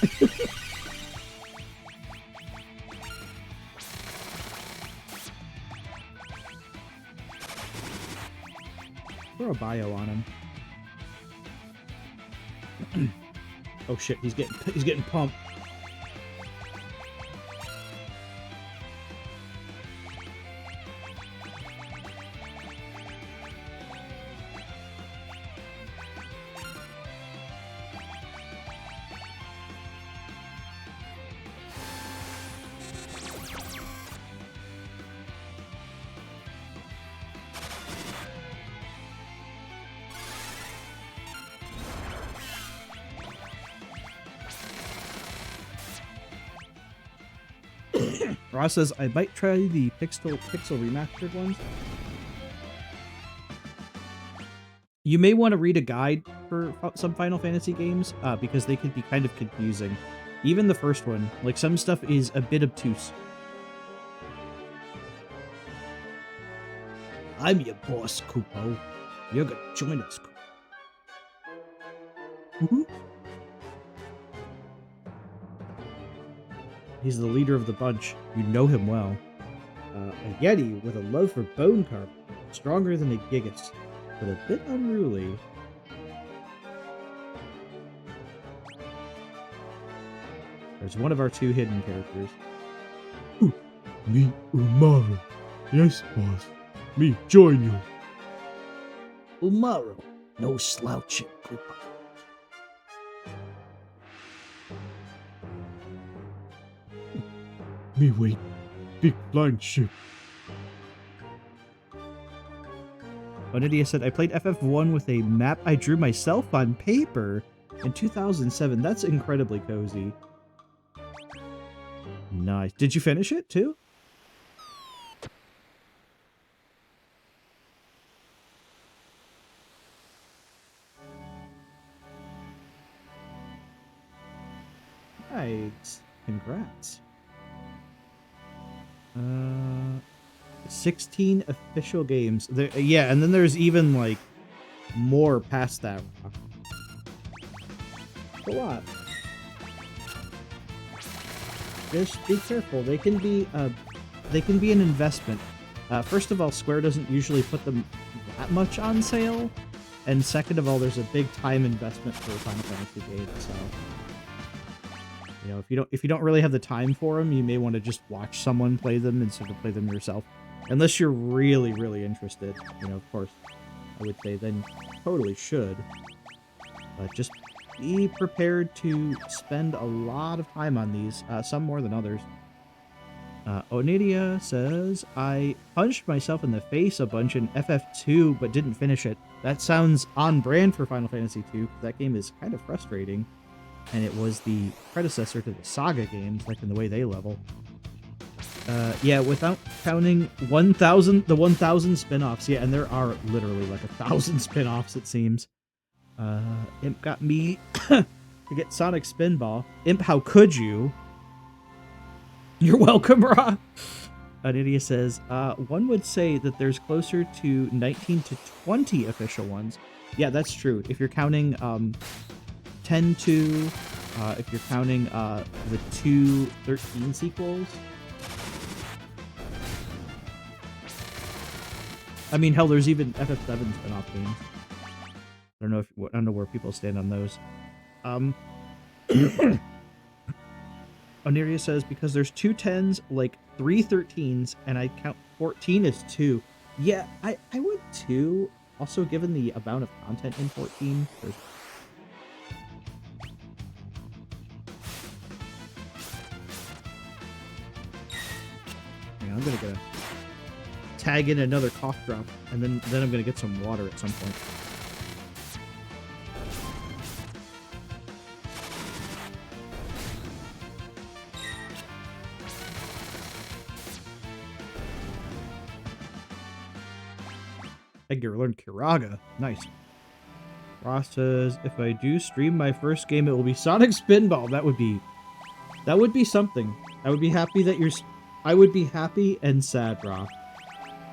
Throw a bio on him. Oh shit, he's getting pumped. Ross says, I might try the Pixel Remastered ones. You may want to read a guide for some Final Fantasy games, because they can be kind of confusing. Even the first one, like some stuff is a bit obtuse. I'm your boss, Kupo. You're gonna join us, Kupo. He's the leader of the bunch. You know him well. A Yeti with a love for bone carving. Stronger than a Gigas, but a bit unruly. There's one of our two hidden characters. Me, Umaru. Yes, boss. Me, join you. Umaru, no slouching, Kupo. Me wait. Big flying ship. Onidia said, I played FF1 with a map I drew myself on paper in 2007. That's incredibly cozy. Nice. Did you finish it too? Nice. Congrats. 16 official games. Yeah, and then there's even, like, more past that. A lot. Just be careful. They can be an investment. First of all, Square doesn't usually put them that much on sale. And second of all, there's a big time investment for a Final Fantasy game, so... You know, if you don't really have the time for them, you may want to just watch someone play them instead of play them yourself. Unless you're really, really interested, you know, of course, I would say then you totally should. But just be prepared to spend a lot of time on these, some more than others. Onidia says, I punched myself in the face a bunch in FF2, but didn't finish it. That sounds on brand for Final Fantasy II. That game is kind of frustrating. And it was the predecessor to the Saga games, like in the way they level. Yeah, without counting the 1,000 spin-offs. Yeah, and there are literally like 1,000 spin-offs, it seems. Imp got me to get Sonic Spinball. Imp, how could you? You're welcome, Ra. Anidia says, one would say that there's closer to 19 to 20 official ones. Yeah, that's true. If you're counting 10-2, if you're counting the 2 13 sequels. I mean, hell, there's even FF7 spin-off games. I don't know where people stand on those. Oniria says, because there's 2 10s, like 3 13s, and I count 14 as 2. Yeah, I would too. Also, given the amount of content in 14, there's... I'm gonna tag in another cough drop, and then I'm gonna get some water at some point. Edgar learned Kiraga. Nice. Ross says, if I do stream my first game, it will be Sonic Spinball. That would be something. I would be happy that you're... I would be happy and sad, Ross.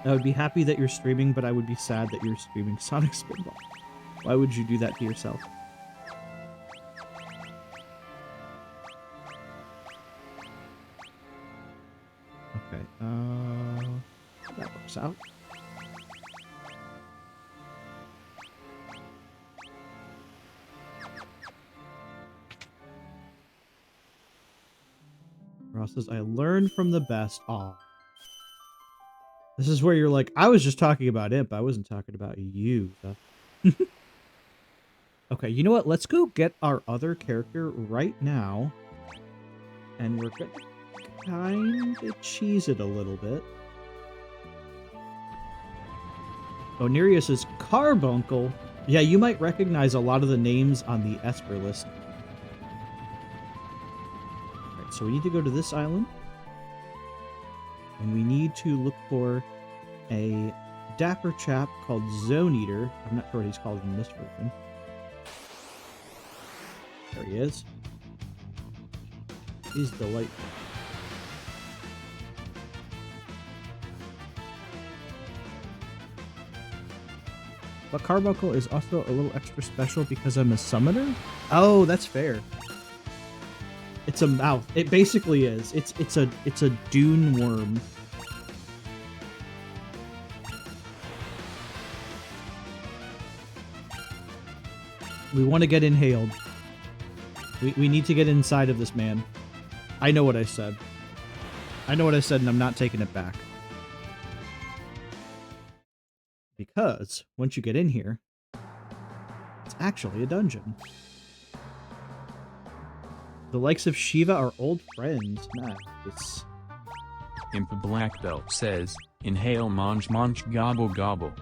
I would be happy that you're streaming, but I would be sad that you're streaming Sonic Spinball. Why would you do that to yourself? Okay, that works out. Ross says, I learned from the best. Aw. This is where you're like, I was just talking about Imp. I wasn't talking about you. Okay, you know what? Let's go get our other character right now. And we're going to kind of cheese it a little bit. Oniria says, Carbuncle. Yeah, you might recognize a lot of the names on the Esper list. Alright, so we need to go to this island. And we need to look for a dapper chap called Zone Eater. I'm not sure what he's called in this version. There he is. He's delightful. But Carbuncle is also a little extra special because I'm a summoner? Oh, that's fair. It's a mouth. It basically is. It's a dune worm. We want to get inhaled. We need to get inside of this man. I know what I said. I know what I said, and I'm not taking it back. Because once you get in here, it's actually a dungeon. The likes of Shiva are old friends. Nice. Imp Black Belt says, inhale munch munch gobble gobble.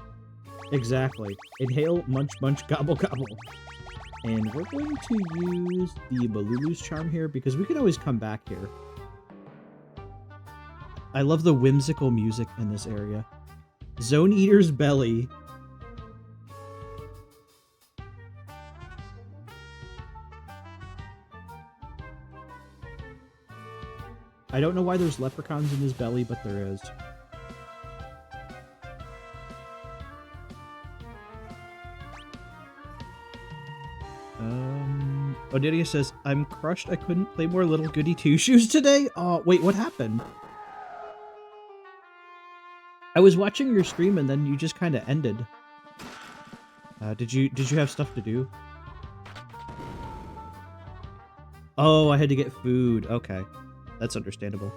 Exactly. Inhale, munch munch, gobble gobble. And we're going to use the Balulu's charm here because we can always come back here. I love the whimsical music in this area. Zone Eater's belly. I don't know why there's leprechauns in his belly, but there is. Odidia says, I'm crushed I couldn't play more Little Goody Two-Shoes today? Oh, wait, what happened? I was watching your stream and then you just kind of ended. Did you have stuff to do? Oh, I had to get food. Okay. That's understandable.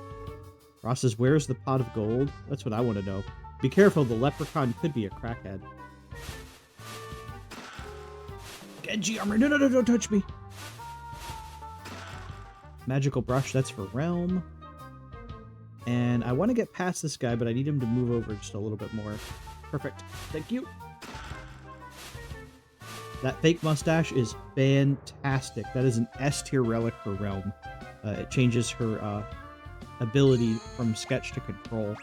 Ross says, where's the pot of gold? That's what I want to know. Be careful, the leprechaun could be a crackhead. Genji armor. No, don't touch me. Magical brush, that's for realm. And I want to get past this guy, but I need him to move over just a little bit more. Perfect. Thank you. That fake mustache is fantastic. That is an S tier relic for realm. It changes her ability from sketch to control,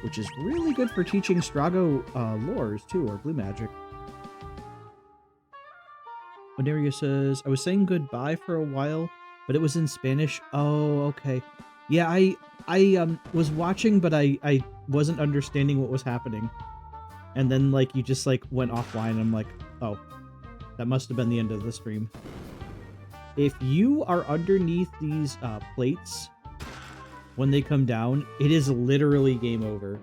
which is really good for teaching Strago lores too, or blue magic. Oneria says, I was saying goodbye for a while, but it was in Spanish. Oh, okay. Yeah, I was watching, but I wasn't understanding what was happening. And then, like, you just, like, went offline, and I'm like, oh, that must have been the end of the stream. If you are underneath these plates, when they come down, it is literally game over.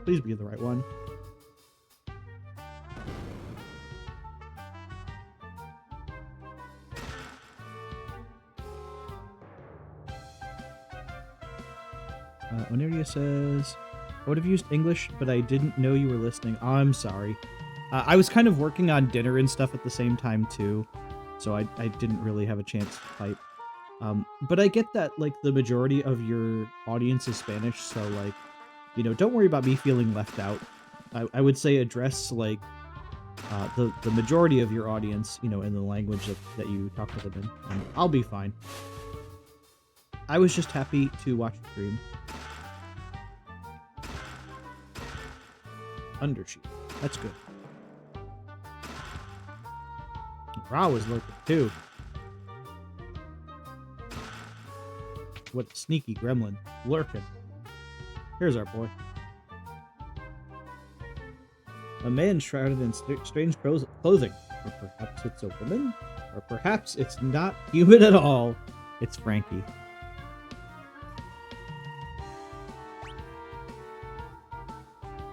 Please be the right one. Oneria says, I would have used English, but I didn't know you were listening. Oh, I'm sorry. I was kind of working on dinner and stuff at the same time, too. So I didn't really have a chance to type. But I get that, like, the majority of your audience is Spanish, so, like, you know, don't worry about me feeling left out. I would say address, like, the majority of your audience, you know, in the language that you talk to them in, and I'll be fine. I was just happy to watch the stream. Undersheet. That's good. Ra was lurking too. What a sneaky gremlin. Lurking. Here's our boy. A man shrouded in strange clothing. Or perhaps it's a woman? Or perhaps it's not human at all. It's Frankie.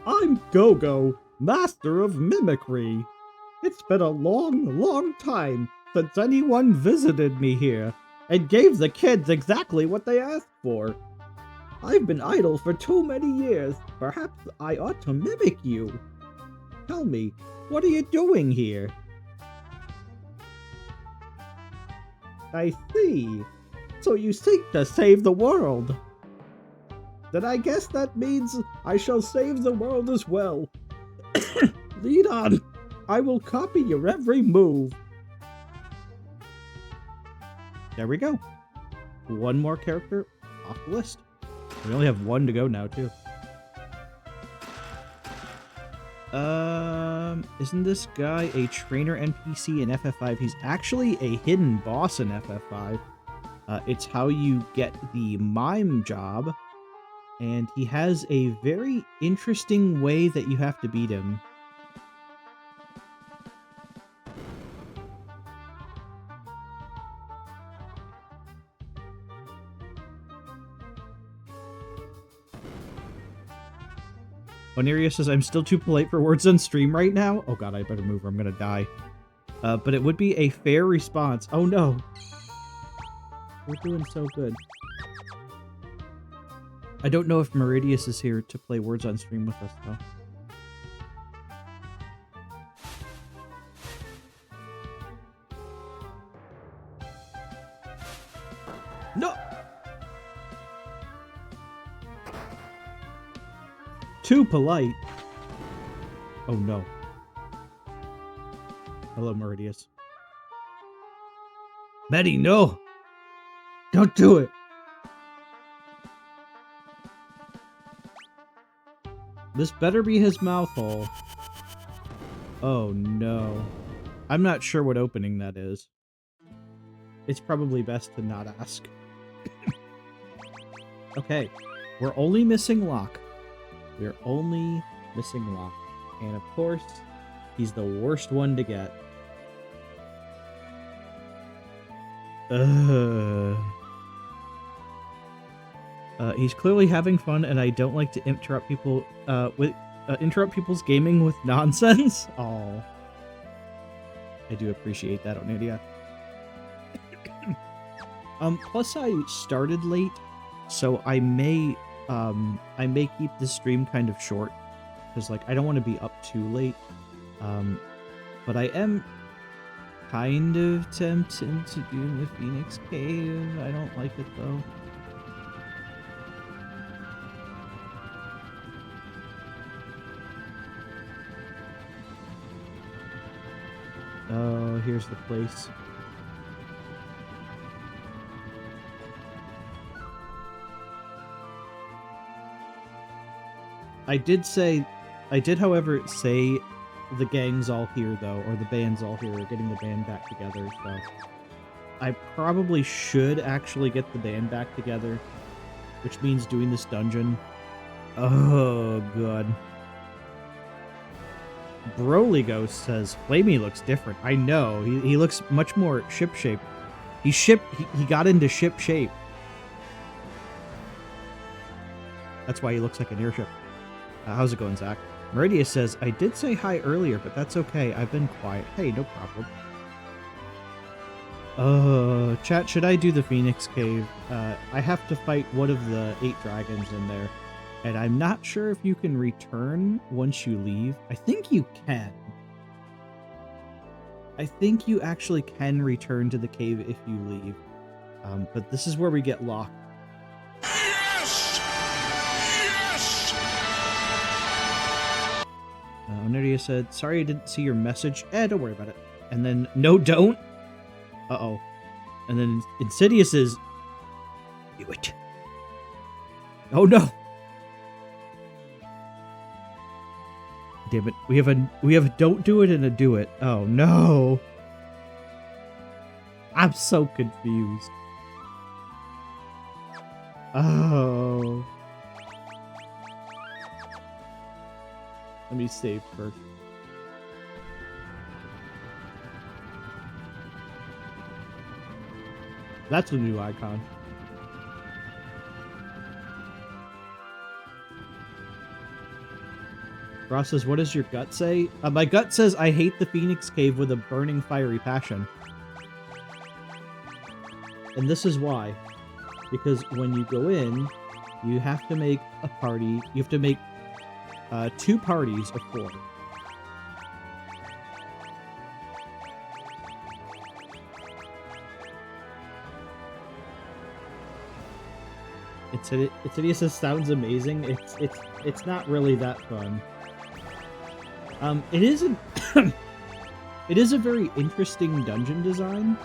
I'm Go-Go, master of mimicry. It's been a long, long time since anyone visited me here and gave the kids exactly what they asked for. I've been idle for too many years. Perhaps I ought to mimic you. Tell me, what are you doing here? I see. So you seek to save the world. Then I guess that means I shall save the world as well. Lead on. I will copy your every move. There we go. One more character off the list. We only have one to go now, too. Isn't this guy a trainer NPC in FF5? He's actually a hidden boss in FF5. It's how you get the mime job, and he has a very interesting way that you have to beat him. Oneria says, I'm still too polite for words on stream right now. Oh god, I better move or I'm gonna die. But it would be a fair response. Oh no. We're doing so good. I don't know if Meridius is here to play words on stream with us, though. No! Too polite. Oh no. Hello, Meridius. Betty, no! Don't do it! This better be his mouth hole. Oh no. I'm not sure what opening that is. It's probably best to not ask. Okay. We're only missing Locke. We're only missing Locke. And of course, he's the worst one to get. He's clearly having fun, and I don't like to interrupt people interrupt people's gaming with nonsense. Oh, I do appreciate that, Onidia. Plus I started late, so I may keep the stream kind of short, because like I don't want to be up too late. But I am kind of tempted to do the Phoenix Cave. I don't like it though. Oh, here's the place. I did, however, say the gang's all here, though, or the band's all here, or getting the band back together, so I probably should actually get the band back together, which means doing this dungeon. Oh, God. Broly Ghost says, Flamey looks different. I know, he looks much more ship-shaped. He got into ship shape. That's why he looks like an airship. How's it going, Zach? Meridius says, I did say hi earlier, but that's okay. I've been quiet. Hey, no problem. Chat, should I do the Phoenix Cave? I have to fight one of the 8 dragons in there. And I'm not sure if you can return once you leave. I think you can. I think you actually can return to the cave if you leave. But this is where we get locked. Oneria said, sorry I didn't see your message. Don't worry about it. And then, no, don't. Uh-oh. And then Insidious is, do it. Oh, no. Damn it. We have a don't do it and a do it. Oh, no. I'm so confused. Oh. Let me save first. That's a new icon. Ross says, what does your gut say? My gut says I hate the Phoenix Cave with a burning fiery passion. And this is why. Because when you go in, you have to make a party. You have to make 2 parties of 4. Insidious sounds amazing. It's not really that fun. It isn't. It is a very interesting dungeon design.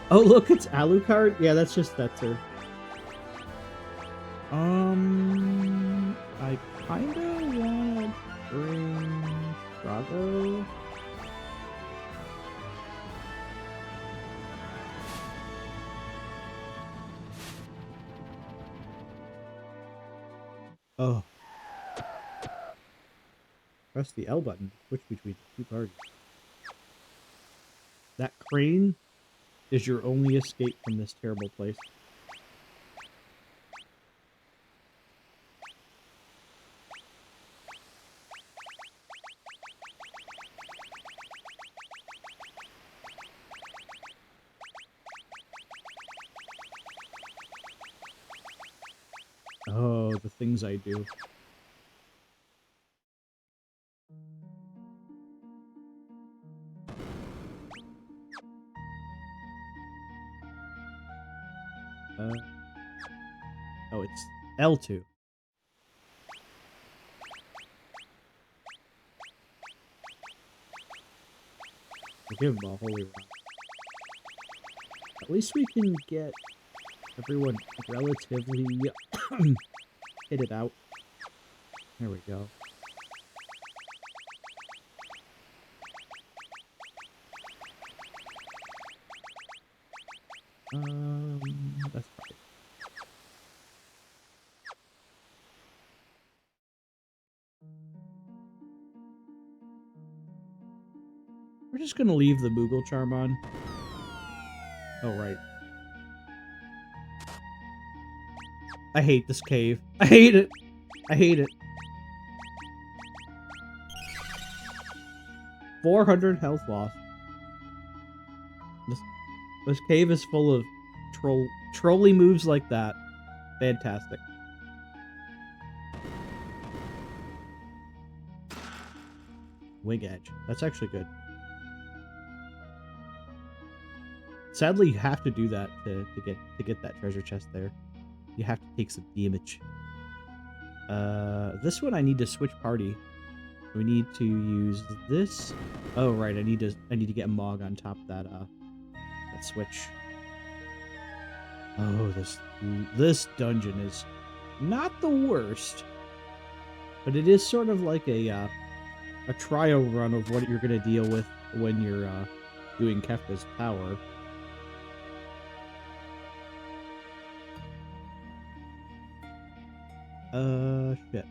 Oh, look, it's Alucard? Yeah, that's just her. I kinda wanna bring Drago. Oh. Press the L button to switch between the two parties. That crane is your only escape from this terrible place. Oh, the things I do. Oh, it's L2. We'll give him a holy rock. At least we can get everyone relatively hit it out. There we go. That's fine. We're just gonna leave the Moogle charm on. Oh, right. I hate this cave. I hate it. I hate it. 400 health loss. This cave is full of trolly moves like that. Fantastic. Wing edge. That's actually good. Sadly, you have to do that to get that treasure chest there. You have to take some damage. This one I need to switch party. We need to use this. Oh right, I need to get Mog on top of that switch. Oh, this dungeon is not the worst, but it is sort of like a trial run of what you're gonna deal with when you're doing Kefka's power. Shit.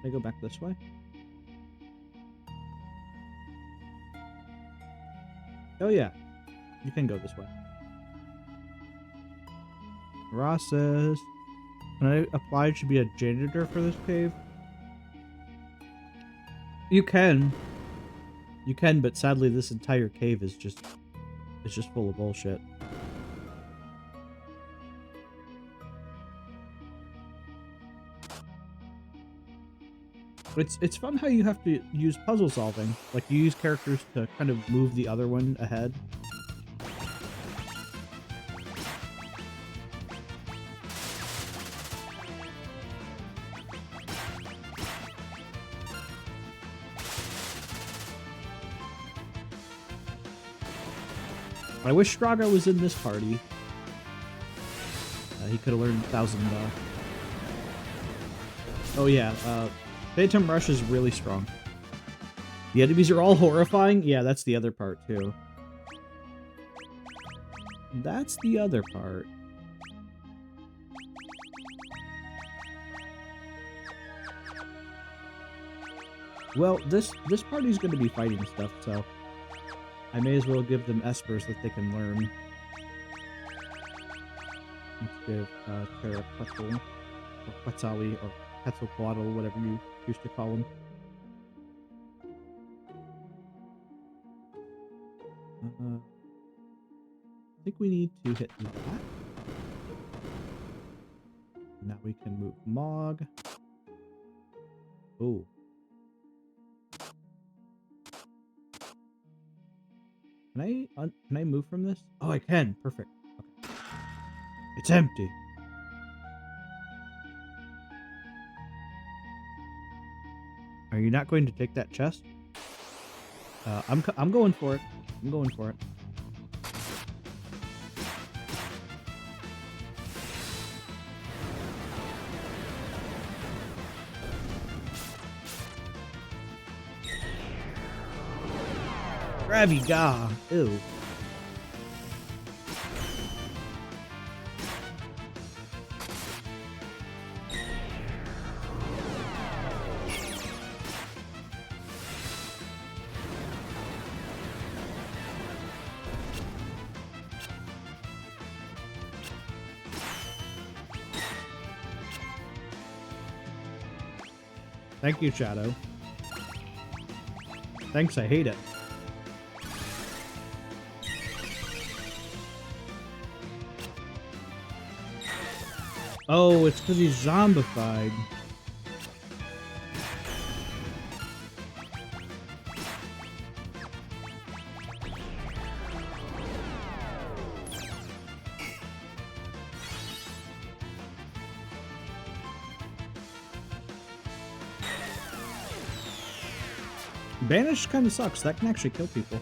Can I go back this way? Oh yeah, you can go this way. Ross says, can I apply to be a janitor for this cave? You can, but sadly this entire cave is just full of bullshit. It's fun how you have to use puzzle solving. Like, you use characters to kind of move the other one ahead. I wish Straga was in this party. He could have learned 1,000. Oh yeah, Phantom Rush is really strong. The enemies are all horrifying? Yeah, that's the other part, too. That's the other part. Well, this party's going to be fighting stuff, so I may as well give them Espers that they can learn. Let's give Terra Quetzal, or Quetzali, or Quetzalcoatl, whatever you used to call him. I think we need to hit that. Now we can move Mog. Oh. Can I move from this? Oh, I can. Perfect. Okay. It's empty. Are you not going to take that chest? I'm going for it. I'm going for it. Raviga. Ew. Thank you, Shadow. Thanks, I hate it. Oh, it's because he's zombified. Banish kind of sucks. That can actually kill people.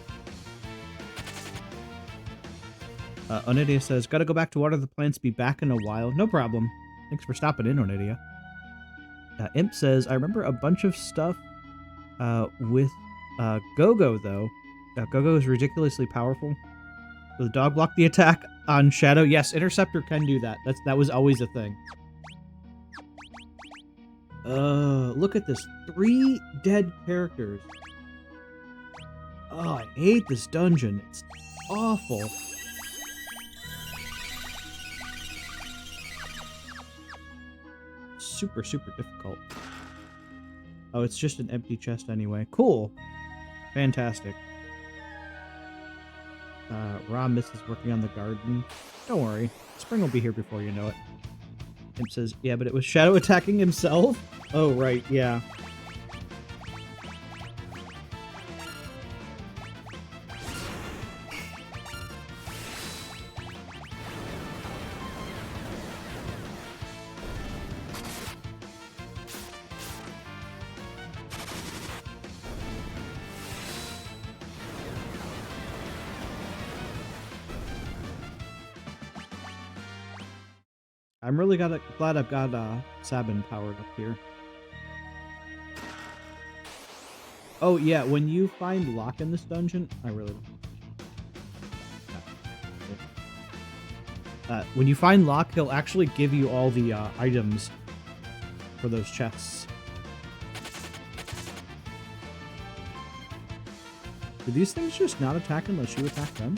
Onidia says, gotta go back to water the plants, be back in a while. No problem. Thanks for stopping in, Onidia. Imp says, I remember a bunch of stuff with Go-Go, though. Go-Go is ridiculously powerful. So the dog blocked the attack on Shadow. Yes, Interceptor can do that. That was always a thing. Look at this. 3 dead characters. Oh, I hate this dungeon. It's awful. Super, super difficult. Oh, it's just an empty chest anyway. Cool. Fantastic. Rom misses working on the garden. Don't worry. Spring will be here before you know it. Imp says, yeah, but it was Shadow attacking himself? Oh, right, yeah. I'm really glad I've got Sabin powered up here. Oh yeah, when you find Locke in this dungeon, I really don't. When you find Locke, he'll actually give you all the items for those chests. Do these things just not attack unless you attack them?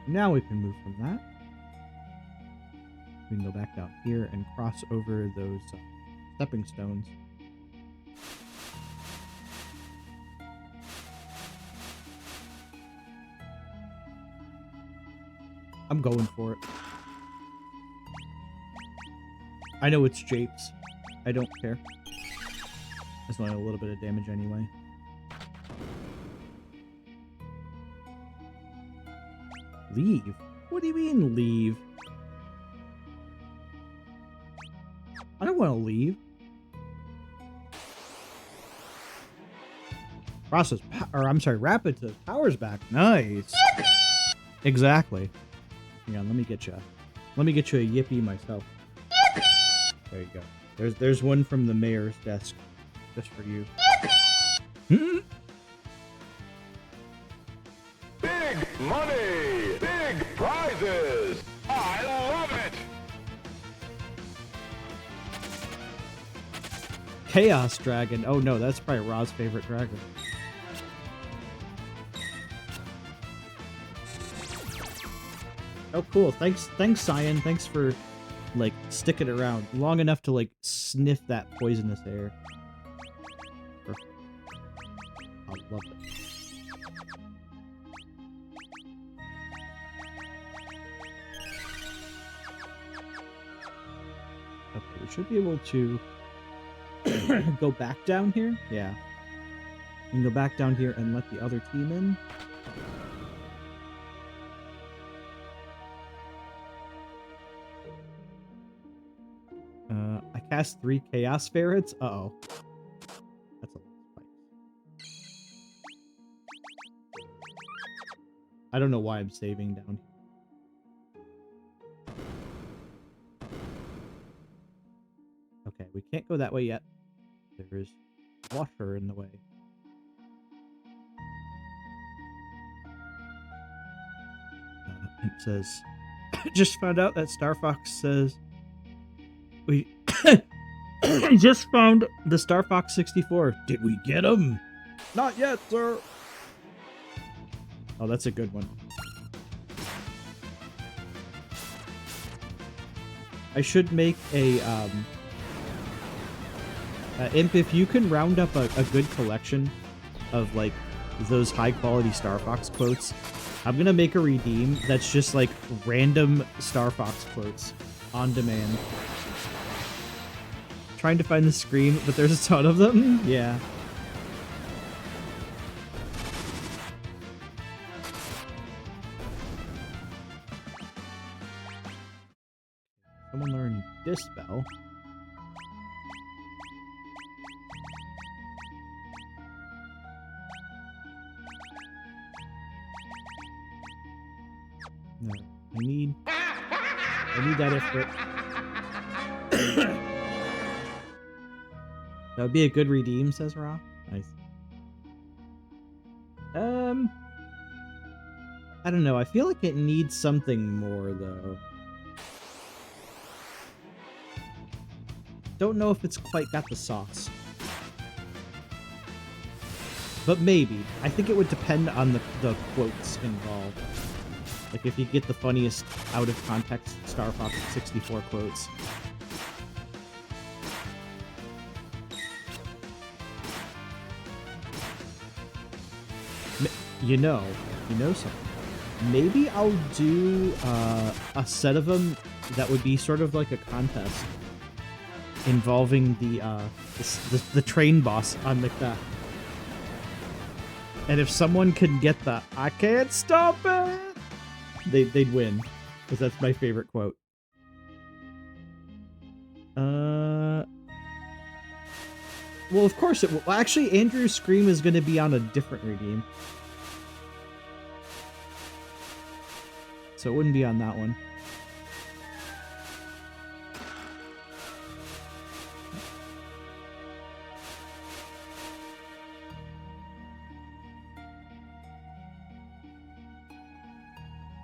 Now we can move from that. We can go back down here and cross over those stepping stones. I'm going for it. I know it's Japes. I don't care. It's only a little bit of damage anyway. Leave? What do you mean, leave? I don't want to leave. Rapid says power's back. Nice. Exactly. Hang on, let me get you a yippee myself. There you go. There's one from the mayor's desk, just for you. Big money! Big prizes! I love it! Chaos Dragon. Oh no, that's probably Ra's favorite dragon. Oh cool. Thanks Cyan. Thanks for like sticking around long enough to like sniff that poisonous air. Perfect. I love it. Okay, we should be able to go back down here. Yeah. We can go back down here and let the other team in. cast 3 Chaos Ferrets? Uh-oh. That's a lot of spikes. I don't know why I'm saving down here. Okay, we can't go that way yet. There is water in the way. It says, just found out that Star Fox says, we just found the Star Fox 64. Did we get him? Not yet, sir. Oh, that's a good one. I should make a, Imp, if you can round up a good collection of, like, those high-quality Star Fox quotes, I'm gonna make a redeem that's just, like, random Star Fox quotes on demand. Trying to find the screen, but there's a ton of them? Yeah. Someone learned Dispel. No, I need that Ifrit. That would be a good redeem, says Ra. Nice. I don't know. I feel like it needs something more, though. Don't know if it's quite got the sauce. But maybe. I think it would depend on the quotes involved. Like, if you get the funniest out-of-context Star Fox 64 quotes. You know something. Maybe I'll do a set of them that would be sort of like a contest involving the train boss on Macbeth. And if someone can get the "I can't stop it," they'd win, because that's my favorite quote. Well, of course it will. Well, actually, Andrew's Scream is going to be on a different redeem. So it wouldn't be on that one.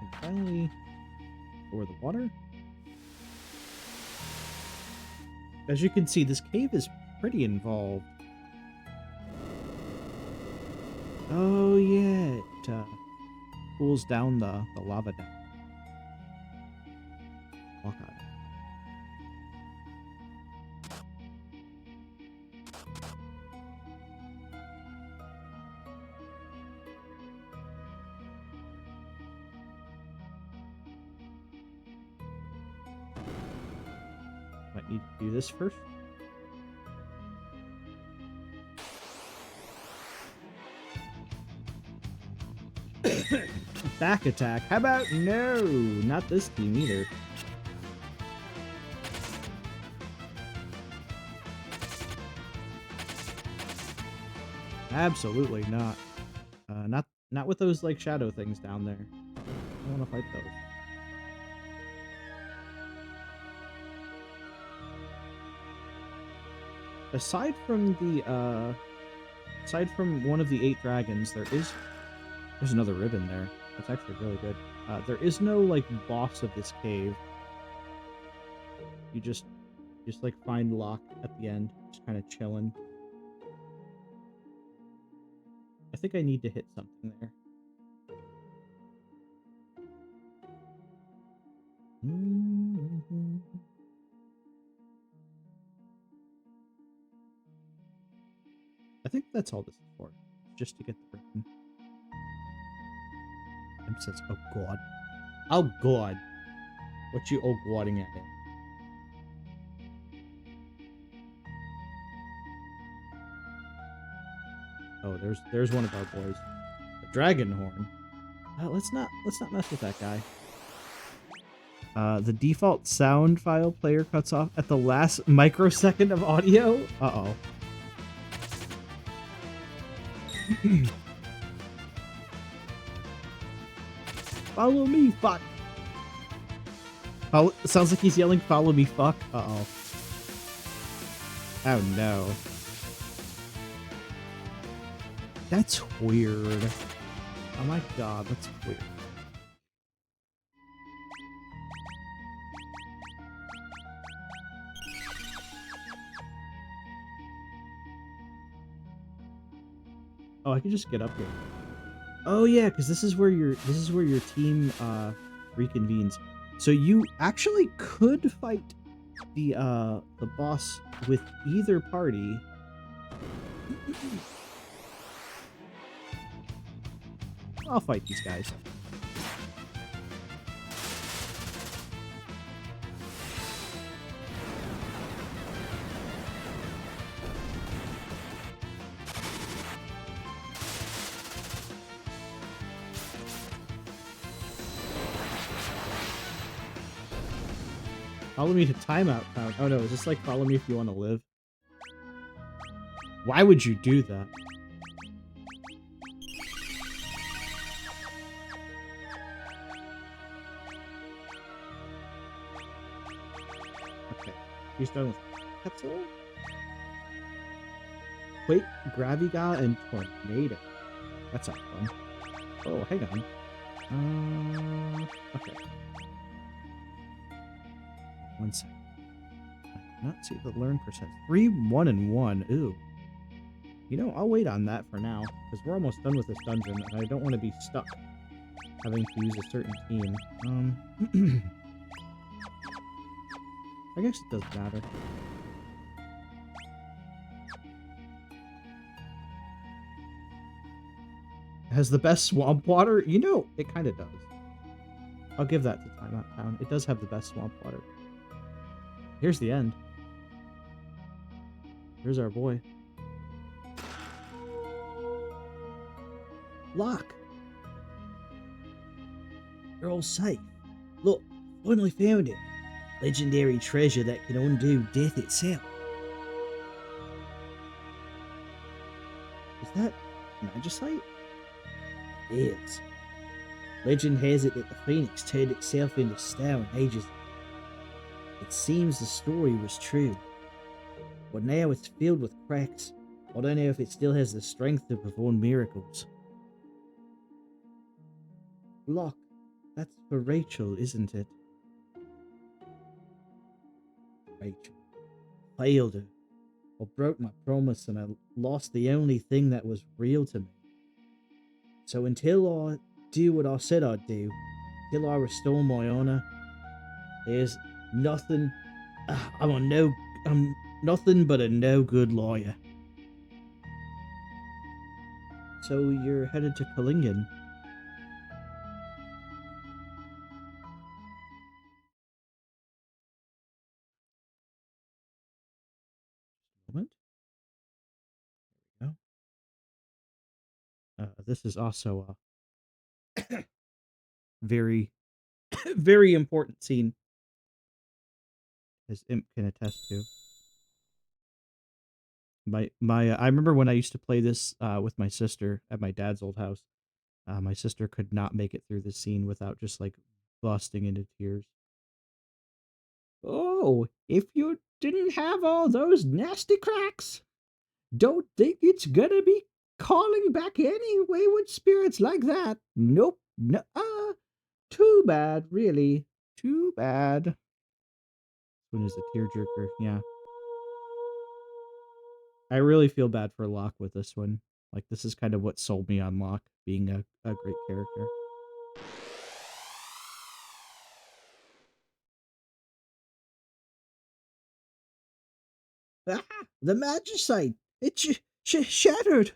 And finally, over the water. As you can see, this cave is pretty involved. Oh yeah, it cools down the lava down. Walk on it. Might need to do this first. Back attack. How about no? Not this team either. Absolutely not. Not with those like shadow things down there. I don't want to fight those. Aside from one of the 8 dragons, there's another ribbon there. That's actually really good. There is no like boss of this cave. You just like find Locke at the end, just kind of chilling. I think I need to hit something there. I think that's all this is for. Just to get the ribbon. Imp says, oh god. Oh god. What you oh godding at him? Oh, there's one of our boys. The dragon horn. Let's not mess with that guy. The default sound file player cuts off at the last microsecond of audio. Uh-oh. Follow me, fuck. Sounds like he's yelling, follow me, fuck. Uh-oh. Oh, no. That's weird. Oh my god, that's weird. Oh, I can just get up here. Oh yeah, because this is where your team reconvenes. So you actually could fight the boss with either party. I'll fight these guys. Follow me to timeout town. Oh no, is this like follow me if you want to live? Why would you do that? Okay, he's done with Pixel. Quake, Graviga, and Tornado. That's not fun. Oh, hang on. Okay. 1 second. I cannot see the learn percent. 3, 1, and 1. Ooh. You know, I'll wait on that for now, because we're almost done with this dungeon, and I don't want to be stuck having to use a certain team. I guess it doesn't matter. It has the best swamp water? You know, it kind of does. I'll give that to Timeout Town. It does have the best swamp water. Here's the end. Here's our boy. Lock! You're all safe. Look, finally found it. Legendary treasure that can undo death itself. Is that magicite? It is. Legend has it that the phoenix turned itself into stone ages ago. It seems the story was true, but now it's filled with cracks. I don't know if it still has the strength to perform miracles. Lock, that's for Rachel, isn't it? Rachel. Failed her. I broke my promise and I lost the only thing that was real to me. So until I do what I said I'd do, till I restore my honor, there's nothing. I'm nothing but a no good lawyer. So you're headed to Kalingen. Moment. There we go. This is also a very, very important scene, as Imp can attest to. I remember when I used to play this with my sister at my dad's old house. My sister could not make it through the scene without just like busting into tears. Oh, if you didn't have all those nasty cracks, don't think it's gonna be calling back any wayward spirits like that. Nope. No. Too bad, really. Too bad. This one is a tearjerker. Yeah. I really feel bad for Locke with this one. Like, this is kind of what sold me on Locke being a great character. Ah! The magicite! It shattered!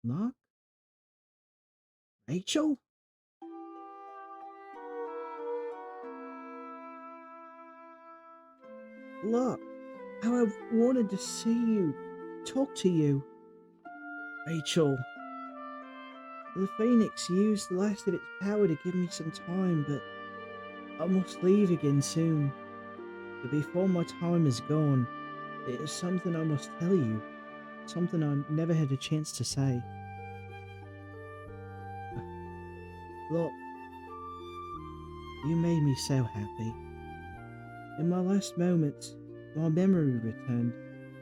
Locke? Rachel? Look, how I've wanted to see you, talk to you. Rachel, the Phoenix used the last of its power to give me some time, but I must leave again soon. But before my time is gone, it is something I must tell you. Something I never had a chance to say. Look, you made me so happy. In my last moments, my memory returned.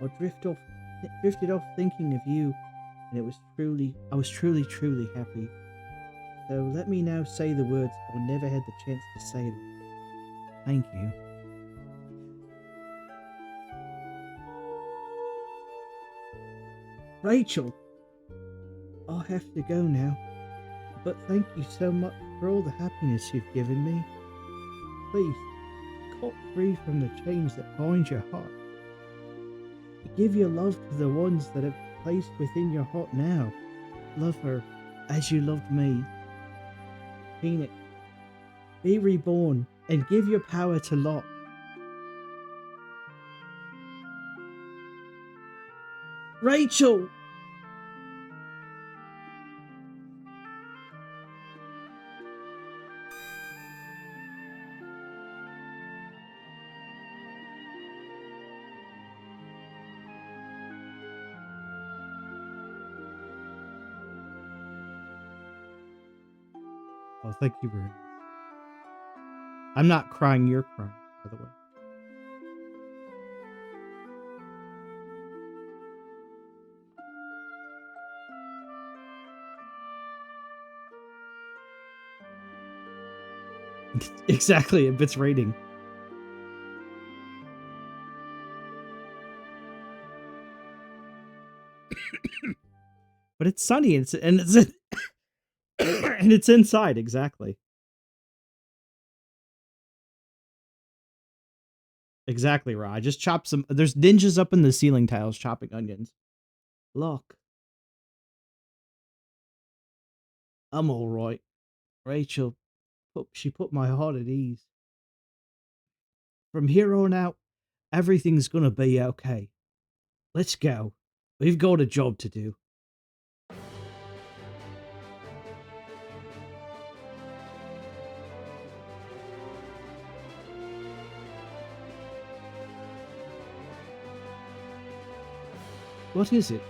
I drifted off thinking of you, and I was truly happy. So let me now say the words I never had the chance to say them. Thank you. Rachel, I'll have to go now, but thank you so much for all the happiness you've given me. Please, cut free from the chains that bind your heart. Give your love to the ones that have placed within your heart now. Love her as you loved me. Phoenix, be reborn and give your power to Lot. Rachel! Oh, thank you, Bruce. I'm not crying, you're crying, by the way. Exactly, if it's raining. But it's sunny, and it's inside, exactly. Exactly, Ra. I just chopped some. There's ninjas up in the ceiling tiles chopping onions. Look. I'm alright. Rachel, she put my heart at ease. From here on out, everything's gonna be okay. Let's go. We've got a job to do. What is it?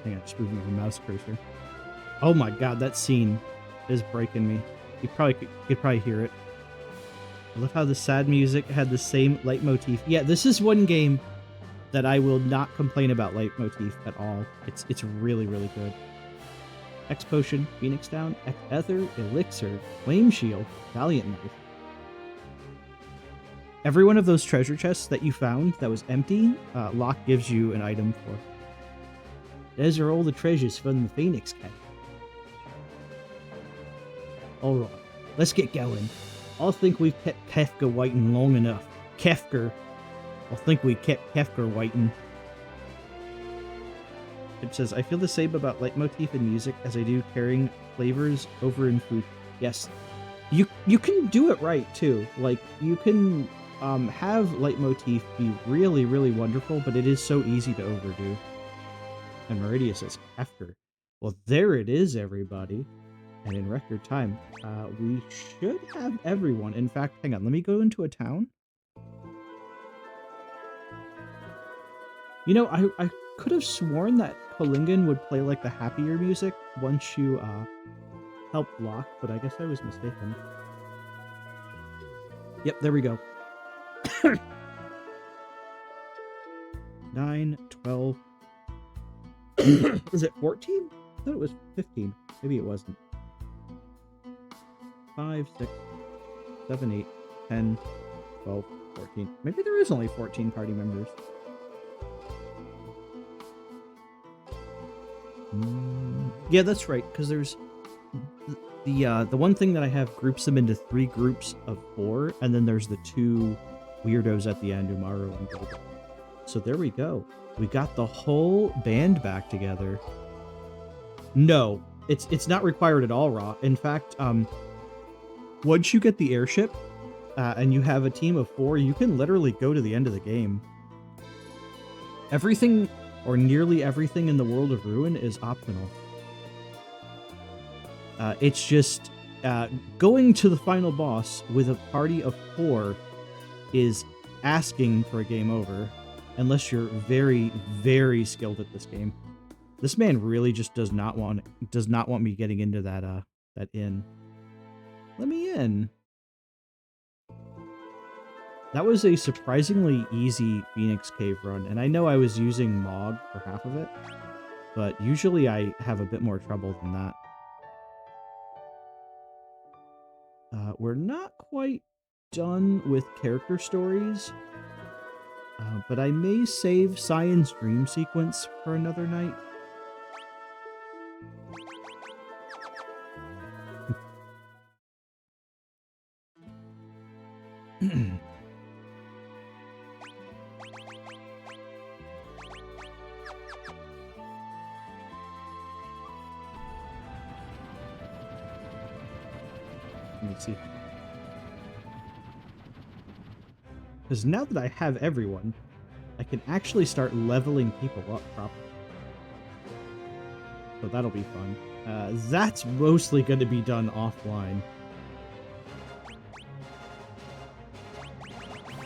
Hang on, just moving my mouse cursor. Oh my god, that scene is breaking me. You could probably hear it. I love how the sad music had the same leitmotif. Yeah, this is one game that I will not complain about leitmotif at all. It's really good. X Potion, Phoenix Down, X Ether, Elixir, Flame Shield, Valiant Knife. Every one of those treasure chests that you found that was empty, Locke gives you an item for. Those are all the treasures from the Phoenix Camp. Alright, let's get going. I think we've kept Kefka waiting long enough. I think we kept Kefka waiting. It says, I feel the same about leitmotif in music as I do carrying flavors over in food. Yes. You can do it right, too. Like, you can have leitmotif be really wonderful, but it is so easy to overdo. And Meridia says, after. Well, there it is, everybody. And in record time, we should have everyone. In fact, hang on, let me go into a town. You know, I could have sworn that Kalingan would play like the happier music once you help Locke, but I guess I was mistaken. Yep, there we go. 9, 12. Was it 14? I thought it was 15. Maybe it wasn't. 5, 6, 7, 8, 10, 12, 14. Maybe there is only 14 party members. Yeah, that's right, because there's the one thing that I have groups them into 3 groups of 4, and then there's the 2 weirdos at the end, Umaru and Golden. So there we go. We got the whole band back together. No, it's not required at all, Raw. In fact, once you get the airship, and you have a team of 4, you can literally go to the end of the game. Everything, or nearly everything in the world of Ruin is optional. It's just going to the final boss with a party of 4 is asking for a game over, unless you're very, very skilled at this game. This man really just does not want me getting into that inn. Let me in. That was a surprisingly easy Phoenix Cave run, and I know I was using Mog for half of it, but usually I have a bit more trouble than that. We're not quite done with character stories, but I may save Cyan's dream sequence for another night. Let me see. Because now that I have everyone, I can actually start leveling people up properly. So that'll be fun. That's mostly going to be done offline.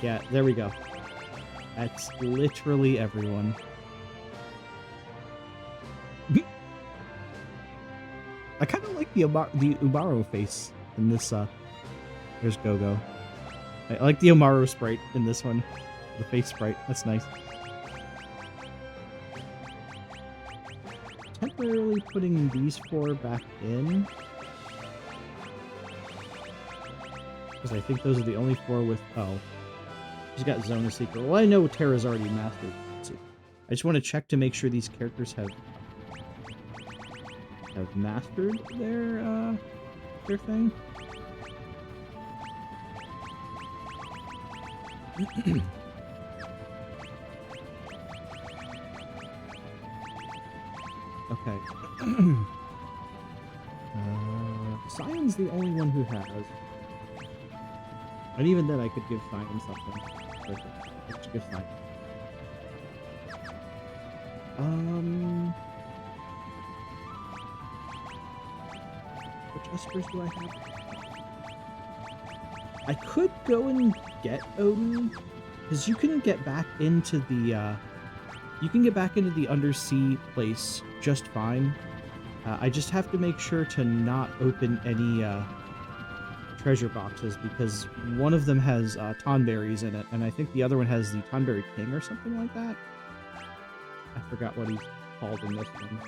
Yeah, there we go. That's literally everyone. I kind of like the Umaru face in this. Here's Gogo. I like the Umaru sprite in this one. The face sprite. That's nice. Temporarily putting these 4 back in, because I think those are the only 4 with. Oh, she's got Zona Seeker. Well, I know Terra's already mastered. I just want to check to make sure these characters have mastered their thing. Okay. Cyan's the only one who has. And even then I could give Cyan something. Let's give Cyan. Which Espers do I have? I could go and get Odin, because you can get back into the undersea place just fine. I just have to make sure to not open any treasure boxes, because one of them has Tonberries in it, and I think the other one has the Tonberry King or something like that. I forgot what he's called in this one.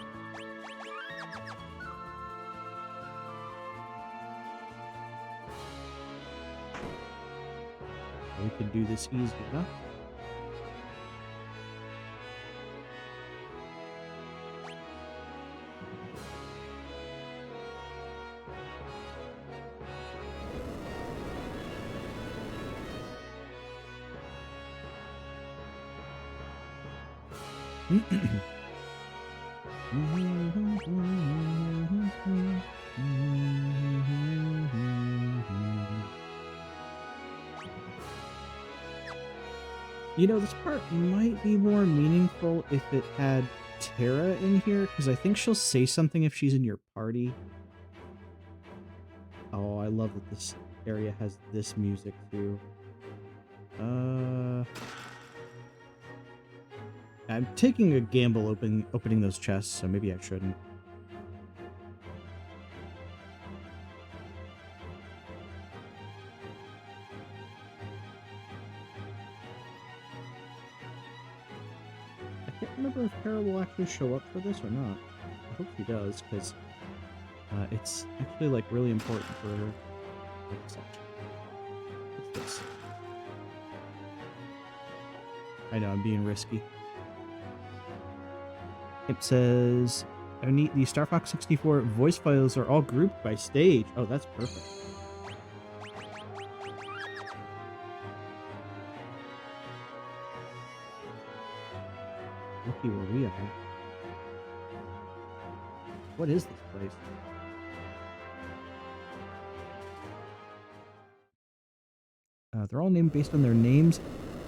We can do this easy enough. You know, this part might be more meaningful if it had Terra in here, because I think she'll say something if she's in your party. Oh, I love that this area has this music too. I'm taking a gamble opening those chests, so maybe I shouldn't. I can't remember if Terra will actually show up for this or not. I hope she does, because it's actually like really important for her. What's this? I know, I'm being risky. It says, the Star Fox 64 voice files are all grouped by stage. Oh, that's perfect. Looky where we are. What is this place? They're all named based on their names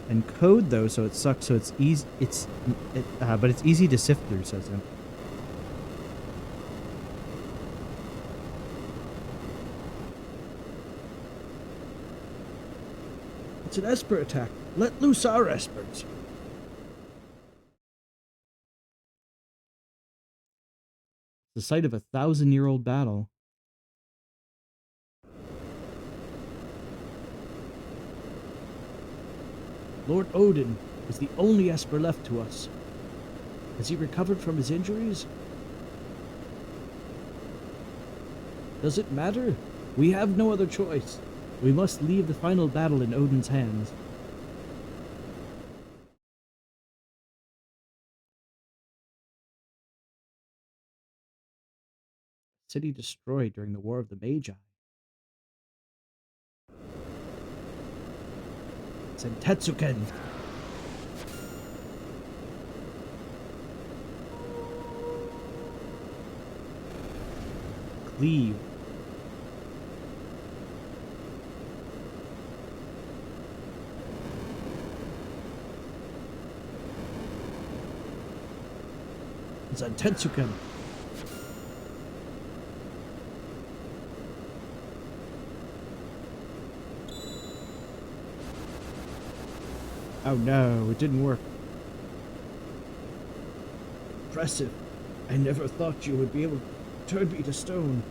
And code though, so it sucks. So it's easy. But it's easy to sift through. Says him. It's an Esper attack. Let loose our Espers. The site of a 1,000-year-old battle. Lord Odin is the only Esper left to us. Has he recovered from his injuries? Does it matter? We have no other choice. We must leave the final battle in Odin's hands. City destroyed during the War of the Magi. Sentetsuken. Cleave. Sentetsuken. Oh no, it didn't work. Impressive. I never thought you would be able to turn me to stone.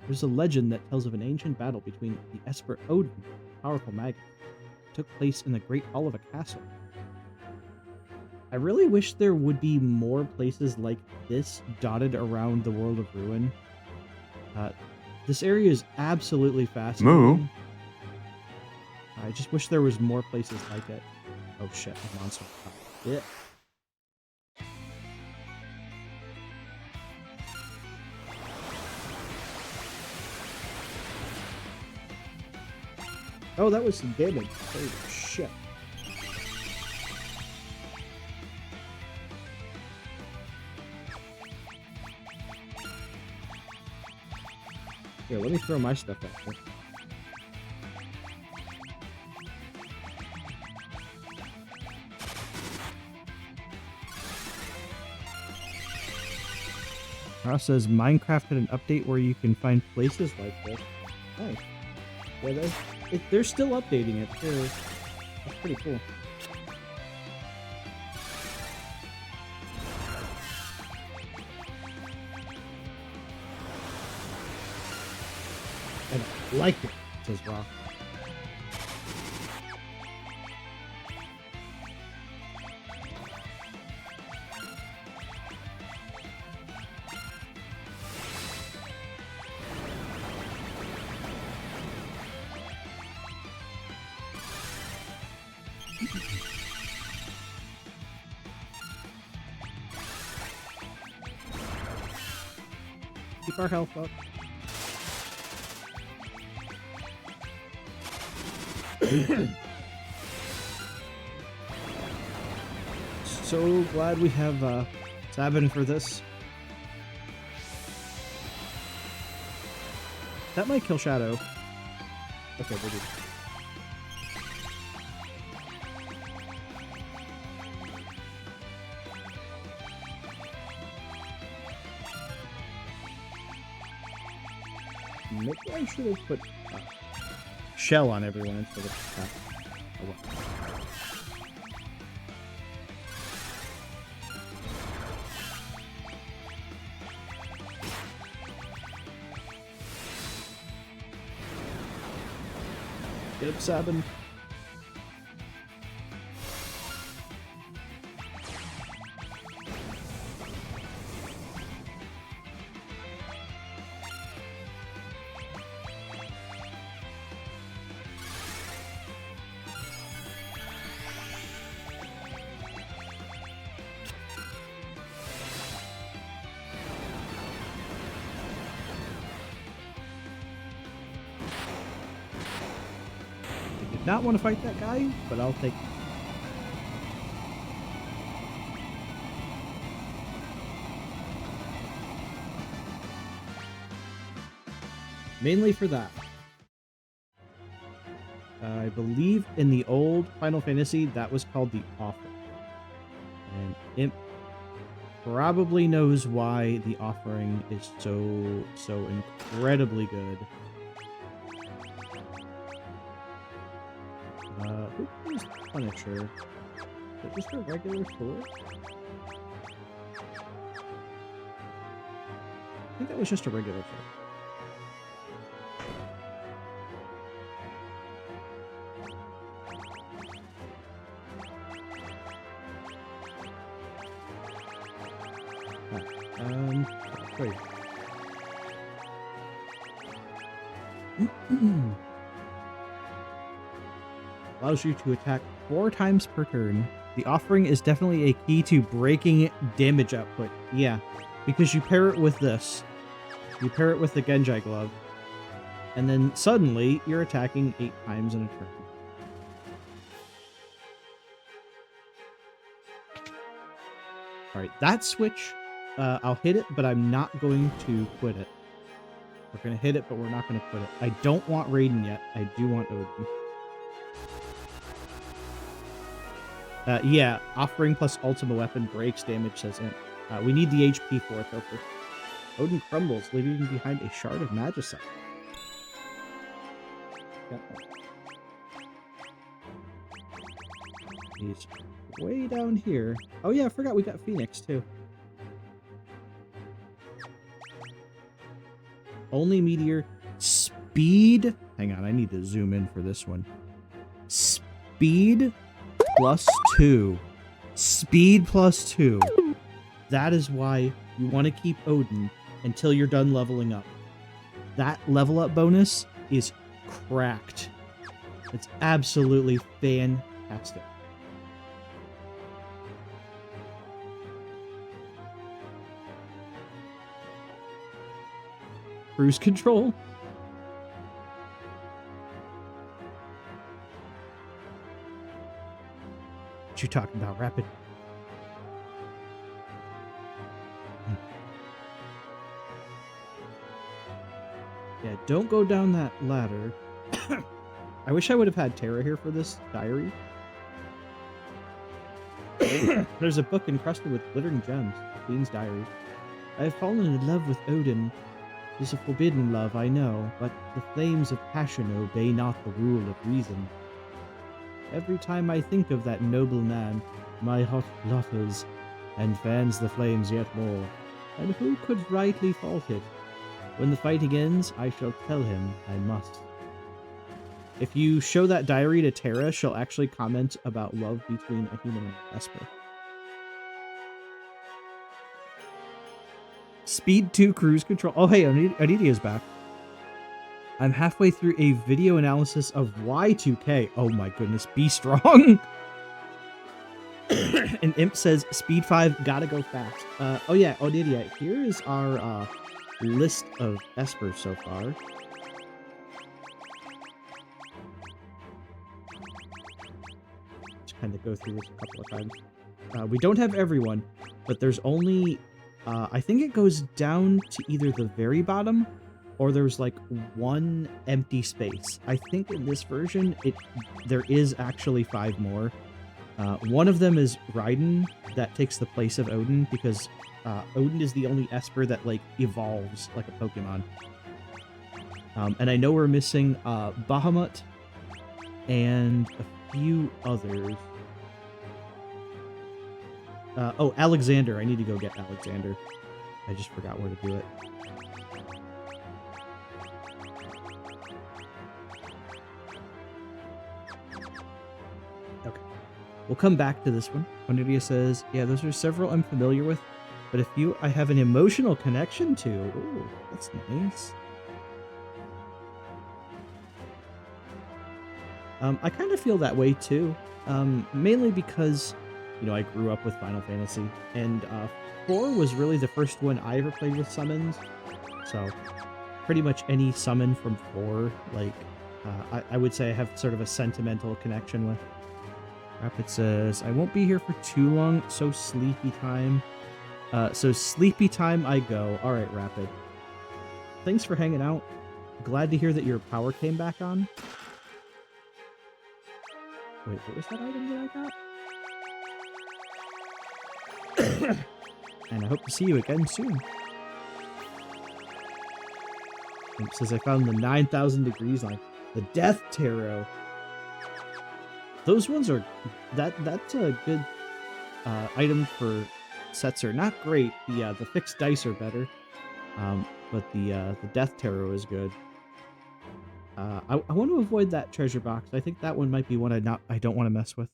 There's a legend that tells of an ancient battle between the Esper Odin and a powerful maggot. It took place in the Great Hall of a castle. I really wish there would be more places like this dotted around the world of Ruin. This area is absolutely fascinating. Moo. I just wish there was more places like it. Oh shit, a monster. Yeah. Oh, that was some damage. Holy shit. Here, let me throw my stuff out there. Ross says Minecraft had an update where you can find places like this. Nice. Yeah, they're still updating it too. That's pretty cool. And I like it, says Ross. Keep our health up. So glad we have Sabin for this. That might kill Shadow. Okay, we'll do that. Maybe I should have put shell on everyone instead of oh, well. Get up, Sabin. Not want to fight that guy, but I'll take it. Mainly for that. I believe in the old Final Fantasy, that was called the Offering. And Imp probably knows why the Offering is so incredibly good. Who plays Punisher? Is it just a regular sword? I think that was just a regular sword. Wait. Allows you to attack 4 times per turn. The Offering is definitely a key to breaking damage output. Yeah, because you pair it with this. You pair it with the Genji Glove. And then suddenly, you're attacking 8 times in a turn. Alright, that switch, I'll hit it, but I'm not going to quit it. We're going to hit it, but we're not going to quit it. I don't want Raiden yet. I do want Odin. Yeah, Offering plus Ultima Weapon breaks damage, says Imp. We need the HP for it, though, first. Odin crumbles, leaving behind a shard of Magicite. He's way down here. Oh yeah, I forgot we got Phoenix, too. Only meteor. Speed. Hang on, I need to zoom in for this one. Speed +2. Speed +2. That is why you want to keep Odin until you're done leveling up. That level up bonus is cracked. It's absolutely fantastic. Cruise control? What you talking about, Rapid? Yeah, don't go down that ladder. I wish I would have had Terra here for this diary. There's a book encrusted with glittering gems. Queen's Diary. I have fallen in love with Odin. It is a forbidden love, I know, but the flames of passion obey not the rule of reason. Every time I think of that noble man, my heart flutters and fans the flames yet more. And who could rightly fault it? When the fighting ends, I shall tell him I must. If you show that diary to Terra, she'll actually comment about love between a human and an Esper. Speed 2 cruise control. Oh, hey, Anidia's back. I'm halfway through a video analysis of Y2K. Oh my goodness, be strong. And Imp says, Speed 5, gotta go fast. Oh yeah, Onidia, here is our list of Espers so far. Just kind of go through this a couple of times. We don't have everyone, but there's only... I think it goes down to either the very bottom or there's like one empty space. I think in this version, there is actually 5 more. One of them is Raiden, that takes the place of Odin because Odin is the only Esper that like evolves like a Pokemon. And I know we're missing Bahamut and a few others. Oh, Alexander. I need to go get Alexander. I just forgot where to do it. Okay. We'll come back to this one. Onidia says, yeah, those are several I'm familiar with, but a few I have an emotional connection to. Ooh, that's nice. I kind of feel that way too. Mainly because... you know, I grew up with Final Fantasy, and 4 was really the first one I ever played with summons, so pretty much any summon from 4, like, I would say I have sort of a sentimental connection with. Rapid says, I won't be here for too long, so sleepy time. So sleepy time I go. Alright, Rapid. Thanks for hanging out. glad to hear that your power came back on. Wait, what was that item that I got? And I hope to see you again soon. It says I found the 9,000 degrees line. The Death Tarot. Those ones are... That's a good item for Setzer. Not great. The fixed dice are better. But the Death Tarot is good. I want to avoid that treasure box. I think that one might be one I don't want to mess with.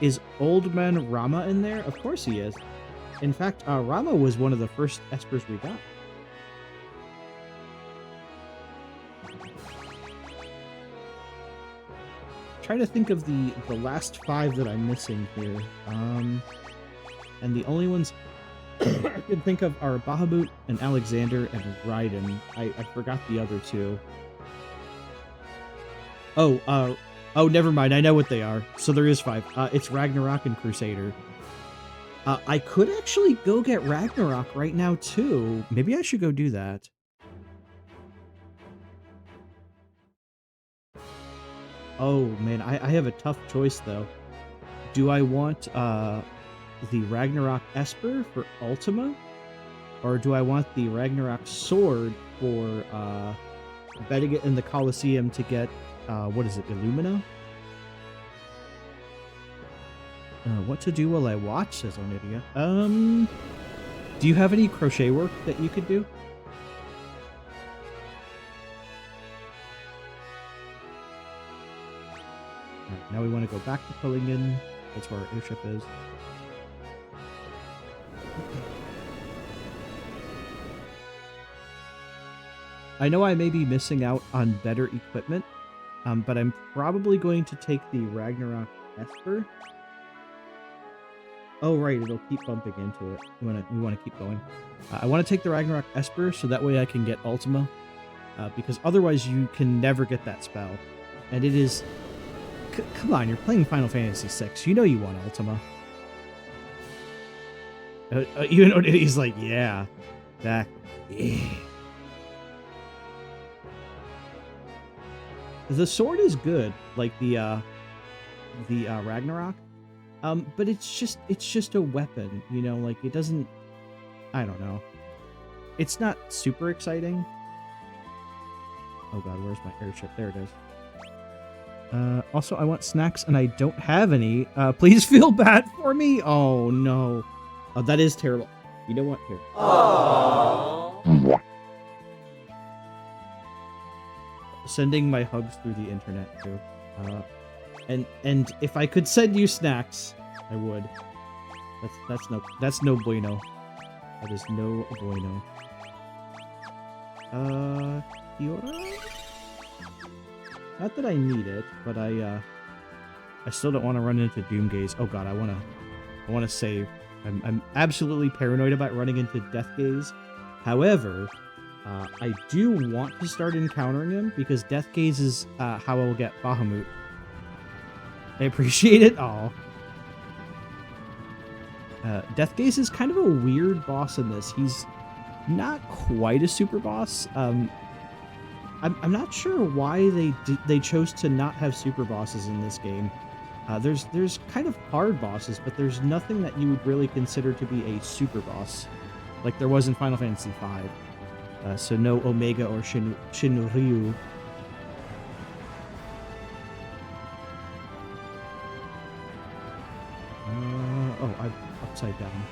Is Old Man Rama in there? Of course he is. In fact, Rama was one of the first Espers we got. Trying to think of the last 5 that I'm missing here. And the only ones I can think of are Bahamut and Alexander and Raiden. I forgot the other 2. Oh, never mind. I know what they are. So there is 5. It's Ragnarok and Crusader. I could actually go get Ragnarok right now, too. Maybe I should go do that. Oh, man. I have a tough choice, though. Do I want the Ragnarok Esper for Ultima? Or do I want the Ragnarok Sword for betting it in the Colosseum to get, what is it, Illumina? What to do while I watch, says Onidia. Do you have any crochet work that you could do? Alright, now we want to go back to Pillingen. That's where our airship is. I know I may be missing out on better equipment, but I'm probably going to take the Ragnarok Esper. Oh, right, it'll keep bumping into it. We want to keep going. I want to take the Ragnarok Esper so that way I can get Ultima, because otherwise you can never get that spell. And it is... come on, you're playing Final Fantasy VI. You know you want Ultima. You know, he's like, yeah, that... Yeah. The sword is good, like the Ragnarok. But it's just a weapon, you know, like it doesn't, I don't know. It's not super exciting. Oh god, where's my airship? There it is. Also, I want snacks and I don't have any. Please feel bad for me. Oh no. Oh, that is terrible. You know what? Here. Aww. Sending my hugs through the internet too. And if I could send you snacks, I would. That's no bueno. That is no bueno. Kiora? Not that I need it, but I still don't want to run into Doomgaze. Oh god, I wanna save. I'm absolutely paranoid about running into Deathgaze. However, I do want to start encountering him because Deathgaze is how I will get Bahamut. I appreciate it all. Deathgaze is kind of a weird boss in this. He's not quite a super boss. I'm not sure why they chose to not have super bosses in this game. There's kind of hard bosses, but there's nothing that you would really consider to be a super boss, like there was in Final Fantasy V. So no Omega or Shinryu. Oh, I'm upside down.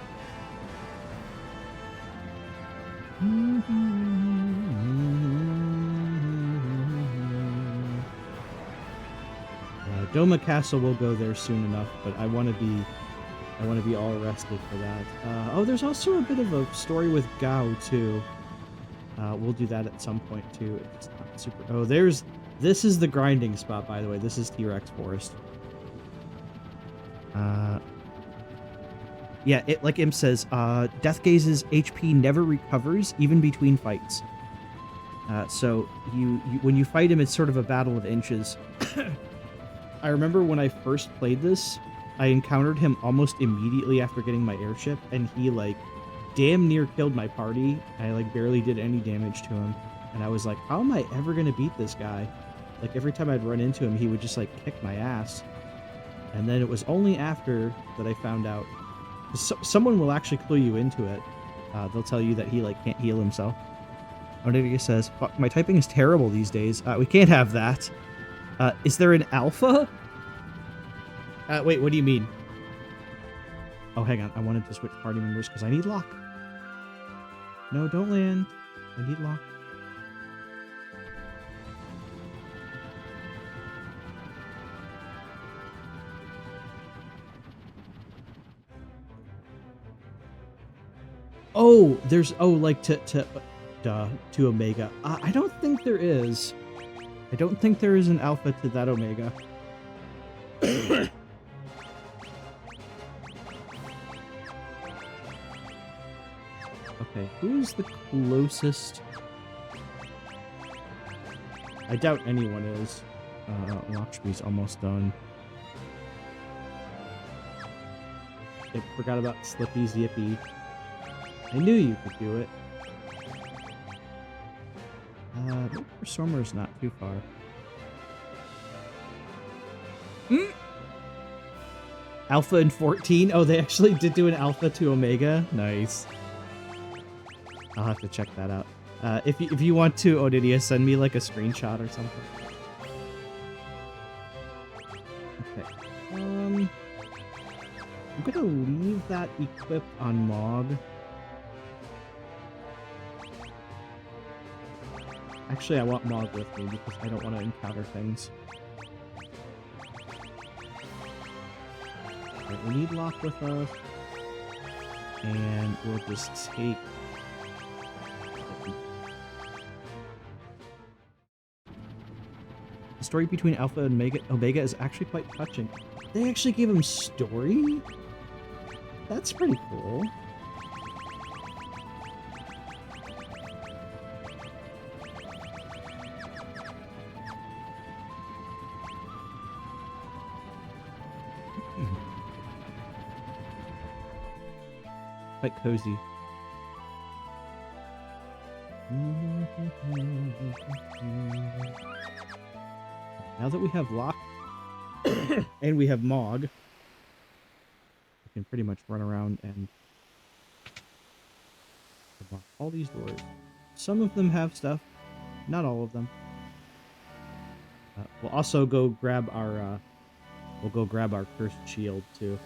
Doma Castle will go there soon enough, but I want to be all rested for that. Oh, there's also a bit of a story with Gao too. We'll do that at some point too. It's not super. Oh, this is the grinding spot, by the way. This is T-Rex Forest. Yeah, like Imp says, Deathgaze's HP never recovers, even between fights. So when you fight him, it's sort of a battle of inches. I remember when I first played this, I encountered him almost immediately after getting my airship, and he, like, damn near killed my party. I, like, barely did any damage to him. and I was like, how am I ever gonna beat this guy? Like, every time I'd run into him, he would just, like, kick my ass. And then it was only after that I found out. Someone will actually clue you into it. They'll tell you that he, like, can't heal himself. Olivia says, fuck, my typing is terrible these days. We can't have that. Is there an alpha? Wait, what do you mean? Oh, hang on. I wanted to switch party members because I need Locke. No, don't land. I need Locke. Oh, there's like to Omega. I don't think there is. I don't think there is an alpha to that Omega. Okay, who's the closest? I doubt anyone is. Lakshmi's almost done. I forgot about Slippy Zippy. I knew you could do it. Stormer's not too far. Alpha and 14? Oh, they actually did do an alpha to Omega? Nice. I'll have to check that out. If you want to, Odidia, send me like a screenshot or something. Okay. I'm gonna leave that equipped on Mog. Actually, I want Mog with me because I don't want to encounter things. Okay, we need Locke with us. And we'll just take... The story between Alpha and Omega is actually quite touching. They actually gave him story? That's pretty cool. Quite cozy. Now that we have Locke and we have Mog, we can pretty much run around and unlock all these doors. Some of them have stuff, not all of them. We'll also go grab our cursed shield too.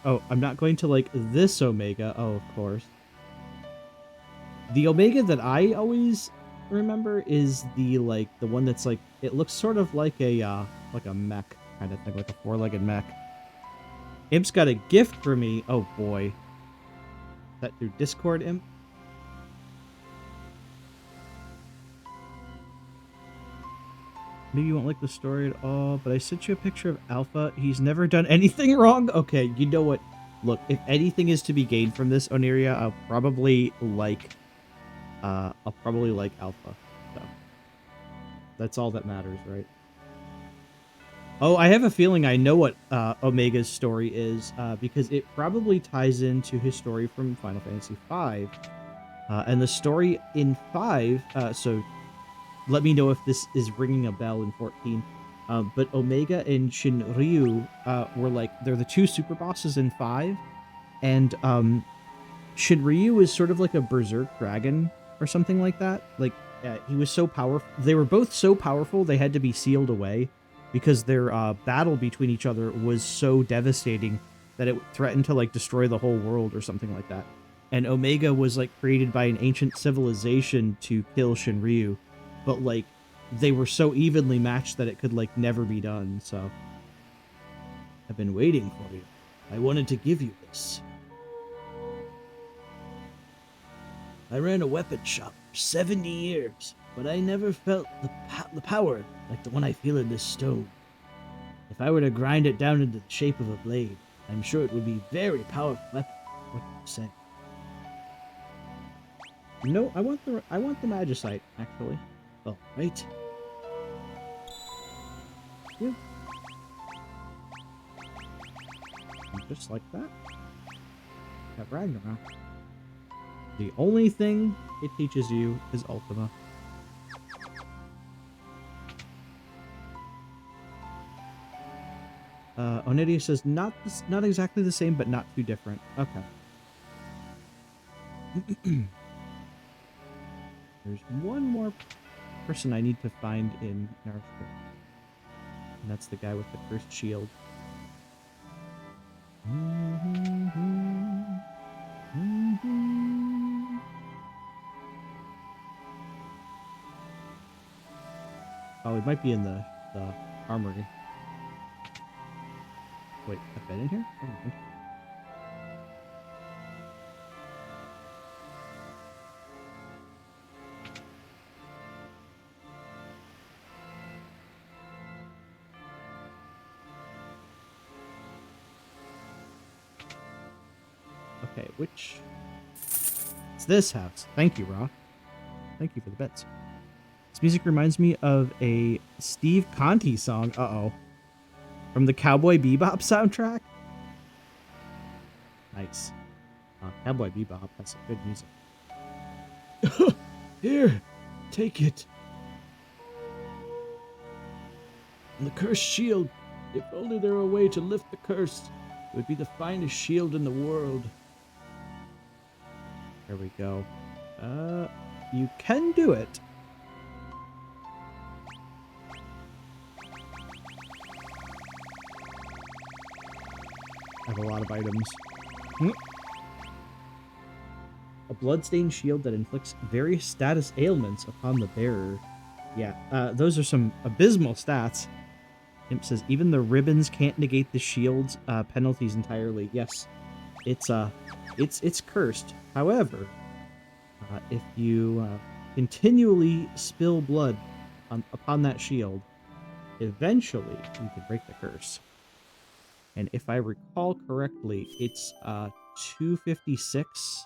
Oh, I'm not going to like this Omega. Oh, of course. The Omega that I always remember is the one that's like, it looks sort of like a mech kind of thing, like a four-legged mech. Imp's got a gift for me. Oh boy. Is that through Discord, Imp? Maybe you won't like the story at all, but I sent you a picture of Alpha. He's never done anything wrong. Okay, you know what? Look, if anything is to be gained from this, Oneria, I'll probably like Alpha. So that's all that matters, right? Oh, I have a feeling I know what Omega's story is, because it probably ties into his story from Final Fantasy V. And the story in 5, so let me know if this is ringing a bell in 14. But Omega and Shinryu were they're the two super bosses in 5. And Shinryu is sort of like a berserk dragon or something like that. He was so powerful. They were both so powerful they had to be sealed away because their battle between each other was so devastating that it threatened to destroy the whole world or something like that. And Omega was created by an ancient civilization to kill Shinryu. But, they were so evenly matched that it could, never be done, so... I've been waiting for you. I wanted to give you this. I ran a weapon shop for 70 years, but I never felt the power like the one I feel in this stone. If I were to grind it down into the shape of a blade, I'm sure it would be a very powerful weapon. What do you say? No, I want the Magicite, actually. Oh, right. Yeah. Just like that. Got Ragnarok. The only thing it teaches you is Ultima. Onidia says not exactly the same, but not too different. Okay. There's one more person I need to find in Naruto, and that's the guy with the cursed shield. Oh, it might be in the armory. Wait, I've been in here? Oh, interesting. Okay, which... It's this house. Thank you, Ra. Thank you for the bets. This music reminds me of a Steve Conti song. Uh-oh. From the Cowboy Bebop soundtrack? Nice. Cowboy Bebop has some good music. Here, take it. And the cursed shield. If only there were a way to lift the curse, it would be the finest shield in the world. There we go. You can do it. I have a lot of items. A bloodstained shield that inflicts various status ailments upon the bearer. Yeah, those are some abysmal stats. Imp says, even the ribbons can't negate the shield's penalties entirely. Yes, it's cursed. However, if you continually spill blood upon that shield, eventually you can break the curse. And if I recall correctly, it's 256.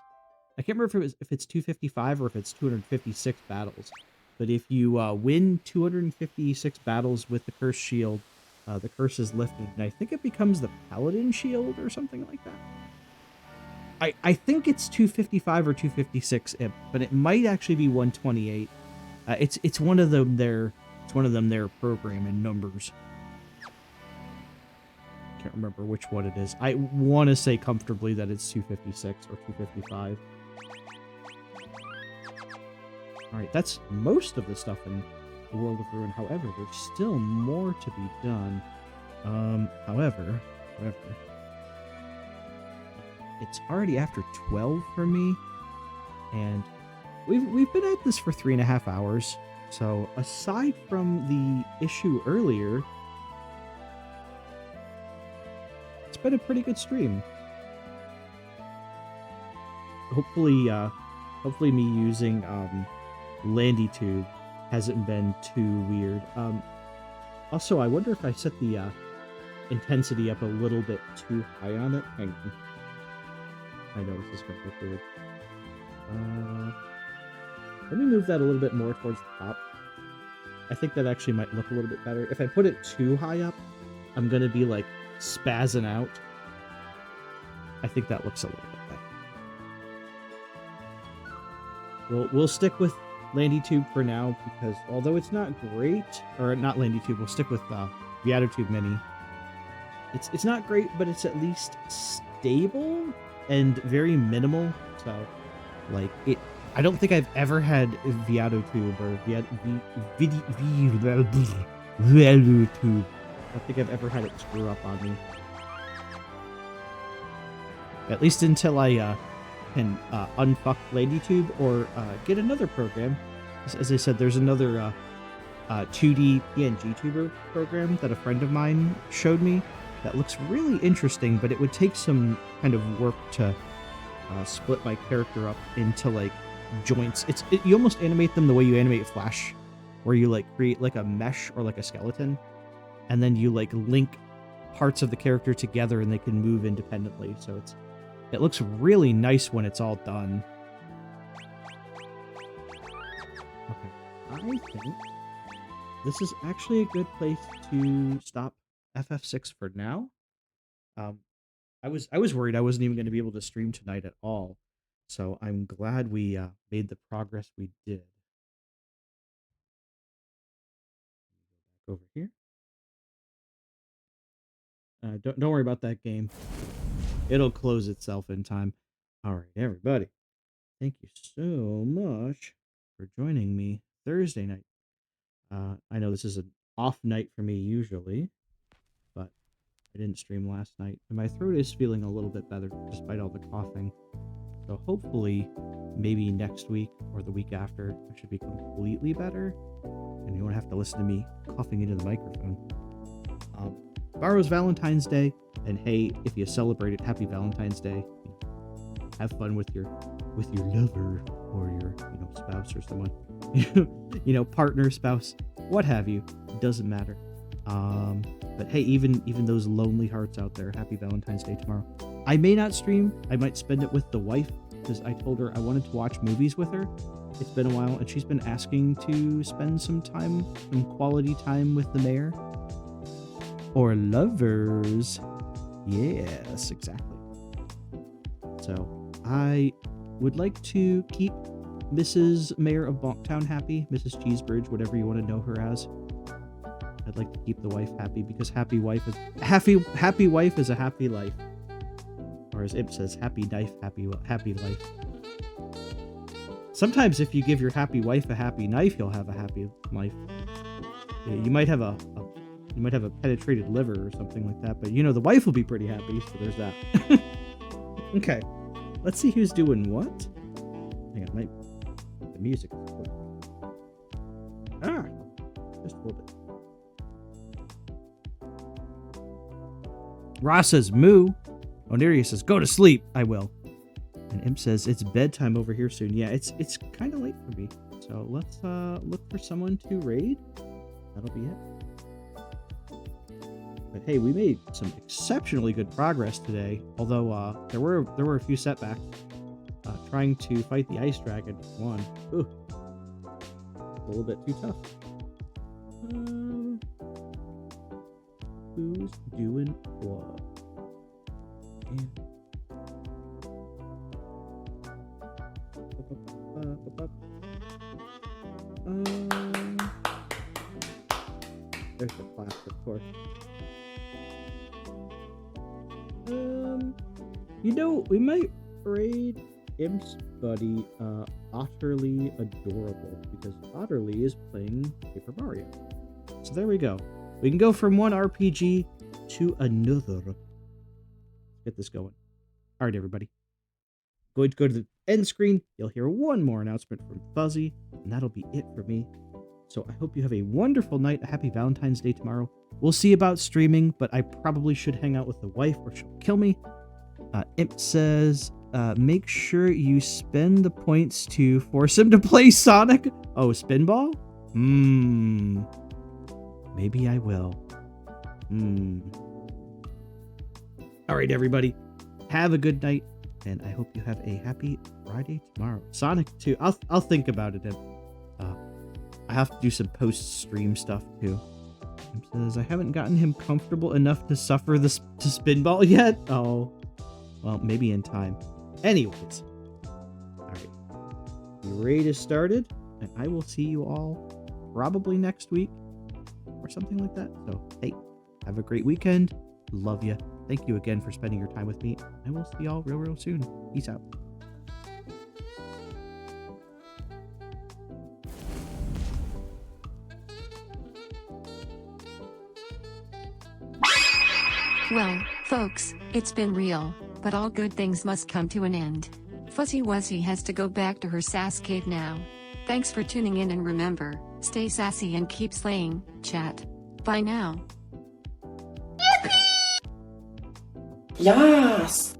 I can't remember if it's 255 or if it's 256 battles. But if you win 256 battles with the cursed shield, the curse is lifted, and I think it becomes the paladin shield or something like that. I think it's 255 or 256, but it might actually be 128. It's one of them. Their program in numbers. Can't remember which one it is. I want to say comfortably that it's 256 or 255. Alright, that's most of the stuff in the World of Ruin. However, there's still more to be done. However, it's already after 12 for me, and we've been at this for 3.5 hours. So aside from the issue earlier, it's been a pretty good stream. Hopefully me using LandyTube hasn't been too weird. Also, I wonder if I set the intensity up a little bit too high on it. Hang on. I know this is going to look weird. Let me move that a little bit more towards the top. I think that actually might look a little bit better. If I put it too high up, I'm going to be like spazzing out. I think that looks a little bit better. We'll stick with LandyTube for now, because although it's not great, or not LandyTube, we'll stick with ViatoTube Mini. It's not great, but it's at least stable and very minimal. So, like, I don't think I've ever had ViatoTube or ViatoTube. I don't think I've ever had it screw up on me. At least until I can unfuck LandyTube or get another program. As I said, there's another 2D PNG tuber program that a friend of mine showed me that looks really interesting, but it would take some kind of work to split my character up into like joints. You almost animate them the way you animate Flash, where you like create like a mesh or like a skeleton, and then you like link parts of the character together and they can move independently. So it looks really nice when it's all done. Okay, I think this is actually a good place to stop FF6 for now. I was worried I wasn't even going to be able to stream tonight at all. So I'm glad we made the progress we did. Over here. Don't worry about that game. It'll close itself in time. All right, everybody. Thank you so much for joining me Thursday night. I know this is an off night for me usually, but I didn't stream last night, and my throat is feeling a little bit better despite all the coughing. So hopefully, maybe next week or the week after, I should be completely better, and you won't have to listen to me coughing into the microphone. Tomorrow's Valentine's Day, and hey, if you celebrate it, happy Valentine's Day. Have fun with your lover or your spouse or someone, partner, spouse, what have you. It doesn't matter. But hey, even those lonely hearts out there, happy Valentine's Day tomorrow. I may not stream. I might spend it with the wife because I told her I wanted to watch movies with her. It's been a while, and she's been asking to spend some quality time with the mayor. Or lovers. Yes, exactly. So I would like to keep Mrs. Mayor of Bonktown happy, Mrs. Cheesebridge, whatever you want to know her as. I'd like to keep the wife happy because happy wife is a happy life. Or as Imp says, happy life. Sometimes if you give your happy wife a happy knife, you'll have a happy life. Yeah, you might have a penetrated liver or something like that, but the wife will be pretty happy, so there's that. Okay, let's see who's doing what. Hang on, the music is quick. Just a little bit. Ross says moo. Oneria says go to sleep. I will. And Imp says it's bedtime over here soon. Yeah, it's kind of late for me. So let's look for someone to raid. That'll be it. But hey, we made some exceptionally good progress today. Although there were a few setbacks. Trying to fight the ice dragon one. Ooh, a little bit too tough. Who's doing what? There's the class, of course. We might raid Imp's buddy, Utterly Adorable, because Utterly is playing Paper Mario. So there we go. We can go from one RPG to another. Let's get this going. All right, everybody. Going to go to the end screen. You'll hear one more announcement from Fuzzy, and that'll be it for me. So I hope you have a wonderful night. A happy Valentine's Day tomorrow. We'll see about streaming, but I probably should hang out with the wife or she'll kill me. Imp says, make sure you spend the points to force him to play Sonic. Oh, Spinball? Maybe I will. All right, everybody. Have a good night, and I hope you have a happy Friday tomorrow. Sonic 2. I'll think about it. I have to do some post-stream stuff too. It says I haven't gotten him comfortable enough to suffer to Spinball yet. Oh, well, maybe in time. Anyways, all right. The raid is started, and I will see you all probably next week or something like that. So, hey, have a great weekend. Love you. Thank you again for spending your time with me. I will see y'all real soon. Peace out. Well, folks, it's been real, but all good things must come to an end. Fuzzy Wuzzy has to go back to her sass cave now. Thanks for tuning in, and remember, stay sassy and keep slaying, chat. Bye now. Yes!